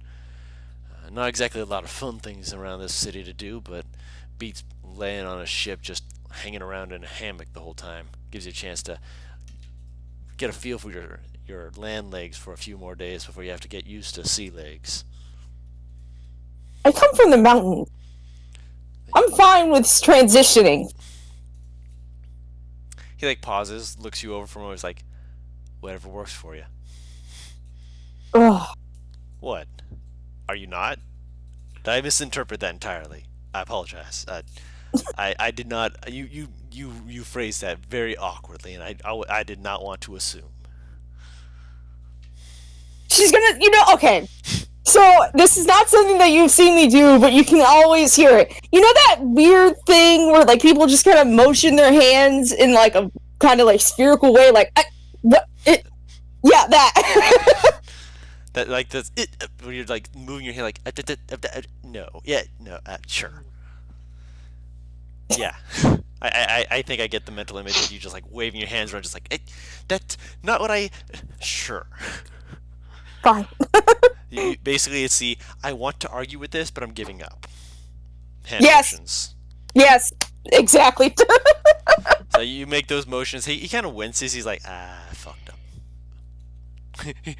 Not exactly a lot of fun things around this city to do, but beats laying on a ship just hanging around in a hammock the whole time. Gives you a chance to get a feel for your land legs for a few more days before you have to get used to sea legs. I come from the mountain. I'm fine with transitioning. He like pauses, looks you over for a moment, is like, whatever works for you. Ugh. What? Are you not? Did I misinterpret that entirely? I apologize. I did not. You phrased that very awkwardly, and I did not want to assume. She's gonna, okay. So this is not something that you've seen me do, but you can always hear it. You know that weird thing where like people just kind of motion their hands in like a kind of like spherical way, like what? Yeah, that. That like this when you're like moving your hand like no, yeah, no, sure, yeah. I think I get the mental image of you just like waving your hands around, just like that's not what I. Sure. Fine. Basically, it's the I want to argue with this, but I'm giving up. Hand Yes. motions. Yes, exactly. So you make those motions. He kind of winces. He's like, I fucked up.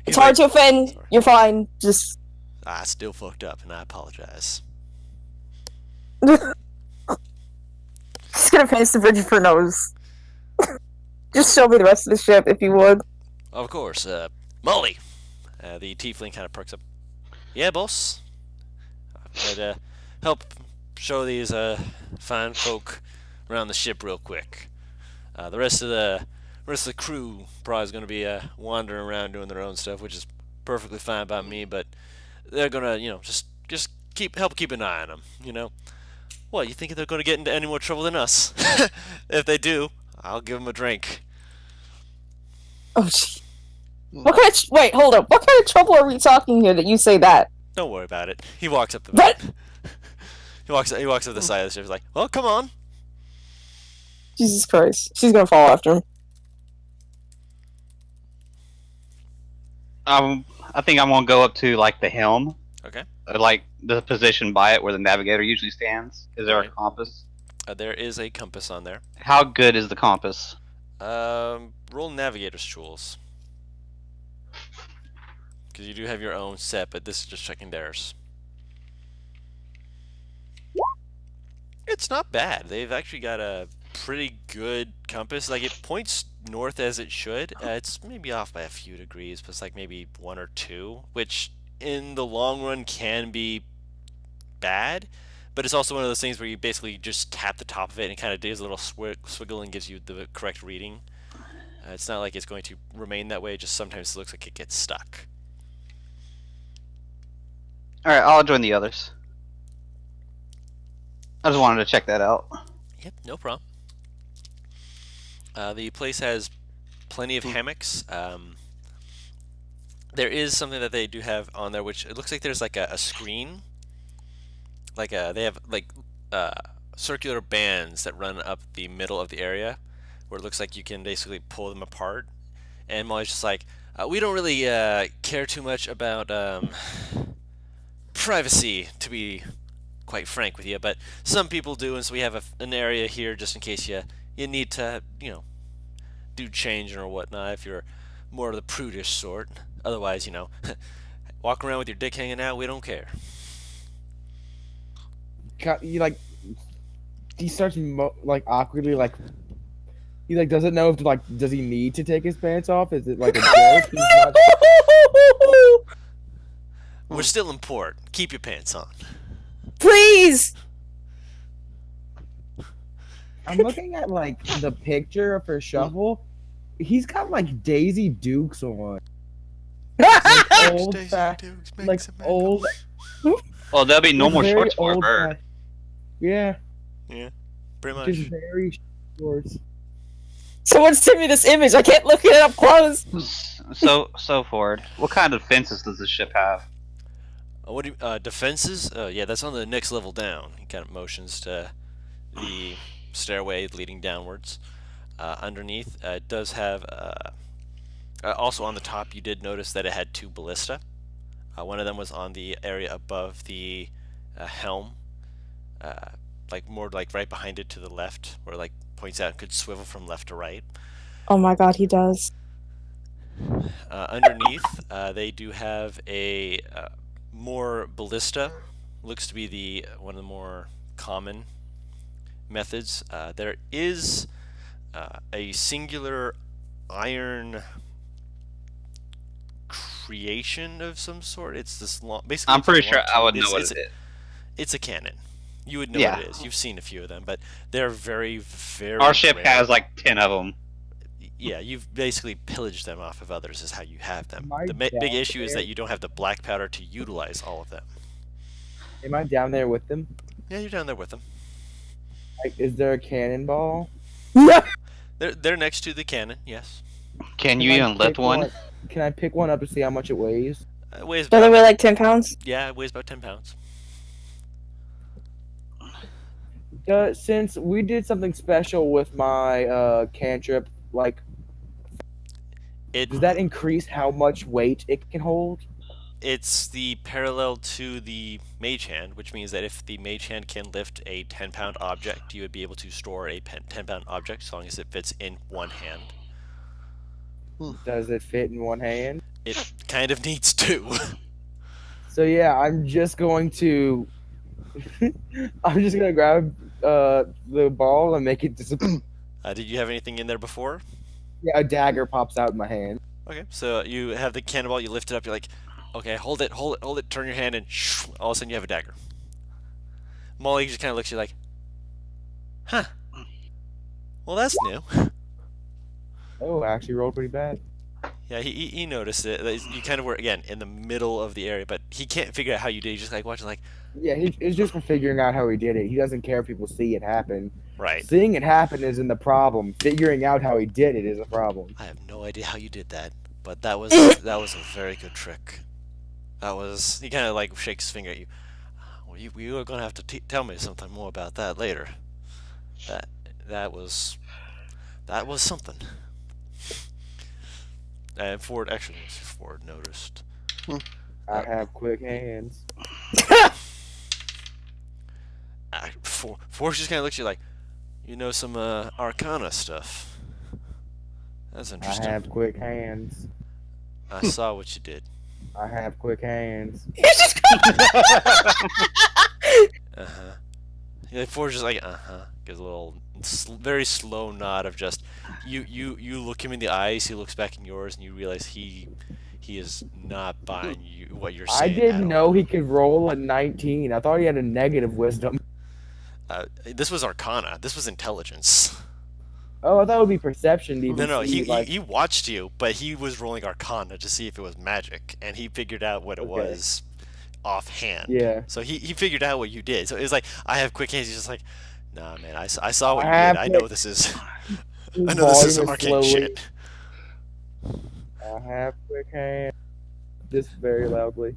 It's hard to offend. Sorry. You're fine. Just. I still fucked up, and I apologize. Just gonna finish the bridge for nose. Just show me the rest of the ship, if you would. Of course, Molly. The tiefling kind of perks up. Yeah, boss. I'd help show these fine folk around the ship real quick. The rest of the crew probably is going to be wandering around doing their own stuff, which is perfectly fine by me. But they're gonna, just keep an eye on them. What, you think they're going to get into any more trouble than us? If they do, I'll give them a drink. Oh, gee. Wait, hold up. What kind of trouble are we talking here that you say that? Don't worry about it. He walks up the What? He walks up the side of the ship. He's like, well, come on. Jesus Christ. She's gonna fall after him. I think I'm gonna go up to like the helm. Okay. Like the position by it where the navigator usually stands. Is there Right. a compass? There is a compass on there. How good is the compass? Roll navigator's tools. Because you do have your own set, but this is just checking theirs. It's not bad. They've actually got a pretty good compass. Like, it points north as it should. It's maybe off by a few degrees, but it's like maybe 1 or 2, which in the long run can be bad. But it's also one of those things where you basically just tap the top of it and it kind of does a little swiggle and gives you the correct reading. It's not like it's going to remain that way, just sometimes it looks like it gets stuck. Alright, I'll join the others. I just wanted to check that out. Yep, no problem. The place has plenty of hammocks. There is something that they do have on there, which it looks like there's like a screen. Like they have like circular bands that run up the middle of the area, where it looks like you can basically pull them apart. And Molly's just like, we don't really care too much about privacy, to be quite frank with you, but some people do, and so we have an area here just in case you need to, do changing or whatnot if you're more of the prudish sort. Otherwise, walk around with your dick hanging out, we don't care. He starts awkwardly he doesn't know if does he need to take his pants off? Is it like a joke? He's not... We're still in port. Keep your pants on. Please! I'm looking at the picture for Shovel. He's got Daisy Dukes on. Old old. Well, there'll be no more very shorts for a old bird. fa- Yeah, Yeah, pretty much. just very shorts. Someone send me this image. I can't look it up close. So Ford, what kind of defenses does this ship have? What do you, defenses? Yeah, that's on the next level down. He kind of motions to the stairway leading downwards. Underneath, it does have. Also on the top, you did notice that it had 2 ballista. One of them was on the area above the helm, more right behind it to the left, where points out it could swivel from left to right. Oh my god, he does. Underneath, they do have a more ballista. Looks to be one of the more common methods. There is a singular iron creation of some sort. It's this long. Basically, I'm pretty it's a sure long I would tube. know what it is. It's a cannon. You would know Yeah. what it is. You've seen a few of them, but they're very, very Our ship rare. has like 10 of them. Yeah, you've basically pillaged them off of others is how you have them. Am I The big down issue is there? that you don't have the black powder to utilize all of them. Am I down there with them? Yeah, you're down there with them. Like, is there a cannonball? They're next to the cannon, yes. Can you I even lift pick one? Can I pick one up to see how much it weighs? It weighs Don't they about, weigh like 10 pounds? yeah, it weighs about 10 pounds. Since we did something special with my cantrip, like, It does that increase how much weight it can hold? It's the parallel to the mage hand, which means that if the mage hand can lift a 10-pound object, you would be able to store a 10-pound object as long as it fits in one hand. Does it fit in one hand? It kind of needs to. So yeah, I'm just going to grab the ball and make it disappear. Did you have anything in there before? Yeah, a dagger pops out in my hand. Okay, so you have the cannonball, you lift it up, you're like, okay, hold it, turn your hand, and all of a sudden you have a dagger. Molly just kind of looks at you like, huh, well that's new. Oh, I actually rolled pretty bad. Yeah, he noticed it. You kind of were, again, in the middle of the area, but he can't figure out how you did. He's just like watching like, Yeah, it's just for figuring out how he did it. He doesn't care if people see it happen. right. Seeing it happen isn't the problem. Figuring out how he did it is a problem. I have no idea how you did that, but that was a very good trick. He kind of like shakes his finger at you. Well, you are gonna have to tell me something more about that later. That was something. And Ford noticed. I have quick hands. Ford just kind of looks at you like, you know, some Arcana stuff. That's I interesting. have quick hands. I saw what you did. I have quick hands. Uh-huh. Yeah, Ford's just like, uh-huh. Gives a little, very slow nod of just, you look him in the eyes, he looks back in yours, and you realize he is not buying you what you're I saying. didn't know he could roll a 19. I thought he had a negative wisdom. This was Arcana. This was intelligence. Oh, I thought it would be perception to even No, see, he watched you, but he was rolling Arcana to see if it was magic, and he figured out what it was offhand. Yeah. So he figured out what you did. So it was like, I have quick hands. He's just like, nah, man, I saw what you did. I know this is, I know this is some arcane shit. I have quick hands. Just very loudly.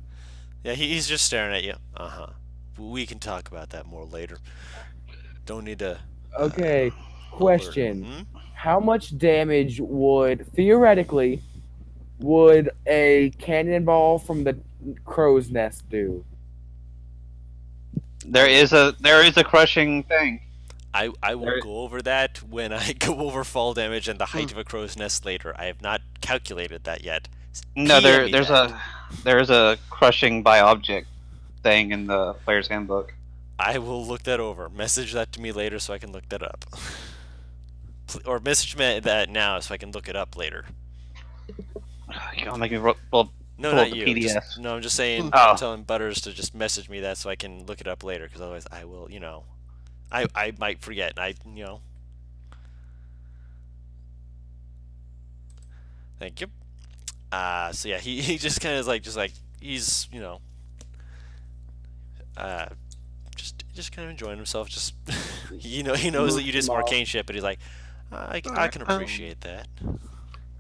Yeah, he's just staring at you. Uh-huh. We can talk about that more later. Don't need to... Okay, question. Hmm? How much damage theoretically, would a cannonball from the crow's nest do? There is a crushing thing. I will go over that when I go over fall damage and the height of a crow's nest later. I have not calculated that yet. No, PM me there's that. a crushing by object thing in the player's handbook. I will look that over. Message that to me later so I can look that up. Or message me that now so I can look it up later. You're gonna make me well, No, pull not up the you. PDF. No, I'm just saying. Oh. I'm telling Butters to just message me that so I can look it up later. Because otherwise, I will. I might forget. Thank you. So yeah, he just kind of is like he's just kind of enjoying himself. Just he knows that you did some arcane shit, but he's like, I can appreciate that.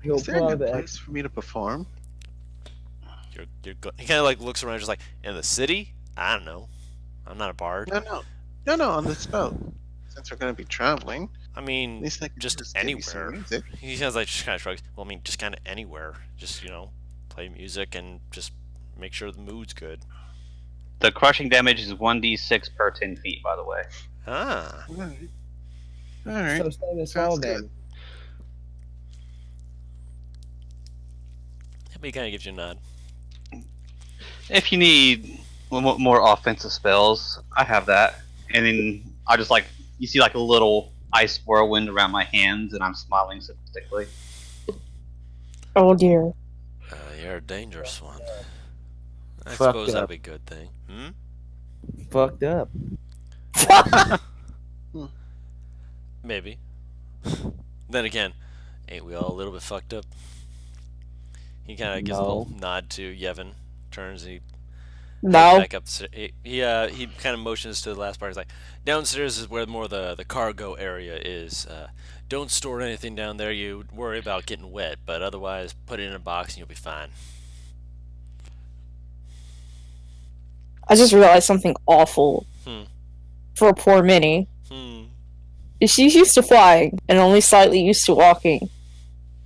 He'll Is there pull a out the place for me to perform? He kind of like looks around, just like, in the city. I don't know. I'm not a bard. No, on the spell. Since we're gonna be traveling, I mean, at least I can just give you some anywhere. music. He sounds like just kind of shrugs. Well, I mean, just kind of anywhere. Just play music and just make sure the mood's good. The crushing damage is 1d6 per 10 feet, by the way. Ah. All right. So stay this Sounds all good. then. He kind of gives you a nod. If you need more offensive spells, I have that. And then I just you see like a little ice whirlwind around my hands, and I'm smiling sadistically. Oh dear. You're a dangerous one. I Fucked suppose that'd up. be a good thing. Hmm? Fucked up. Maybe. Then again, ain't we all a little bit fucked up? He kind of gives a little nod to Yevon, turns and he heads No. back up. He kind of motions to the last part. He's like, downstairs is where more the cargo area is. Don't store anything down there. You worry about getting wet, but otherwise, put it in a box and you'll be fine. I just realized something awful for poor Minnie. She's used to flying and only slightly used to walking.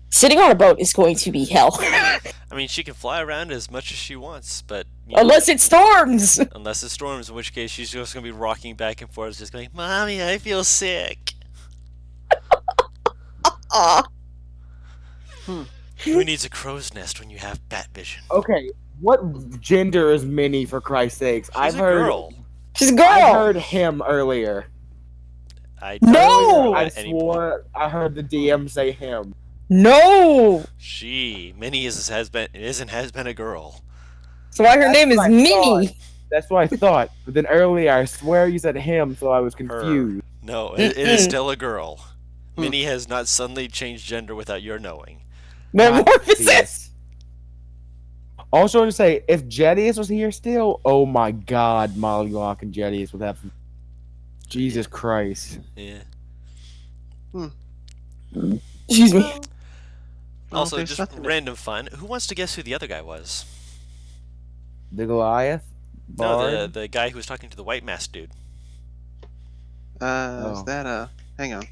Sitting on a boat is going to be hell. I mean, she can fly around as much as she wants, but Unless it storms! unless it storms, in which case she's just gonna be rocking back and forth, just going, "Mommy, I feel sick." Who needs a crow's nest when you have bat vision? Okay, what gender is Minnie, for Christ's sakes? She's a girl. She's a girl! I heard him earlier. I don't No! know I at any point. swore I heard the DM say him. No! Minnie has been a girl. So why her name is what I Minnie? That's what I thought. But then earlier, I swear you said him, so I was confused. No, it is still a girl. Minnie has not suddenly changed gender without your knowing. Metamorphosis! Also, want to say, if Jedius was here still, oh my god, Mollywalk and Jedius would have. Jesus Christ. Yeah. Excuse me. Well, Also, there's just nothing to- random fun. Who wants to guess who the other guy was? The Goliath? No, Bard? the guy who was talking to the white mask dude. Is that hang on.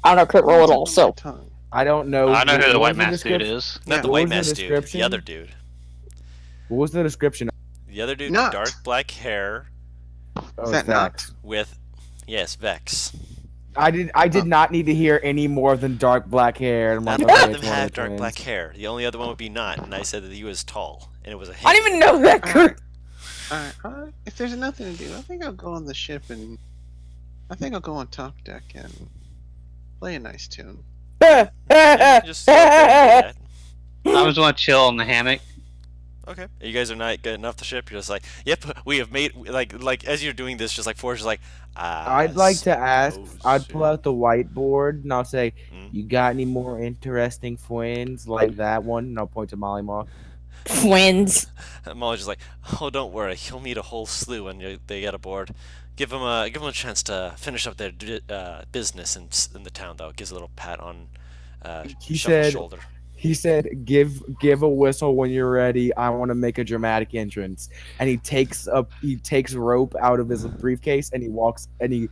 I don't know crit roll at all, It's on my so. tongue. I don't know. I know who the What white was mask dude description? is. Not Yeah, the what white was the mask dude. description? The other dude. What was the description? The other dude, Not. dark black hair Oh, Is that Vex. with, yes, Vex. I did not need to hear any more than dark black hair. I'm None like, of okay, them it's one of have the dark twins. black hair. The only other one would be not, and I said that he was tall, and it was a hint. I didn't even know that, Kurt! Alright, if there's nothing to do, I think I'll go on the ship and I think I'll go on top deck and play a nice tune. Yeah, you just go up there and do I just want to chill in the hammock. that. Okay. You guys are not getting off the ship. You're just like, yep, we have made like as you're doing this, just like Forge is like, I'd like to ask. I'd pull out the whiteboard and I'll say, Mm. "You got any more interesting twins like that one?" And I'll point to Molly Mock. Twins. Molly's just like, oh, don't worry, he'll meet a whole slew when they get aboard. Give him a chance to finish up their business in the town, though. Gives a little pat on He Shuffle's said- shoulder. He said, "Give a whistle when you're ready. I want to make a dramatic entrance." And he takes rope out of his briefcase and he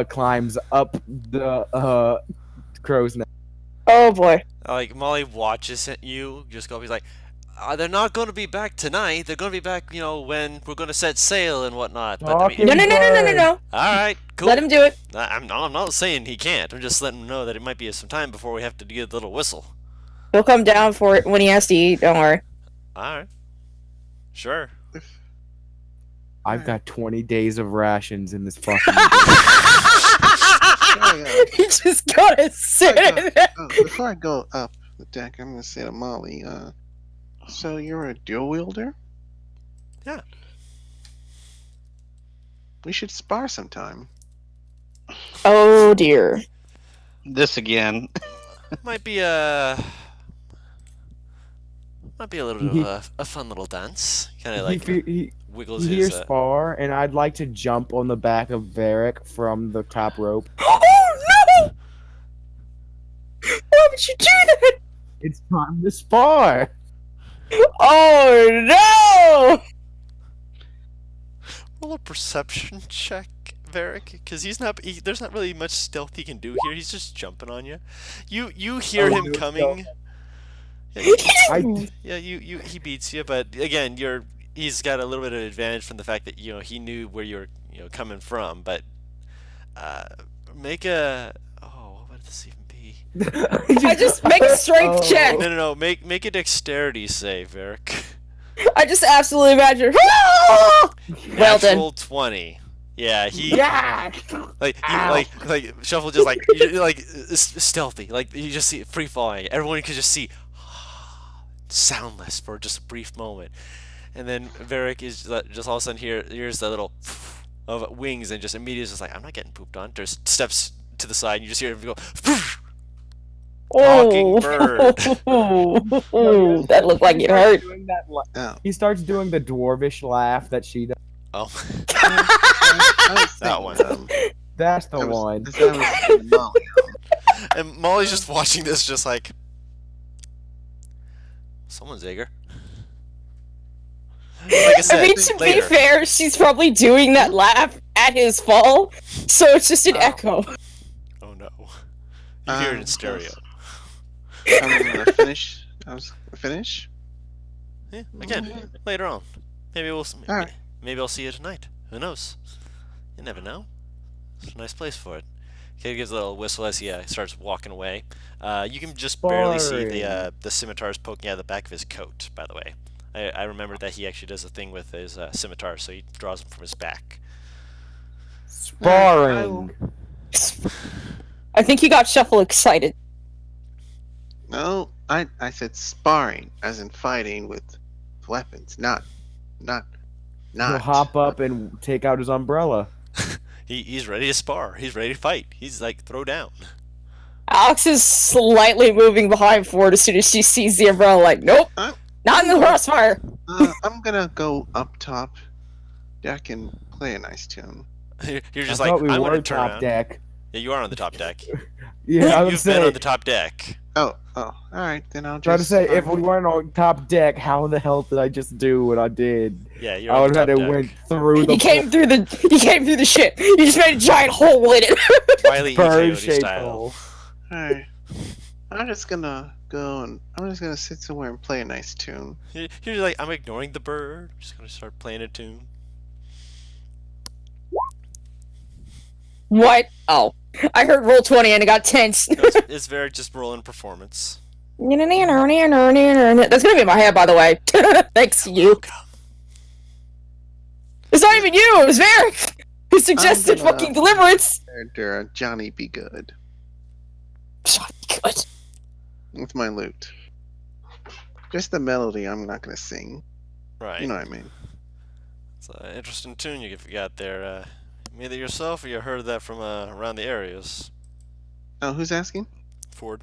climbs up the crow's nest. Oh boy. Like Molly watches you just go. He's like, they're not going to be back tonight. They're going to be back, when we're going to set sail and whatnot. But I mean, No, no, no, no, no, no, no. all right, cool. Let him do it. I'm not saying he can't. I'm just letting him know that it might be some time before we have to get the little whistle. He'll come down for it when he has to eat, don't worry. All right, sure. I've got 20 days of rations in this fucking. He just gotta sit in there. Before I go up the deck, I'm gonna say to Molly, so you're a dual wielder? Yeah. We should spar sometime. Oh dear. This again. Might be a little bit of a fun little dance. Kind of like he wiggles hears his. spar, and I'd like to jump on the back of Varric from the top rope. Oh no! Why would you do that? It's time to spar. Oh no! Roll a perception check, Varric, because there's not really much stealth he can do here. He's just jumping on you. You hear Oh, him no coming. Yeah, he beats you, but again, he's got a little bit of advantage from the fact that he knew where you're coming from. But make a what would this even be? I just make a strength check. No. Make a dexterity save, Varric. I just absolutely imagine. Well done. Natural 20. Yeah, he. Yeah. Like Shuffle just stealthy, like you just see it free falling. Everyone could just see soundless for just a brief moment. And then Varric is just all of a sudden here's the little of wings and just immediately just like, I'm not getting pooped on. Just steps to the side and you just hear him go, talking bird. That looked like it hurt. Oh. He starts doing the dwarvish laugh that she does. Oh, I was That thinking, one. That's the I was, one. I was thinking Molly. and Molly's just watching this just like, someone's eager. Like I I said, mean, to be later. fair, she's probably doing that laugh at his fall, so it's just an echo. Oh no. You hear it in Um, stereo. I'm gonna finish. I was finish. Yeah, again, later on. Maybe we'll. Maybe, Alright. maybe I'll see you tonight. Who knows? You never know. It's a nice place for it. Kid gives a little whistle as he starts walking away. You can just barely see the scimitars poking out of the back of his coat. By the way, I remember that he actually does a thing with his scimitar, so he draws them from his back. Sparring. I think he got Shuffle excited. No, I said sparring, as in fighting with weapons, not. He'll hop up and take out his umbrella. He's ready to spar. He's ready to fight. He's like, throw down. Alex is slightly moving behind Ford as soon as she sees the umbrella, like, nope, not in the crossfire. I'm gonna go up top deck and play a nice tune. You're I just like, thought we I'm were gonna turn top around. deck. Yeah, you are on the top deck. Yeah, I was You've been saying. on the top deck. Oh, all right. Then I'll just Trying to say, if we weren't on top deck, how the hell did I just do what I did? Yeah, you're I on would the have top had to deck. went through the He came through the ship. You just made a giant hole in it. Wile E. Coyote bird-shaped style. hole. Alright. I'm just gonna go and I'm just gonna sit somewhere and play a nice tune. You're like, I'm ignoring the bird. I'm just gonna start playing a tune. What? Oh, I heard roll 20 and it got tense. No, it's very just rolling performance. That's gonna be in my head, by the way. Thanks to you. Welcome. It's not even you. It was Varric who suggested gonna- fucking deliverance. Johnny be good Good. with my lute. Just the melody. I'm not gonna sing. Right. You know what I mean? It's an interesting tune you got there. Made it yourself, or you heard that from around the areas? Oh, who's asking? Ford.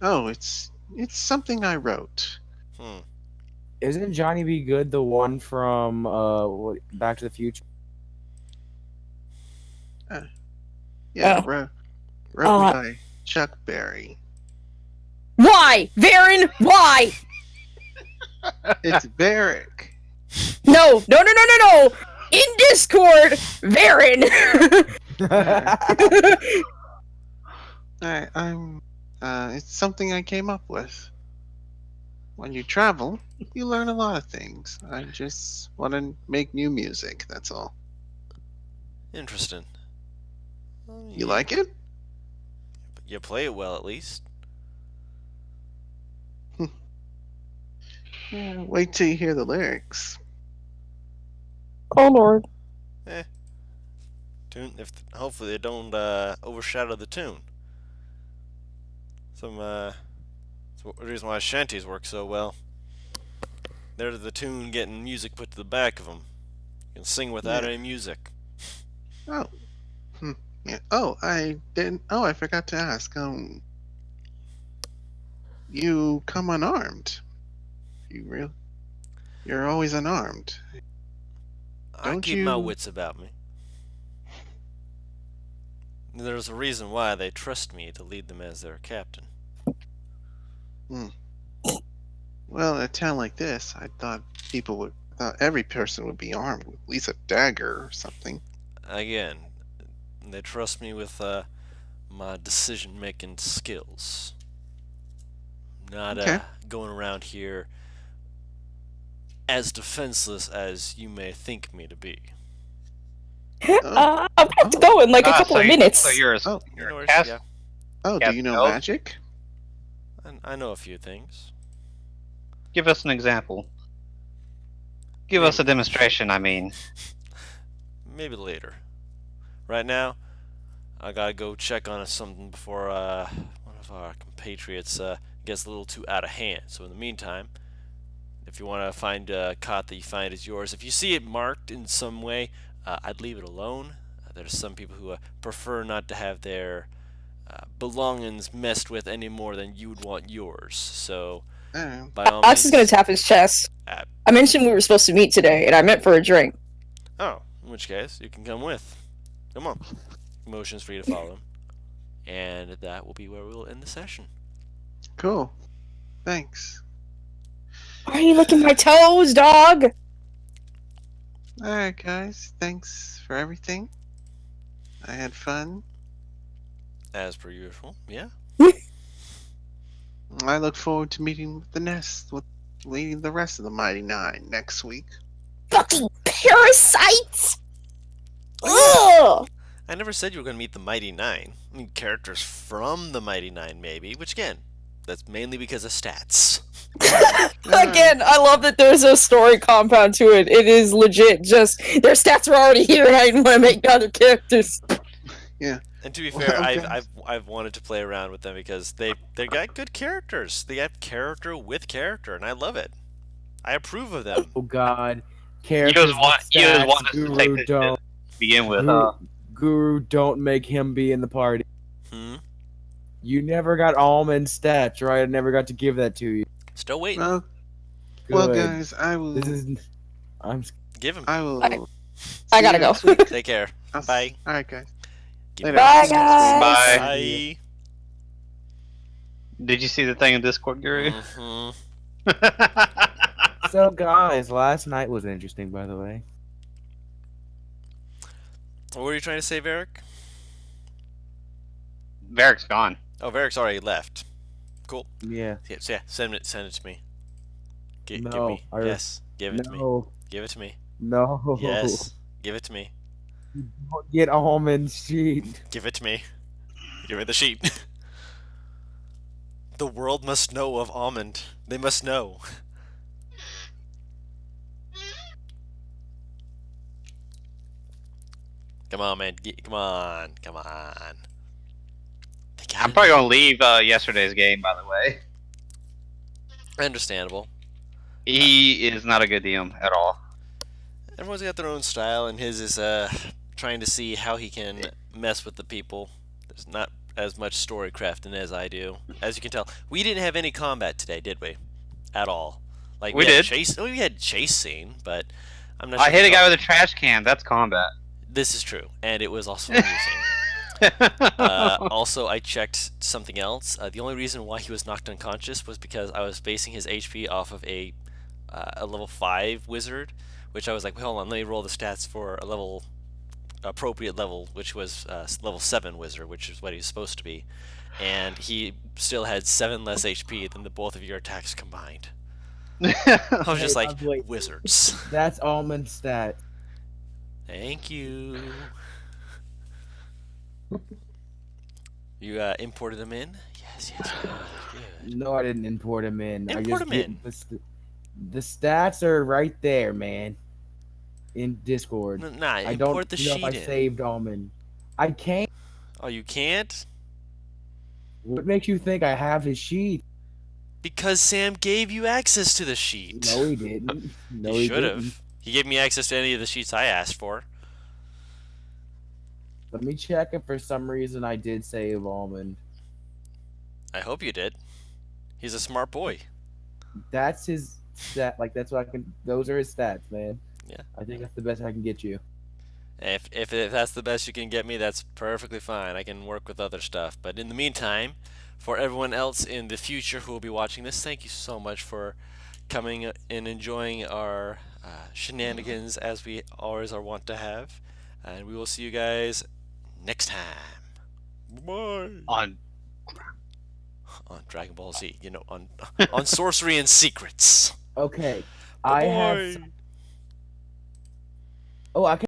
Oh, it's something I wrote. Hmm. Isn't Johnny B. Good the one from Back to the Future? Yeah, Oh. wrote by Chuck Berry. Why, Varen? Why? It's Varric. No. In Discord, Varen. I'm. It's something I came up with. When you travel, you learn a lot of things. I just want to make new music. That's all. Interesting. Well, You like it? You play it well, at least. Yeah, wait till you hear the lyrics. Oh Lord. Tune. Hopefully they don't overshadow the tune. It's the reason why shanties work so well. They're the tune getting music put to the back of them. You can sing without Yeah. any music. Oh. Yeah. Oh, I didn't. Oh, I forgot to ask. You come unarmed. You're always unarmed. I Don't keep my you- wits about me. There's a reason why they trust me to lead them as their captain. Well, in a town like this, I thought every person would be armed with at least a dagger or something. Again, they trust me with my decision-making skills. Not Okay. going around here as defenseless as you may think me to be. Oh, I'm about to go in like a couple so of you- minutes. So you're a, Oh, you're No a worries, cast. yeah. oh, Yeah, do you know no. magic? I know a few things. Give us an example. Give us a demonstration. I mean, Maybe later. Right now, I gotta go check on something before one of our compatriots gets a little too out of hand. So in the meantime, If you want to find a cot that you find is yours, if you see it marked in some way, I'd leave it alone. There's some people who prefer not to have their belongings messed with any more than you would want yours. So, by all Alex is gonna means. tap his chest. Uh, I mentioned we were supposed to meet today, and I meant for a drink. oh, in which case, you can come with. Come on. Motions for you to follow him. And that will be where we'll end the session. Cool. Thanks. Why are you licking my toes, dog? Alright, guys. Thanks for everything. I had fun. As per usual, yeah. I look forward to meeting with the Nest, with leading the rest of the Mighty Nine next week. Fucking parasites! Ugh! I never said you were going to meet the Mighty Nine. I mean, characters from the Mighty Nine, maybe, which again, that's mainly because of stats. Again, I love that there's a story compound to it. It is legit. Just their stats are already here, and I didn't want to make other characters. And to be Well, fair, okay. I've wanted to play around with them because they got good characters. They have character with character, and I love it. I approve of them. Oh God. You Characters just want with stats, us to take Guru this don't. to begin with, Guru, Guru, don't make him be in the party. Hmm. You never got almond stats, right? I never got to give that to you. Still waiting. Well, Good. guys, I will. This is. I'm. Give him. I will. I- I gotta go. Take care. I'll Bye. Alright, guys. Give Later. me Bye, a- guys. Bye. Did you see the thing in Discord, Guru? Mhm. So, guys, last night was interesting, by the way. What were you trying to say, Varric? Varric's gone. Oh, Varric's already left. Cool. Yeah. Yeah, so yeah, send it to me. Give No, me. I- Yes. Give it to me. No. Give it to me. No. Yes. Give it to me. Don't get almond sheet. Give it to me. Give me the sheet. The world must know of Almond. They must know. Come on, man. Come on. Come on. I'm probably gonna leave yesterday's game, by the way. Understandable. He is not a good DM at all. Everyone's got their own style, and his is trying to see how he can mess with the people. There's not as much story crafting as I do. As you can tell, we didn't have any combat today, did we? At all. Like We had did. Chase. Oh, we had chase scene, but I'm not. I sure hit a if guy with a trash can. That's combat. This is true, and it was also amusing. Also, I checked something else. The only reason why he was knocked unconscious was because I was basing his HP off of a level 5 wizard, which I was like, well, hold on, let me roll the stats for a level appropriate level, which was level 7 wizard, which is what he's supposed to be, and he still had 7 less HP than the both of your attacks combined. I was just like, Wait. wizards. That's almond stat. Thank you. You imported them in? Yes, good. No, I didn't import him in. I Import just 'em in. The stats are right there, man. In Discord. Nah, I import don't the know if sheet I in. saved almond. I can't. Oh, you can't? What makes you think I have his sheet? Because Sam gave you access to the sheet. No, he didn't. No, he he should didn't. have. He gave me access to any of the sheets I asked for. Let me check if for some reason I did save almond. I hope you did. He's a smart boy. That's his stat. Like that's what I can. Those are his stats, man. Yeah. I think that's the best I can get you. If that's the best you can get me, that's perfectly fine. I can work with other stuff. But in the meantime, for everyone else in the future who will be watching this, thank you so much for coming and enjoying our shenanigans as we always are wont to have. And we will see you guys next time. Bye. On On Dragon Ball Z, you know, on Sorcery and Secrets. Okay. I have. Bye. Oh, I can.